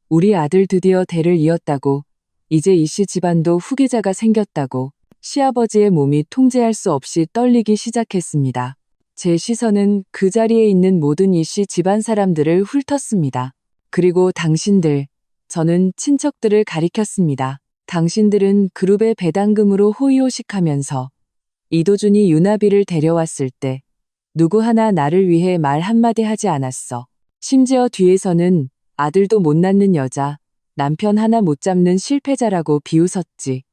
우리 아들 드디어 대를 이었다고. 이제 이씨 집안도 후계자가 생겼다고. 시아버지의 몸이 통제할 수 없이 떨리기 시작했습니다. 제 시선은 그 자리에 있는 모든 이씨 집안 사람들을 훑었습니다. 그리고 당신들, 저는 친척들을 가리켰습니다. 당신들은 그룹의 배당금으로 호의호식하면서 이도준이 유나비를 데려왔을 때 누구 하나 나를 위해 말 한마디 하지 않았어. 심지어 뒤에서는 아들도 못 낳는 여자, 남편 하나 못 잡는 실패자라고 비웃었지.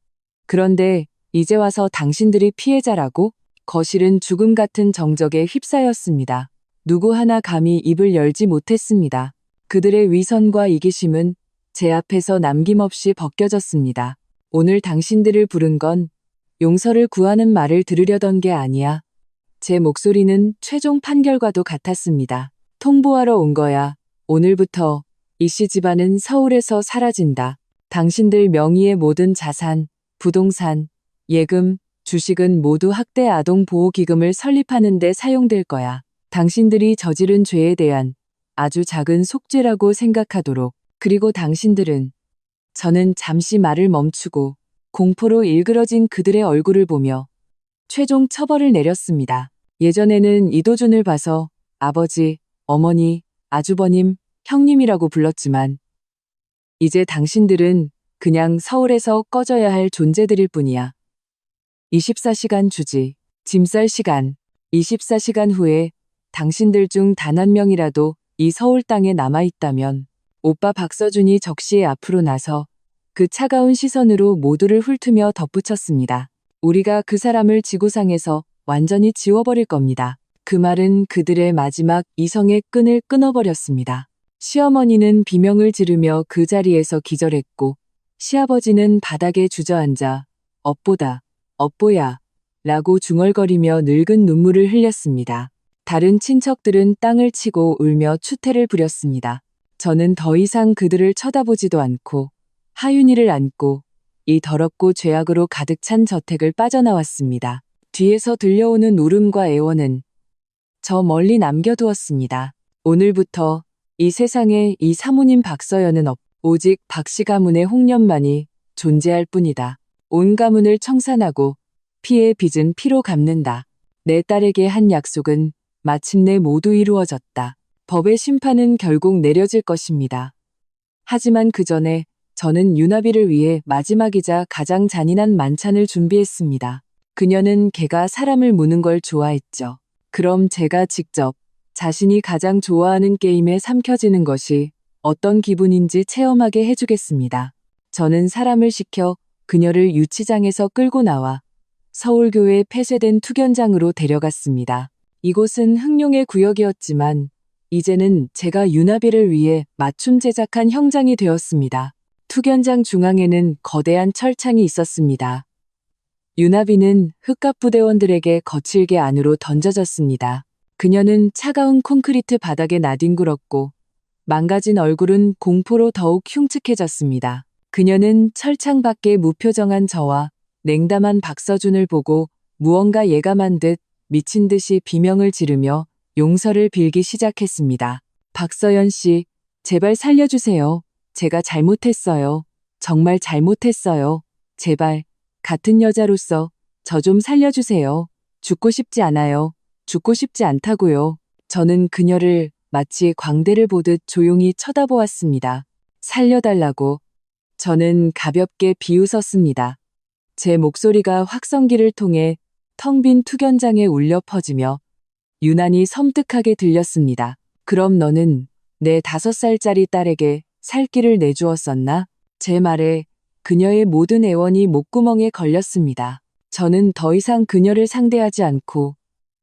그런데 이제 와서 당신들이 피해자라고? 거실은 죽음 같은 정적에 휩싸였습니다. 누구 하나 감히 입을 열지 못했습니다. 그들의 위선과 이기심은 제 앞에서 남김없이 벗겨졌습니다. 오늘 당신들을 부른 건 용서를 구하는 말을 들으려던 게 아니야. 제 목소리는 최종 판결과도 같았습니다. 통보하러 온 거야. 오늘부터 이씨 집안은 서울에서 사라진다. 당신들 명의의 모든 자산, 부동산, 예금, 주식은 모두 학대 아동 보호기금을 설립하는 데 사용될 거야. 당신들이 저지른 죄에 대한 아주 작은 속죄라고 생각하도록. 그리고 당신들은, 저는 잠시 말을 멈추고 공포로 일그러진 그들의 얼굴을 보며 최종 처벌을 내렸습니다. 예전에는 이도준을 봐서 아버지, 어머니, 아주버님, 형님이라고 불렀지만 이제 당신들은 그냥 서울에서 꺼져야 할 존재들일 뿐이야. 24시간 주지, 짐쌀 시간, 24시간 후에 당신들 중 단 한 명이라도 이 서울 땅에 남아있다면 오빠 박서준이 적시에 앞으로 나서 그 차가운 시선으로 모두를 훑으며 덧붙였습니다. 우리가 그 사람을 지구상에서 완전히 지워버릴 겁니다. 그 말은 그들의 마지막 이성의 끈을 끊어버렸습니다. 시어머니는 비명을 지르며 그 자리에서 기절했고 시아버지는 바닥에 주저앉아 업보다, 업보야 라고 중얼거리며 늙은 눈물을 흘렸습니다. 다른 친척들은 땅을 치고 울며 추태를 부렸습니다. 저는 더 이상 그들을 쳐다보지도 않고 하윤이를 안고 이 더럽고 죄악으로 가득 찬 저택을 빠져나왔습니다. 뒤에서 들려오는 울음과 애원은 저 멀리 남겨두었습니다. 오늘부터 이 세상에 이 사모님 박서연은 오직 박씨 가문의 홍련만이 존재할 뿐이다. 온 가문을 청산하고 피의 빚은 피로 갚는다. 내 딸에게 한 약속은 마침내 모두 이루어졌다. 법의 심판은 결국 내려질 것입니다. 하지만 그 전에 저는 유나비를 위해 마지막이자 가장 잔인한 만찬을 준비했습니다. 그녀는 개가 사람을 무는 걸 좋아했죠. 그럼 제가 직접 자신이 가장 좋아하는 게임에 삼켜지는 것이 어떤 기분인지 체험하게 해주겠습니다. 저는 사람을 시켜 그녀를 유치장에서 끌고 나와 서울교회 폐쇄된 투견장으로 데려갔습니다. 이곳은 흥룡의 구역이었지만 이제는 제가 유나비를 위해 맞춤 제작한 형장이 되었습니다. 투견장 중앙에는 거대한 철창이 있었습니다. 유나비는 흑갑부대원들에게 거칠게 안으로 던져졌습니다. 그녀는 차가운 콘크리트 바닥에 나뒹굴었고 망가진 얼굴은 공포로 더욱 흉측해졌습니다. 그녀는 철창 밖에 무표정한 저와 냉담한 박서준을 보고 무언가 예감한 듯 미친 듯이 비명을 지르며 용서를 빌기 시작했습니다. 박서연 씨, 제발 살려주세요. 제가 잘못했어요. 정말 잘못했어요. 제발, 같은 여자로서 저 좀 살려주세요. 죽고 싶지 않아요. 죽고 싶지 않다고요. 저는 그녀를 마치 광대를 보듯 조용히 쳐다보았습니다. 살려달라고. 저는 가볍게 비웃었습니다. 제 목소리가 확성기를 통해 텅 빈 투견장에 울려 퍼지며 유난히 섬뜩하게 들렸습니다. 그럼 너는 내 5살짜리 딸에게 살 길을 내주었었나? 제 말에 그녀의 모든 애원이 목구멍에 걸렸습니다. 저는 더 이상 그녀를 상대하지 않고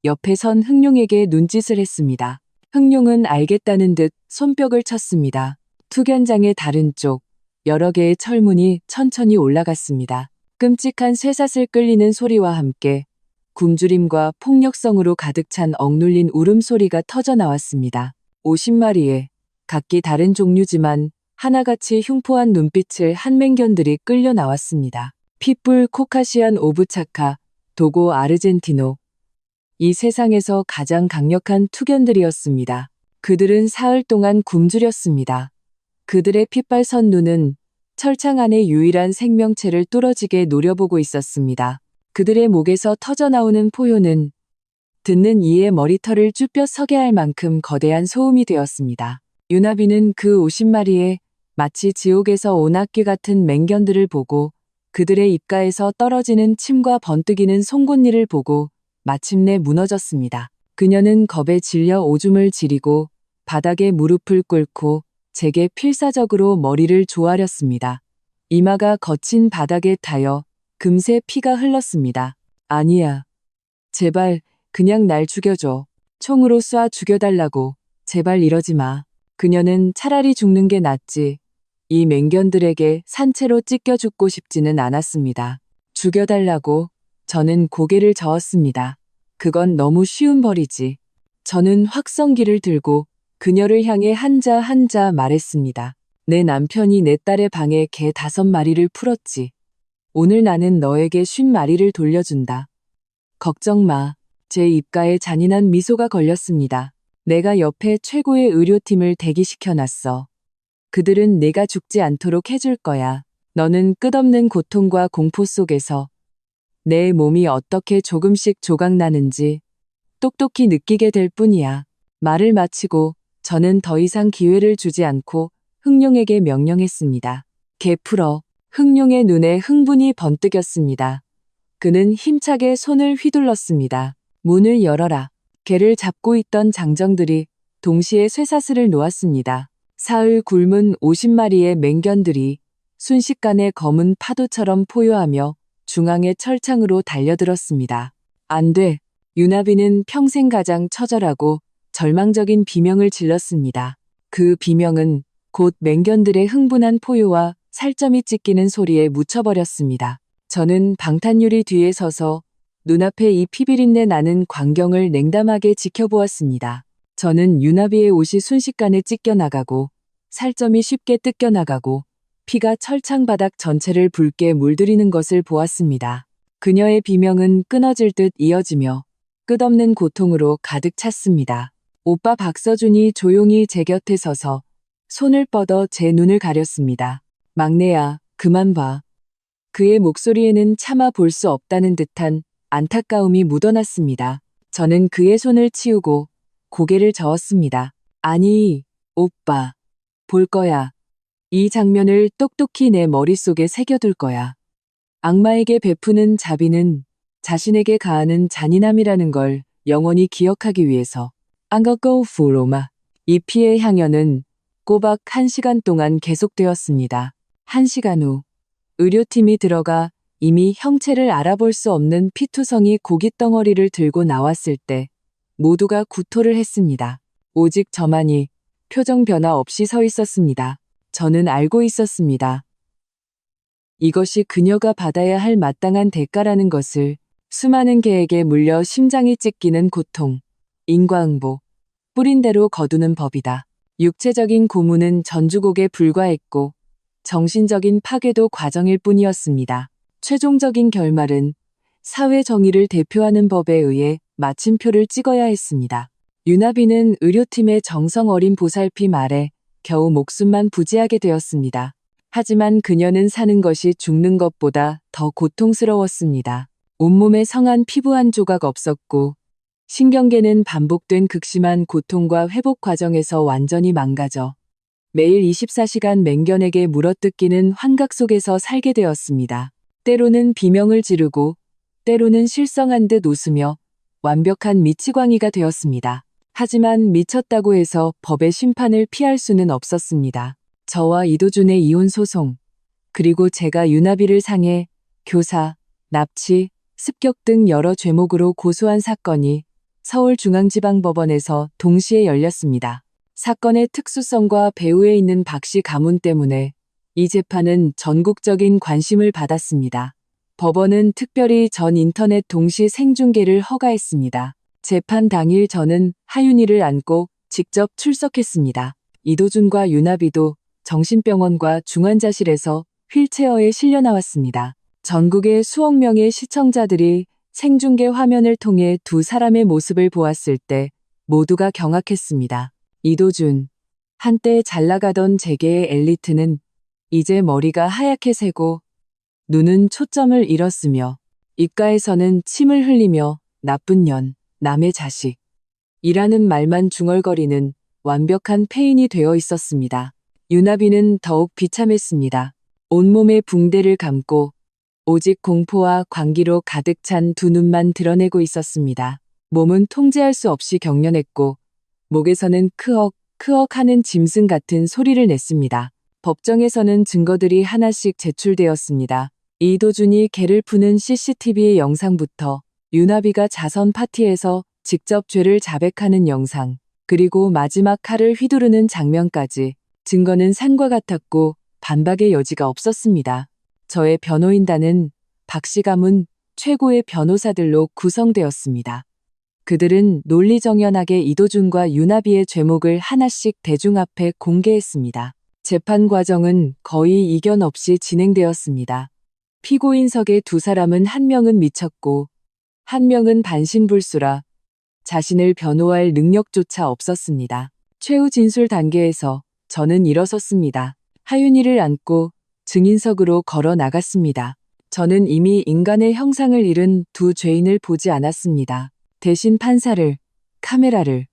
옆에 선 흥룡에게 눈짓을 했습니다. 흥룡은 알겠다는 듯 손뼉을 쳤습니다. 투견장의 다른 쪽, 여러 개의 철문이 천천히 올라갔습니다. 끔찍한 쇠사슬 끌리는 소리와 함께 굶주림과 폭력성으로 가득 찬 억눌린 울음소리가 터져 나왔습니다. 50마리의 각기 다른 종류지만 하나같이 흉포한 눈빛을 한 맹견들이 끌려 나왔습니다. 핏불 코카시안 오브차카, 도고 아르젠티노. 이 세상에서 가장 강력한 투견들이었습니다. 그들은 사흘 동안 굶주렸습니다. 그들의 핏발선 눈은 철창 안의 유일한 생명체를 뚫어지게 노려보고 있었습니다. 그들의 목에서 터져나오는 포효는 듣는 이의 머리털을 쭈뼛 서게 할 만큼 거대한 소음이 되었습니다. 유나비는 그 50마리의 마치 지옥에서 온 악귀 같은 맹견들을 보고 그들의 입가에서 떨어지는 침과 번뜩이는 송곳니를 보고 마침내 무너졌습니다. 그녀는 겁에 질려 오줌을 지리고 바닥에 무릎을 꿇고 제게 필사적으로 머리를 조아렸습니다. 이마가 거친 바닥에 닿여 금세 피가 흘렀습니다. 아니야. 제발 그냥 날 죽여줘. 총으로 쏴 죽여달라고. 제발 이러지 마. 그녀는 차라리 죽는 게 낫지. 이 맹견들에게 산채로 찢겨 죽고 싶지는 않았습니다. 죽여달라고. 저는 고개를 저었습니다. 그건 너무 쉬운 벌이지. 저는 확성기를 들고 그녀를 향해 한자 한자 말했습니다. 내 남편이 내 딸의 방에 개 5마리를 풀었지. 오늘 나는 너에게 50마리를 돌려준다. 걱정 마. 제 입가에 잔인한 미소가 걸렸습니다. 내가 옆에 최고의 의료팀을 대기시켜놨어. 그들은 내가 죽지 않도록 해줄 거야. 너는 끝없는 고통과 공포 속에서 내 몸이 어떻게 조금씩 조각나는지 똑똑히 느끼게 될 뿐이야. 말을 마치고 저는 더 이상 기회를 주지 않고 흥룡에게 명령했습니다. 개 풀어. 흥룡의 눈에 흥분이 번뜩였습니다. 그는 힘차게 손을 휘둘렀습니다. 문을 열어라. 개를 잡고 있던 장정들이 동시에 쇠사슬을 놓았습니다. 사흘 굶은 50마리의 맹견들이 순식간에 검은 파도처럼 포효하며 중앙의 철창으로 달려들었습니다. 안 돼. 유나비는 평생 가장 처절하고 절망적인 비명을 질렀습니다. 그 비명은 곧 맹견들의 흥분한 포효와 살점이 찢기는 소리에 묻혀버렸습니다. 저는 방탄유리 뒤에 서서 눈앞에 이 피비린내 나는 광경을 냉담하게 지켜보았습니다. 저는 유나비의 옷이 순식간에 찢겨나가고 살점이 쉽게 뜯겨나가고 피가 철창 바닥 전체를 붉게 물들이는 것을 보았습니다. 그녀의 비명은 끊어질 듯 이어지며 끝없는 고통으로 가득 찼습니다. 오빠 박서준이 조용히 제 곁에 서서 손을 뻗어 제 눈을 가렸습니다. 막내야, 그만 봐. 그의 목소리에는 참아 볼 수 없다는 듯한 안타까움이 묻어났습니다. 저는 그의 손을 치우고 고개를 저었습니다. 아니, 오빠. 볼 거야. 이 장면을 똑똑히 내 머릿속에 새겨둘 거야. 악마에게 베푸는 자비는 자신에게 가하는 잔인함이라는 걸 영원히 기억하기 위해서. 안거고 후로마. 이 피의 향연은 꼬박 1시간 동안 계속되었습니다. 1시간 후 의료팀이 들어가 이미 형체를 알아볼 수 없는 피투성이 고깃덩어리를 들고 나왔을 때 모두가 구토를 했습니다. 오직 저만이 표정 변화 없이 서 있었습니다. 저는 알고 있었습니다. 이것이 그녀가 받아야 할 마땅한 대가라는 것을. 수많은 개에게 물려 심장이 찢기는 고통, 인과응보, 뿌린 대로 거두는 법이다. 육체적인 고문은 전주곡에 불과했고 정신적인 파괴도 과정일 뿐이었습니다. 최종적인 결말은 사회 정의를 대표하는 법에 의해 마침표를 찍어야 했습니다. 유나비는 의료팀의 정성 어린 보살핌 아래 겨우 목숨만 부지하게 되었습니다. 하지만 그녀는 사는 것이 죽는 것보다 더 고통스러웠습니다. 온몸에 성한 피부 한 조각 없었고 신경계는 반복된 극심한 고통과 회복 과정에서 완전히 망가져 매일 24시간 맹견에게 물어뜯기는 환각 속에서 살게 되었습니다. 때로는 비명을 지르고 때로는 실성한 듯 웃으며 완벽한 미치광이가 되었습니다. 하지만 미쳤다고 해서 법의 심판을 피할 수는 없었습니다. 저와 이도준의 이혼 소송, 그리고 제가 유나비를 상해 교사, 납치, 습격 등 여러 죄목으로 고소한 사건이 서울중앙지방법원에서 동시에 열렸습니다. 사건의 특수성과 배후에 있는 박씨 가문 때문에 이 재판은 전국적인 관심을 받았습니다. 법원은 특별히 전 인터넷 동시 생중계를 허가했습니다. 재판 당일 저는 하윤이를 안고 직접 출석했습니다. 이도준과 유나비도 정신병원과 중환자실에서 휠체어에 실려 나왔습니다. 전국의 수억 명의 시청자들이 생중계 화면을 통해 두 사람의 모습을 보았을 때 모두가 경악했습니다. 이도준. 한때 잘 나가던 재계의 엘리트는 이제 머리가 하얗게 새고 눈은 초점을 잃었으며 입가에서는 침을 흘리며 나쁜 년, 남의 자식 이라는 말만 중얼거리는 완벽한 폐인이 되어 있었습니다. 유나비는 더욱 비참했습니다. 온몸에 붕대를 감고 오직 공포와 광기로 가득 찬 두 눈만 드러내고 있었습니다. 몸은 통제할 수 없이 경련했고 목에서는 크억 크억 하는 짐승 같은 소리를 냈습니다. 법정에서는 증거들이 하나씩 제출되었습니다. 이도준이 개를 푸는 CCTV 영상부터 유나비가 자선 파티에서 직접 죄를 자백하는 영상, 그리고 마지막 칼을 휘두르는 장면까지 증거는 산과 같았고 반박의 여지가 없었습니다. 저의 변호인단은 박씨 가문 최고의 변호사들로 구성되었습니다. 그들은 논리정연하게 이도준과 유나비의 죄목을 하나씩 대중 앞에 공개했습니다. 재판 과정은 거의 이견 없이 진행되었습니다. 피고인석의 두 사람은 한 명은 미쳤고 한 명은 반신불수라 자신을 변호할 능력조차 없었습니다. 최후 진술 단계에서 저는 일어섰습니다. 하윤이를 안고 증인석으로 걸어 나갔습니다. 저는 이미 인간의 형상을 잃은 두 죄인을 보지 않았습니다. 대신 판사를, 카메라를,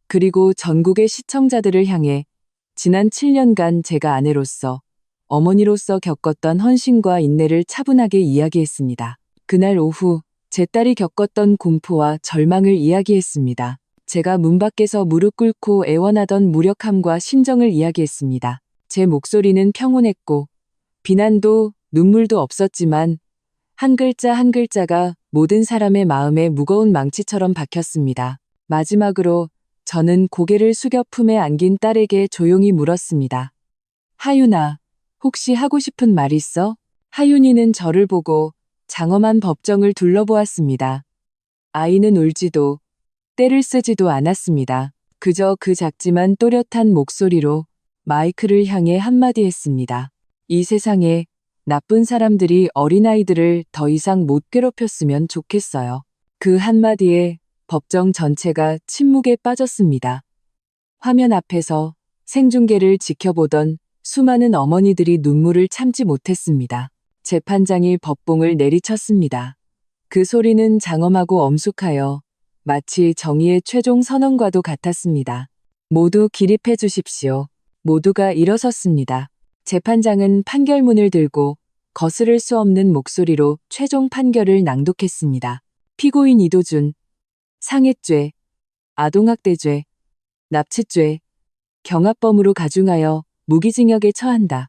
그리고 전국의 시청자들을 향해 지난 7년간 제가 아내로서, 어머니로서 겪었던 헌신과 인내를 차분하게 이야기했습니다. 그날 오후 제 딸이 겪었던 공포와 절망을 이야기했습니다. 제가 문 밖에서 무릎 꿇고 애원하던 무력함과 심정을 이야기했습니다. 제 목소리는 평온했고 비난도 눈물도 없었지만 한 글자 한 글자가 모든 사람의 마음에 무거운 망치처럼 박혔습니다. 마지막으로 저는 고개를 숙여 품에 안긴 딸에게 조용히 물었습니다. 하윤아, 혹시 하고 싶은 말 있어? 하윤이는 저를 보고 장엄한 법정을 둘러보았습니다. 아이는 울지도 떼를 쓰지도 않았습니다. 그저 그 작지만 또렷한 목소리로 마이크를 향해 한마디 했습니다. 이 세상에 나쁜 사람들이 어린아이들을 더 이상 못 괴롭혔으면 좋겠어요. 그 한마디에 법정 전체가 침묵에 빠졌습니다. 화면 앞에서 생중계를 지켜보던 수많은 어머니들이 눈물을 참지 못했습니다. 재판장이 법봉을 내리쳤습니다. 그 소리는 장엄하고 엄숙하여 마치 정의의 최종 선언과도 같았습니다. 모두 기립해 주십시오. 모두가 일어섰습니다. 재판장은 판결문을 들고 거스를 수 없는 목소리로 최종 판결을 낭독했습니다. 피고인 이도준, 상해죄, 아동학대죄, 납치죄, 경합범으로 가중하여 무기징역에 처한다.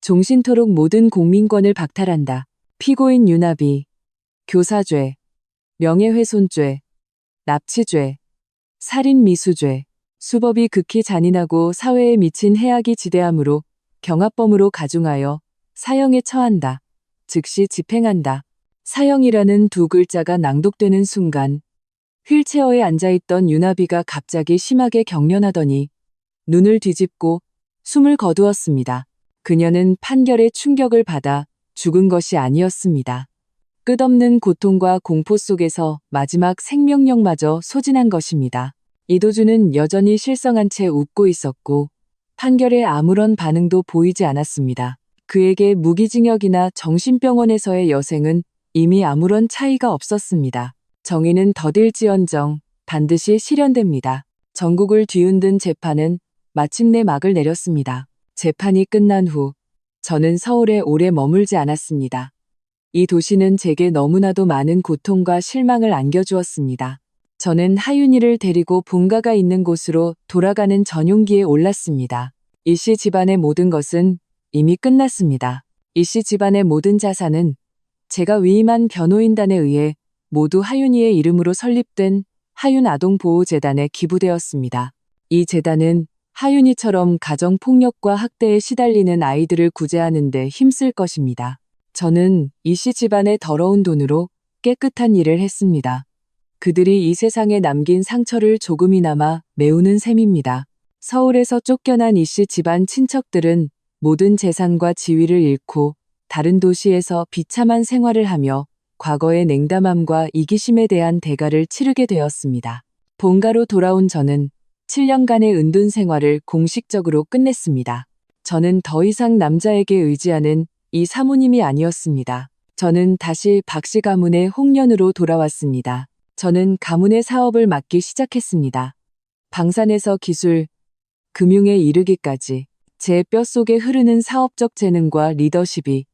종신토록 모든 공민권을 박탈한다. 피고인 유나비, 교사죄, 명예훼손죄, 납치죄, 살인미수죄, 수법이 극히 잔인하고 사회에 미친 해악이 지대하므로 경합범으로 가중하여 사형에 처한다. 즉시 집행한다. 사형이라는 두 글자가 낭독되는 순간 휠체어에 앉아있던 유나비가 갑자기 심하게 경련하더니 눈을 뒤집고 숨을 거두었습니다. 그녀는 판결의 충격을 받아 죽은 것이 아니었습니다. 끝없는 고통과 공포 속에서 마지막 생명력마저 소진한 것입니다. 이도준은 여전히 실성한 채 웃고 있었고 판결에 아무런 반응도 보이지 않았습니다. 그에게 무기징역이나 정신병원에서의 여생은 이미 아무런 차이가 없었습니다. 정의는 더딜지언정 반드시 실현됩니다. 전국을 뒤흔든 재판은 마침내 막을 내렸습니다. 재판이 끝난 후 저는 서울에 오래 머물지 않았습니다. 이 도시는 제게 너무나도 많은 고통과 실망을 안겨주었습니다. 저는 하윤이를 데리고 본가가 있는 곳으로 돌아가는 전용기에 올랐습니다. 이씨 집안의 모든 것은 이미 끝났습니다. 이씨 집안의 모든 자산은 제가 위임한 변호인단에 의해 모두 하윤이의 이름으로 설립된 하윤아동보호재단에 기부되었습니다. 이 재단은 하윤이처럼 가정폭력과 학대에 시달리는 아이들을 구제하는 데 힘쓸 것입니다. 저는 이씨 집안의 더러운 돈으로 깨끗한 일을 했습니다. 그들이 이 세상에 남긴 상처를 조금이나마 메우는 셈입니다. 서울에서 쫓겨난 이씨 집안 친척들은 모든 재산과 지위를 잃고 다른 도시에서 비참한 생활을 하며 과거의 냉담함과 이기심에 대한 대가를 치르게 되었습니다. 본가로 돌아온 저는 7년간의 은둔 생활을 공식적으로 끝냈습니다. 저는 더 이상 남자에게 의지하는 이 사모님이 아니었습니다. 저는 다시 박씨 가문의 홍련으로 돌아왔습니다. 저는 가문의 사업을 맡기 시작했습니다. 방산에서 기술, 금융에 이르기까지 제 뼛속에 흐르는 사업적 재능과 리더십이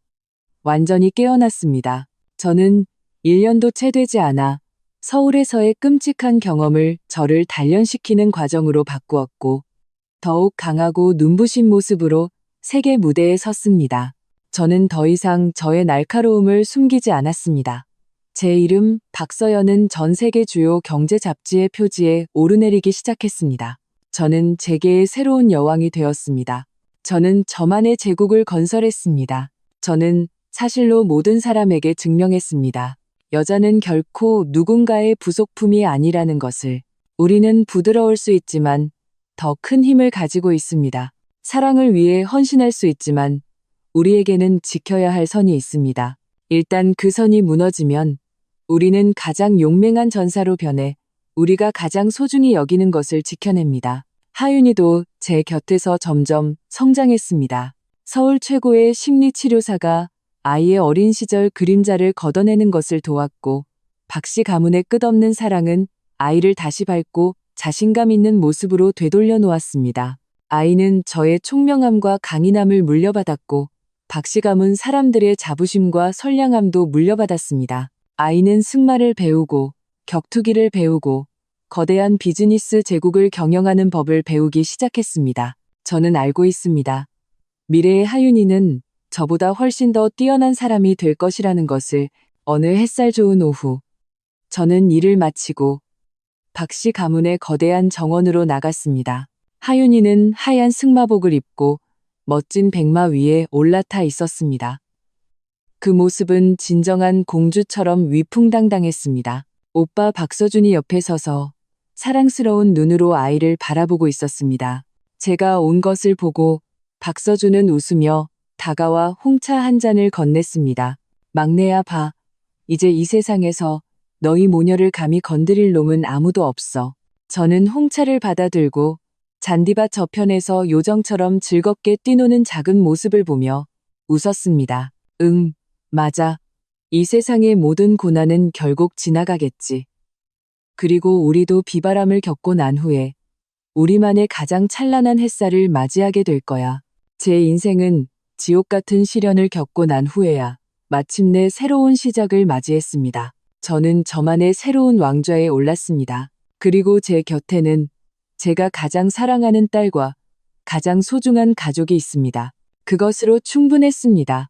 완전히 깨어났습니다. 저는 1년도 채 되지 않아 서울에서의 끔찍한 경험을 저를 단련시키는 과정으로 바꾸었고 더욱 강하고 눈부신 모습으로 세계 무대에 섰습니다. 저는 더 이상 저의 날카로움을 숨기지 않았습니다. 제 이름 박서연은 전 세계 주요 경제 잡지의 표지에 오르내리기 시작했습니다. 저는 재계의 새로운 여왕이 되었습니다. 저는 저만의 제국을 건설했습니다. 저는 사실로 모든 사람에게 증명했습니다. 여자는 결코 누군가의 부속품이 아니라는 것을. 우리는 부드러울 수 있지만 더 큰 힘을 가지고 있습니다. 사랑을 위해 헌신할 수 있지만 우리에게는 지켜야 할 선이 있습니다. 일단 그 선이 무너지면 우리는 가장 용맹한 전사로 변해 우리가 가장 소중히 여기는 것을 지켜냅니다. 하윤이도 제 곁에서 점점 성장했습니다. 서울 최고의 심리치료사가 아이의 어린 시절 그림자를 걷어내는 것을 도왔고 박씨 가문의 끝없는 사랑은 아이를 다시 밝고 자신감 있는 모습으로 되돌려 놓았습니다. 아이는 저의 총명함과 강인함을 물려받았고 박씨 가문 사람들의 자부심과 선량함도 물려받았습니다. 아이는 승마를 배우고 격투기를 배우고 거대한 비즈니스 제국을 경영하는 법을 배우기 시작했습니다. 저는 알고 있습니다. 미래의 하윤이는 저보다 훨씬 더 뛰어난 사람이 될 것이라는 것을. 어느 햇살 좋은 오후, 저는 일을 마치고 박씨 가문의 거대한 정원으로 나갔습니다. 하윤이는 하얀 승마복을 입고 멋진 백마 위에 올라타 있었습니다. 그 모습은 진정한 공주처럼 위풍당당했습니다. 오빠 박서준이 옆에 서서 사랑스러운 눈으로 아이를 바라보고 있었습니다. 제가 온 것을 보고 박서준은 웃으며 다가와 홍차 한 잔을 건넸습니다. 막내야 봐. 이제 이 세상에서 너희 모녀를 감히 건드릴 놈은 아무도 없어. 저는 홍차를 받아들고 잔디밭 저편에서 요정처럼 즐겁게 뛰노는 작은 모습을 보며 웃었습니다. 응, 맞아. 이 세상의 모든 고난은 결국 지나가겠지. 그리고 우리도 비바람을 겪고 난 후에 우리만의 가장 찬란한 햇살을 맞이하게 될 거야. 제 인생은 지옥 같은 시련을 겪고 난 후에야 마침내 새로운 시작을 맞이했습니다. 저는 저만의 새로운 왕좌에 올랐습니다. 그리고 제 곁에는 제가 가장 사랑하는 딸과 가장 소중한 가족이 있습니다. 그것으로 충분했습니다.